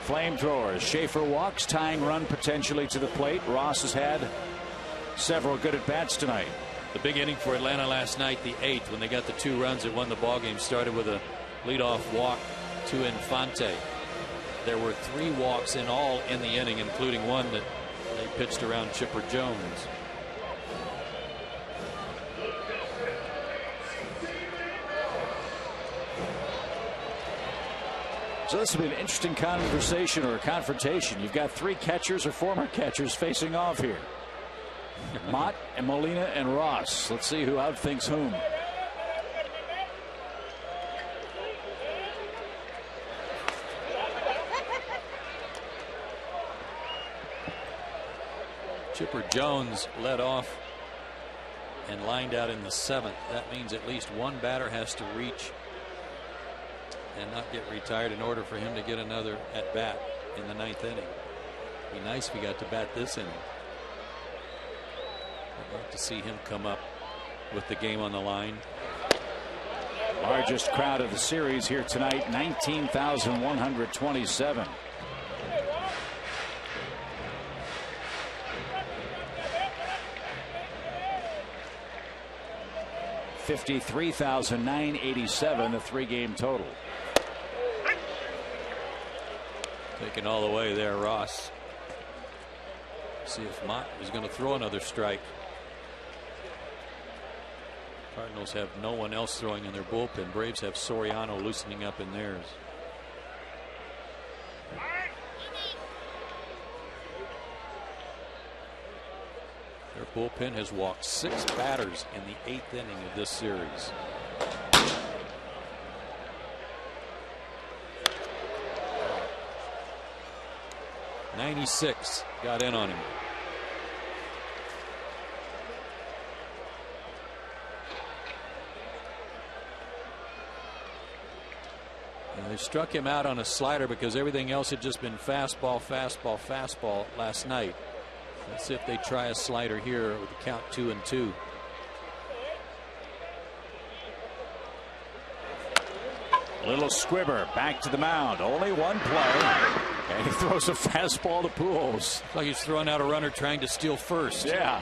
flamethrowers. Schaefer walks, tying run potentially to the plate. Ross has had several good at bats tonight. The big inning for Atlanta last night, the 8th, when they got the 2 runs that won the ball game, started with a leadoff walk to Infante. There were 3 walks in all in the inning, including one that they pitched around Chipper Jones. So this will be an interesting conversation or a confrontation. You've got 3 catchers or former catchers facing off here. Mott and Molina and Ross. Let's see who outthinks whom. Chipper Jones led off and lined out in the 7th. That means at least one batter has to reach and not get retired in order for him to get another at bat in the 9th inning. It'd be nice if he got to bat this inning. I'd like to see him come up with the game on the line. Largest crowd of the series here tonight, 19,127. $53,987, the 3-game total. Taking all the way there, Ross. See if Mott is going to throw another strike. Cardinals have no one else throwing in their bullpen. Braves have Soriano loosening up in theirs. Their bullpen has walked 6 batters in the 8th inning of this series. '96 got in on him. And they struck him out on a slider because everything else had just been fastball, fastball, fastball last night. Let's see if they try a slider here with the count 2-2. Little squibber back to the mound. Only one play. And he throws a fastball to Pujols. It's like he's throwing out a runner trying to steal first. Yeah.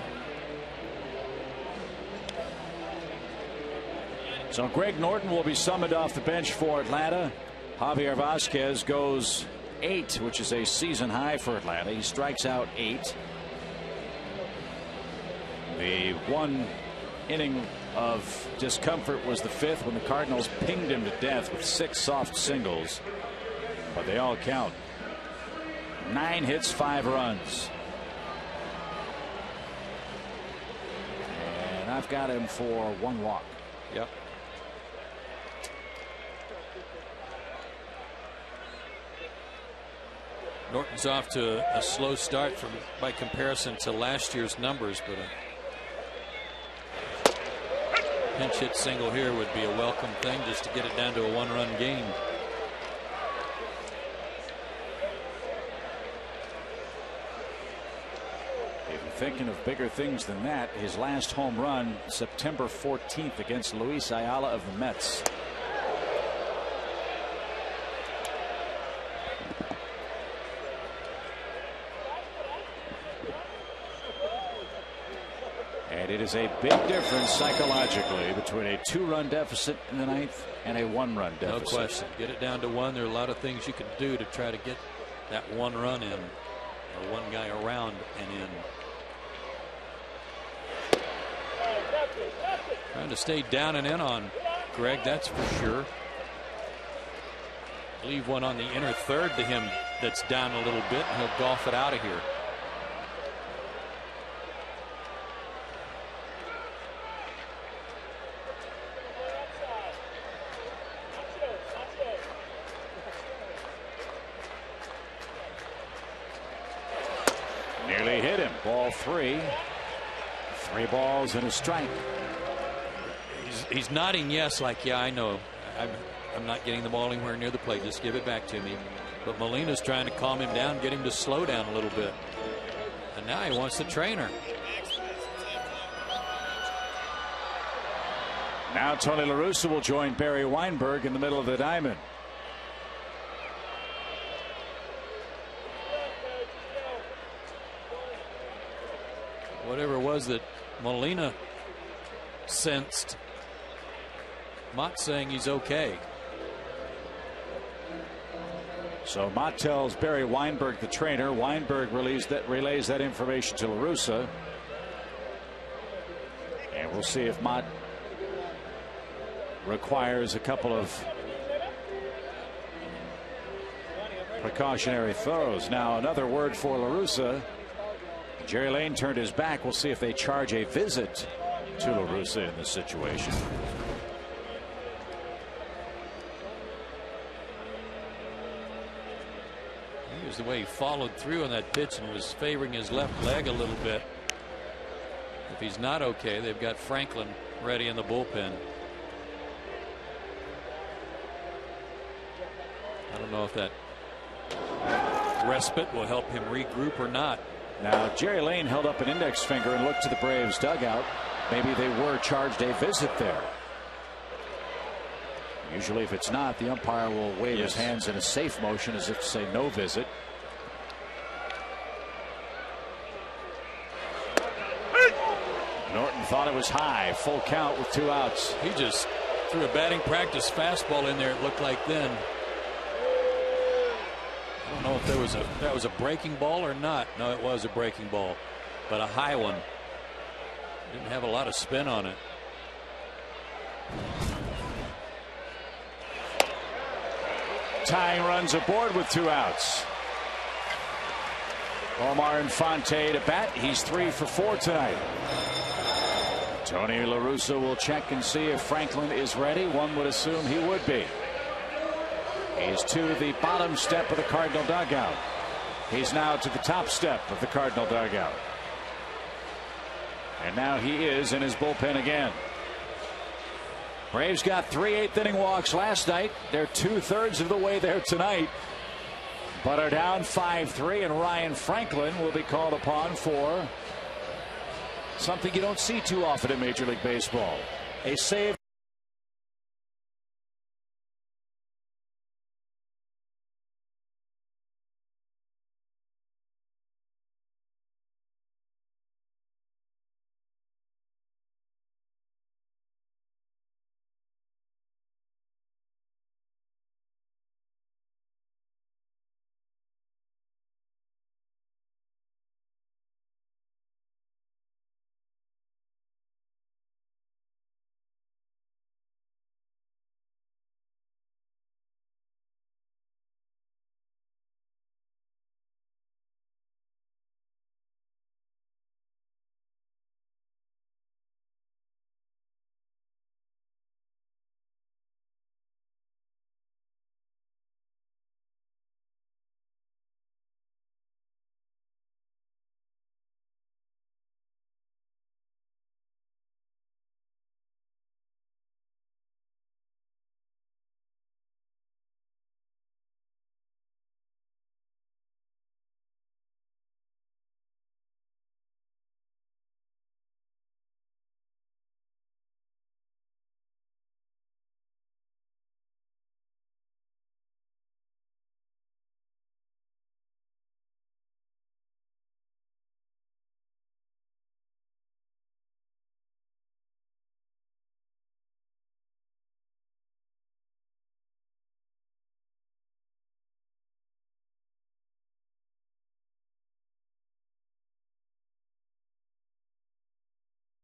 So Greg Norton will be summoned off the bench for Atlanta. Javier Vasquez goes 8, which is a season high for Atlanta. He strikes out 8. The one inning of discomfort was the 5th when the Cardinals pinged him to death with 6 soft singles. But they all count. 9 hits, 5 runs. And I've got him for 1 walk. Yep. Norton's off to a slow start by comparison to last year's numbers, but a pinch hit single here would be a welcome thing just to get it down to a 1-run game. If you're thinking of bigger things than that, his last home run September 14th against Luis Ayala of the Mets. And it is a big difference psychologically between a 2-run deficit in the 9th and a 1-run deficit. No question. Get it down to 1. There are a lot of things you can do to try to get that 1 run in, or 1 guy around and in. Trying to stay down and in on Greg, that's for sure. Leave one on the inner third to him that's down a little bit, and he'll golf it out of here. Nearly hit him. Ball 3. 3 balls and a strike. He's nodding yes, like, yeah, I know. I'm not getting the ball anywhere near the plate. Just give it back to me. But Molina's trying to calm him down, get him to slow down a little bit. And now he wants the trainer. Now Tony La Russa will join Barry Weinberg in the middle of the diamond. Whatever it was that Molina sensed, Mott's saying he's okay. So Mott tells Barry Weinberg, the trainer. Weinberg relays that information to La Russa. And we'll see if Mott requires a couple of precautionary throws. Now another word for La Russa. Jerry Lane turned his back. We'll see if they charge a visit to La Russa in this situation. Here's the way he followed through on that pitch and was favoring his left leg a little bit. If he's not okay, they've got Franklin ready in the bullpen. I don't know if that respite will help him regroup or not. Now Jerry Lane held up an index finger and looked to the Braves dugout. Maybe they were charged a visit there. Usually if it's not, the umpire will wave his hands in a safe motion as if to say no visit. Norton thought it was high. Full count with 2 outs. He just threw a batting practice fastball in there, it looked like then. I don't know if that was a breaking ball or not. No, it was a breaking ball, but a high one. Didn't have a lot of spin on it. Tying runs aboard with 2 outs. Omar Infante to bat. He's 3 for 4 tonight. Tony La Russa will check and see if Franklin is ready. One would assume he would be. He's to the bottom step of the Cardinal dugout. He's now to the top step of the Cardinal dugout. And now he is in his bullpen again. Braves got 3 8th-inning walks last night. They're 2/3 of the way there tonight, but are down 5-3, and Ryan Franklin will be called upon for something you don't see too often in Major League Baseball, a save.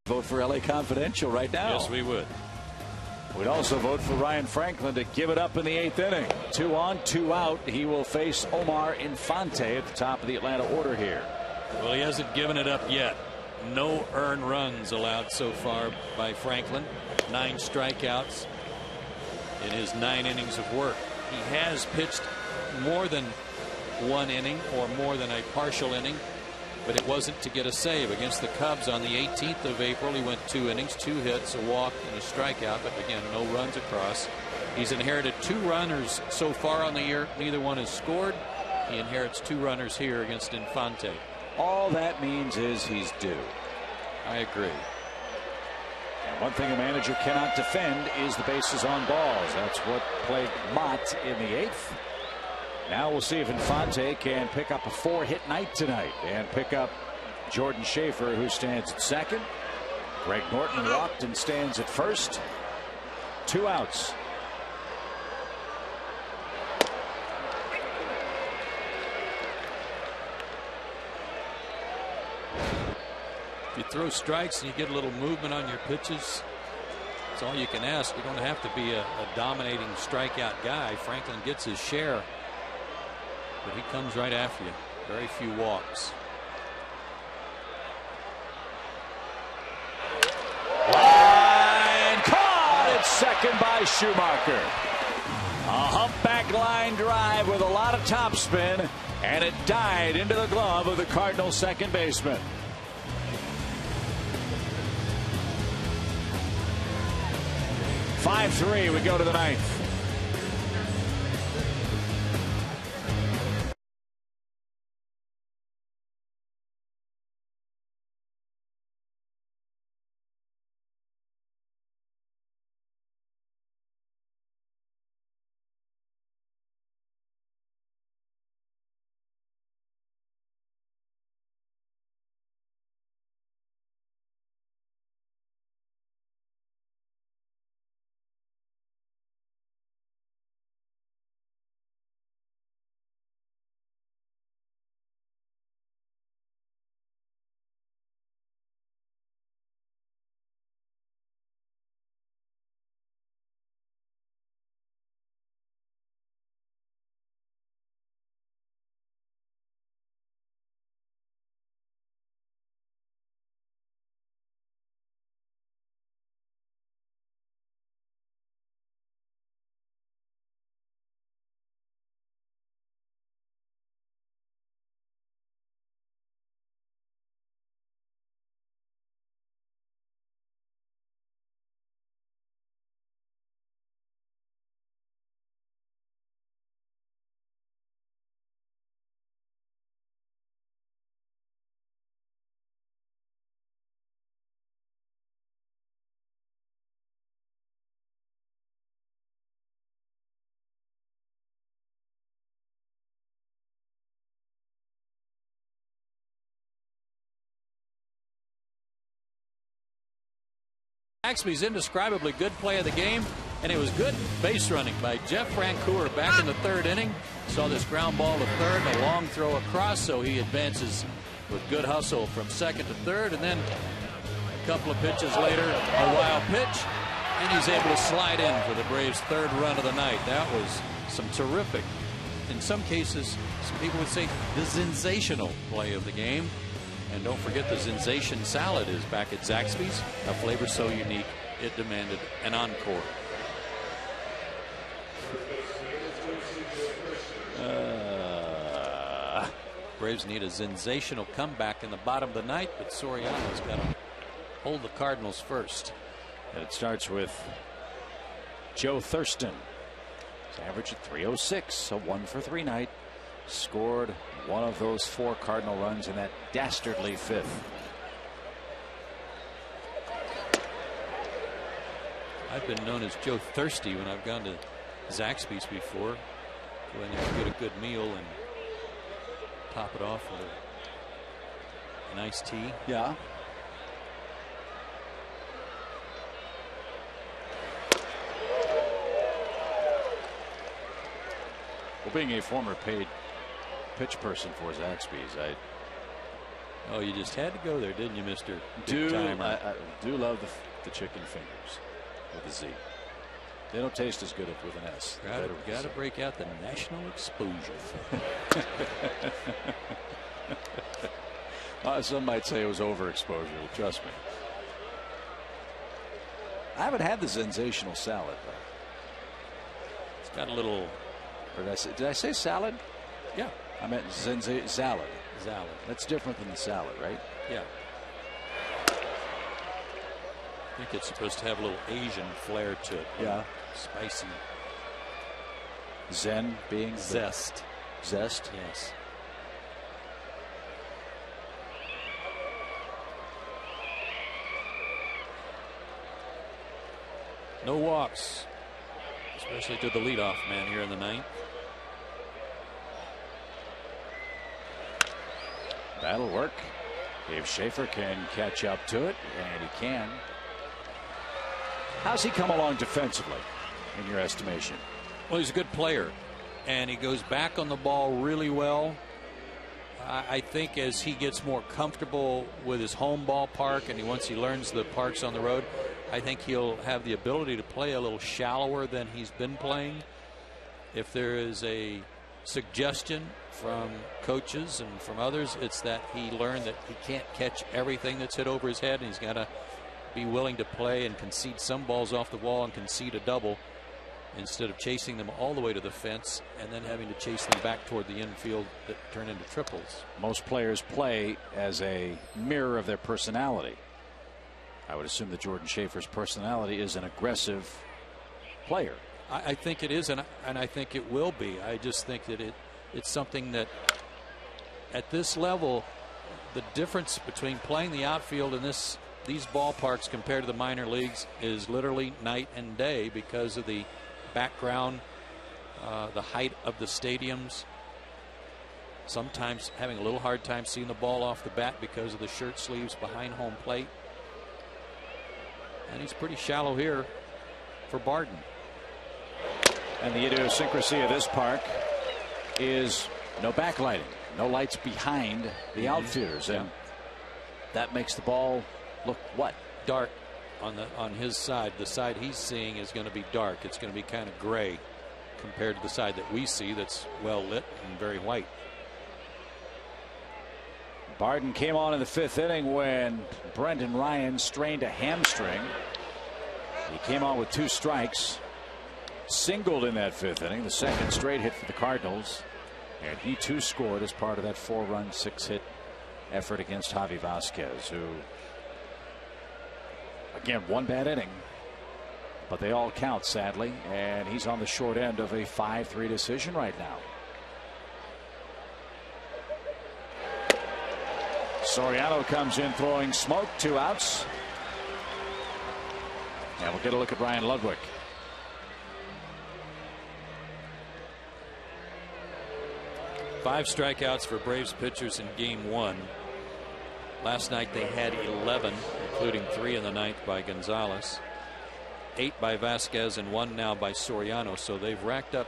Vote for LA Confidential right now. Yes, we would. We'd also vote for Ryan Franklin to give it up in the 8th inning. 2 on, 2 out. He will face Omar Infante at the top of the Atlanta order here. Well, he hasn't given it up yet. No earned runs allowed so far by Franklin. 9 strikeouts in his 9 innings of work. He has pitched more than 1 inning or more than a partial inning, but it wasn't to get a save. Against the Cubs on the 18th of April, he went 2 innings, 2 hits, a walk, and a strikeout, but again, no runs across. He's inherited 2 runners so far on the year. Neither one has scored. He inherits 2 runners here against Infante. All that means is he's due. I agree. And one thing a manager cannot defend is the bases on balls. That's what plagued Mott in the 8th. Now we'll see if Infante can pick up a 4-hit night tonight and pick up Jordan Schaefer, who stands at second. Greg Norton walked and stands at first. 2 outs. If you throw strikes and you get a little movement on your pitches, that's all you can ask. You don't have to be a dominating strikeout guy. Franklin gets his share, but he comes right after you. Very few walks. Line caught at second by Schumacher. A humpback line drive with a lot of topspin, and it died into the glove of the Cardinals second baseman. 5-3, we go to the 9th. Zaxby's indescribably good play of the game, and it was good base running by Jeff Francoeur back in the 3rd inning. Saw this ground ball to third, a long throw across, so he advances with good hustle from 2nd to 3rd, and then a couple of pitches later, a wild pitch, and he's able to slide in for the Braves' 3rd run of the night. That was some terrific, in some cases, some people would say the sensational play of the game. And don't forget, the Zensation salad is back at Zaxby's, a flavor so unique it demanded an encore. Braves need a sensational comeback in the bottom of the ninth, but Soriano's got to hold the Cardinals first. And it starts with Joe Thurston. His average at 306, a 1-for-3 night. Scored one of those 4 Cardinal runs in that dastardly 5th. I've been known as Joe Thirsty when I've gone to Zaxby's before. When you get a good meal and top it off with a nice tea. Yeah. Well, being a former paid pitch person for Zaxby's, Oh, you just had to go there, didn't you, Mr. I do love the chicken fingers with a Z. They don't taste as good with an S. Got to break out the national exposure. Some might say it was overexposure. Trust me. I haven't had the sensational salad, though. It's got a little. Or did I say salad? Yeah. I meant salad. Salad. That's different than the salad, right? Yeah. I think it's supposed to have a little Asian flair to it. Yeah. Spicy. Zen being zest. Zest? Yes. No walks, especially to the leadoff man here in the ninth. That'll work. If Schaefer can catch up to it, and he can. How's he come along defensively, in your estimation? Well, he's a good player, and he goes back on the ball really well. I think as he gets more comfortable with his home ballpark, and once he learns the parks on the road, I think he'll have the ability to play a little shallower than he's been playing. If there is a suggestion from coaches and from others, it's that he learned that he can't catch everything that's hit over his head, and he's got to be willing to play and concede some balls off the wall and concede a double instead of chasing them all the way to the fence and then having to chase them back toward the infield that turn into triples. Most players play as a mirror of their personality. I would assume that Jordan Schaefer's personality is an aggressive player. I think it is, and I think it will be. I just think that it's something that at this level, the difference between playing the outfield in these ballparks compared to the minor leagues is literally night and day because of the background, the height of the stadiums. Sometimes having a little hard time seeing the ball off the bat because of the shirt sleeves behind home plate. And he's pretty shallow here for Barden. And the idiosyncrasy of this park is no backlighting, no lights behind the outfielders, and that makes the ball look what? Dark on his side. The side he's seeing is going to be dark. It's going to be kind of gray compared to the side that we see that's well lit and very white. Barden came on in the 5th inning when Brendan Ryan strained a hamstring. He came on with 2 strikes, singled in that 5th inning, the 2nd straight hit for the Cardinals, and he too scored as part of that 4-run 6-hit effort against Javi Vasquez, who again, 1 bad inning, but they all count, sadly, and he's on the short end of a 5-3 decision right now. Soriano comes in throwing smoke, 2 outs. And we'll get a look at Ryan Ludwig. Five strikeouts for Braves pitchers in game 1. Last night they had 11, including 3 in the 9th by Gonzalez, 8 by Vasquez, and 1 now by Soriano. So they've racked up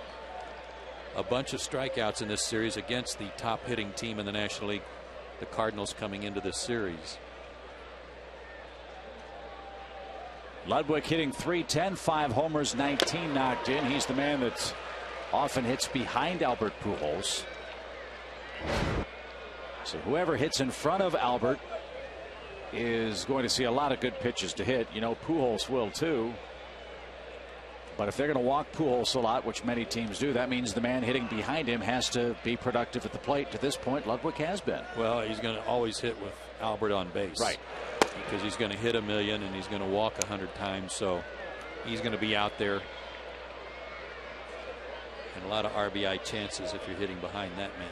a bunch of strikeouts in this series against the top hitting team in the National League, the Cardinals, coming into this series. Ludwig hitting .310, 5 homers, 19 knocked in. He's the man that often hits behind Albert Pujols. So whoever hits in front of Albert is going to see a lot of good pitches to hit. You know, Pujols will too. But if they're going to walk Pujols a lot, which many teams do, that means the man hitting behind him has to be productive at the plate. To this point, Ludwig has been. Well, he's going to always hit with Albert on base. Right. Because he's going to hit 1,000,000 and he's going to walk 100 times. So he's going to be out there. And a lot of RBI chances if you're hitting behind that man.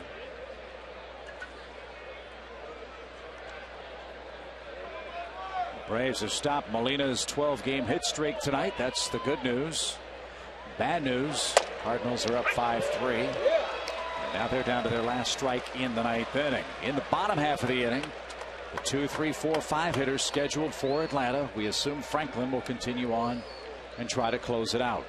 Braves have stopped Molina's 12-game hit streak tonight. That's the good news. Bad news, Cardinals are up 5-3. And now they're down to their last strike in the 9th inning. In the bottom half of the inning, the 2, 3, 4, 5 hitters scheduled for Atlanta. We assume Franklin will continue on and try to close it out.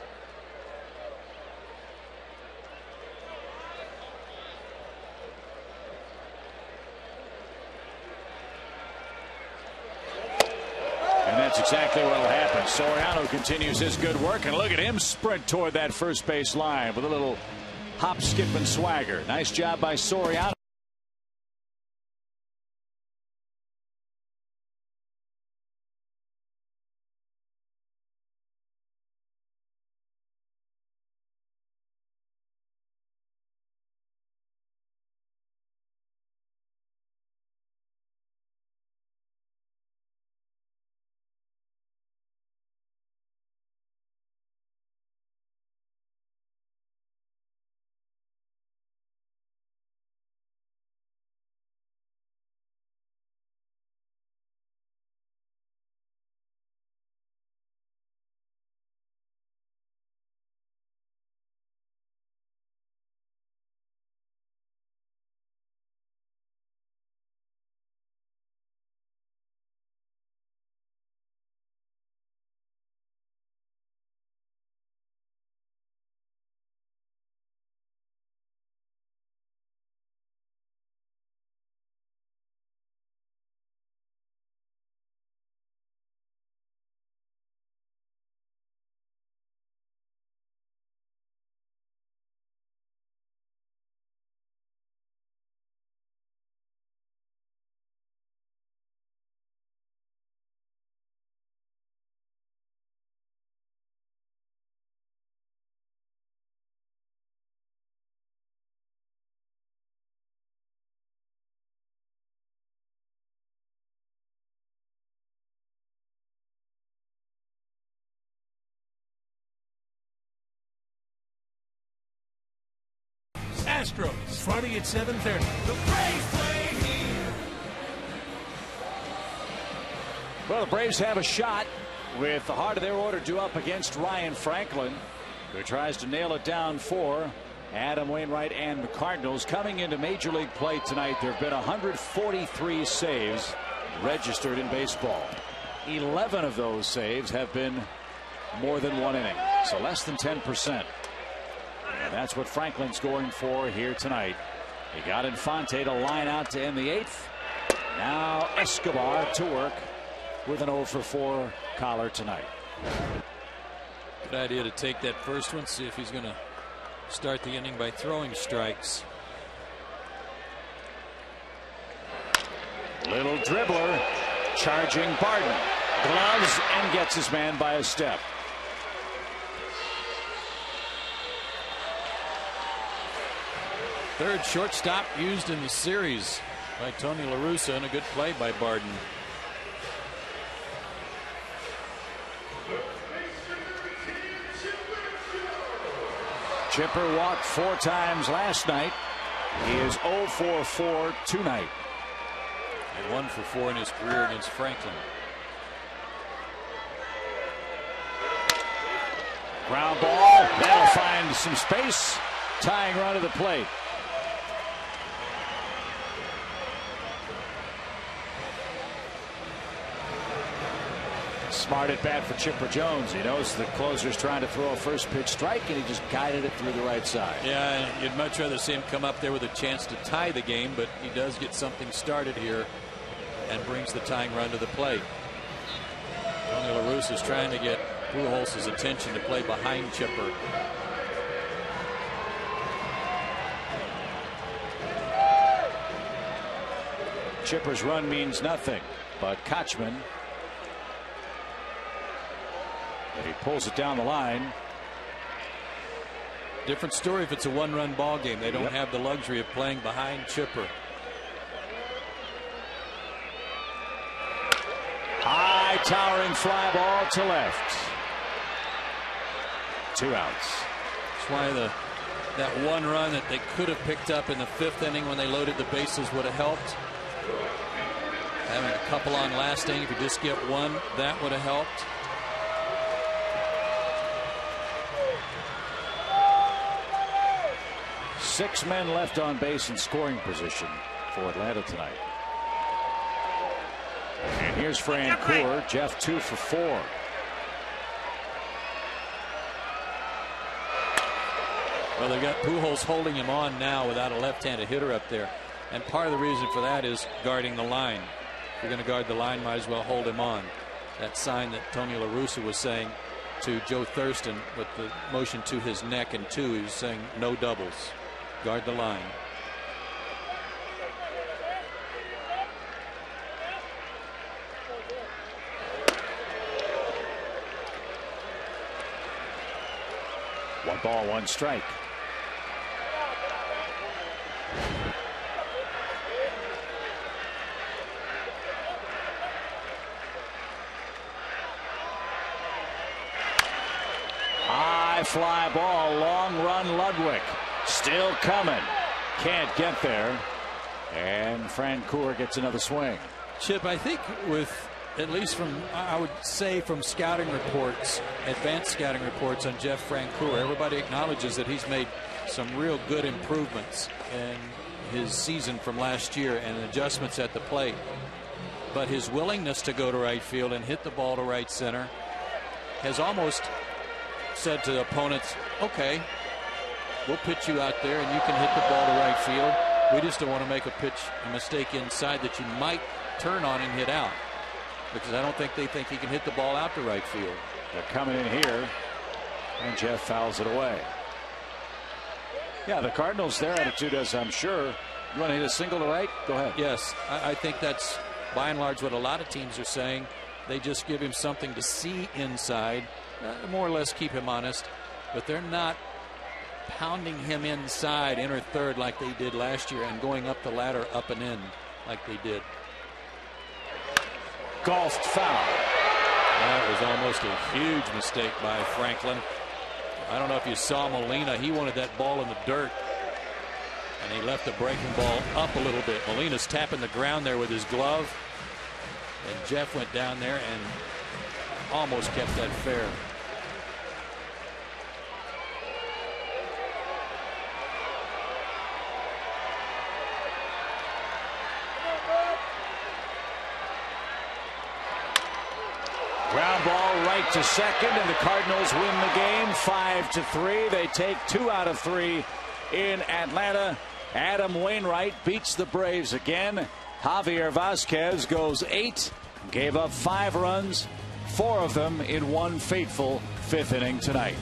That's exactly what will happen. Soriano continues his good work, and look at him sprint toward that first base line with a little hop, skip, and swagger. Nice job by Soriano. Astros, Friday at 7:30. The Braves play here. Well, the Braves have a shot with the heart of their order due up against Ryan Franklin, who tries to nail it down for Adam Wainwright and the Cardinals. Coming into Major League play tonight, there have been 143 saves registered in baseball. 11 of those saves have been more than one inning, so less than 10%. And that's what Franklin's going for here tonight. He got Infante to line out to end the 8th. Now Escobar to work with an 0 for 4 collar tonight. Good idea to take that first one, see if he's going to start the inning by throwing strikes. Little dribbler charging Barden. Gloves and gets his man by a step. Third shortstop used in the series by Tony La Russa, and a good play by Barden. Chipper walked 4 times last night. He is 0 for 4 tonight. And 1 for 4 in his career against Franklin. Ground ball. That'll find some space. Tying run to the plate. Smart at bat for Chipper Jones. He knows the closer's trying to throw a first pitch strike, and he just guided it through the right side. Yeah, you'd much rather see him come up there with a chance to tie the game, but he does get something started here and brings the tying run to the plate. Tony La Russa is trying to get Pujols' attention to play behind Chipper. Chipper's run means nothing, but Kochman, he pulls it down the line. Different story if it's a 1-run ball game. They don't have the luxury of playing behind Chipper. High towering fly ball to left. 2 outs. That's why that 1 run that they could have picked up in the 5th inning when they loaded the bases would have helped. Having a couple on last inning, if you just get 1, that would have helped. Six men left on base in scoring position for Atlanta tonight. And here's Francoeur. Jeff 2 for 4. Well, they've got Pujols holding him on now without a left-handed hitter up there. And part of the reason for that is guarding the line. If you're going to guard the line, might as well hold him on. that sign that Tony La Russa was saying to Joe Thurston with the motion to his neck and two. He was saying no doubles. Guard the line. One ball, one strike. High fly ball, long run. Ludwig still coming, can't get there, and Francoeur gets another swing. Chip, I think with, at least from, I would say from scouting reports, advanced scouting reports on Jeff Francoeur, everybody acknowledges that he's made some real good improvements in his season from last year and adjustments at the plate. But his willingness to go to right field and hit the ball to right center has almost said to opponents, okay, we'll pitch you out there and you can hit the ball to right field. We just don't want to make a mistake inside that you might turn on and hit out, because I don't think they think he can hit the ball out to right field. They're coming in here, and Jeff fouls it away. Yeah, the Cardinals, their attitude is, I'm sure, you want to hit a single to right? Go ahead. Yes, I think that's by and large what a lot of teams are saying. They just give him something to see inside, more or less keep him honest, but they're not pounding him inside inner third like they did last year and going up the ladder up and in like they did. Golfed foul. That was almost a huge mistake by Franklin. I don't know if you saw Molina. He wanted that ball in the dirt, and he left the breaking ball up a little bit. Molina's tapping the ground there with his glove, and Jeff went down there and almost kept that fair. Ground ball right to second, and the Cardinals win the game 5-3. They take 2 out of 3 in Atlanta. Adam Wainwright beats the Braves again. Javier Vasquez goes 8, gave up 5 runs, 4 of them in one fateful 5th inning tonight.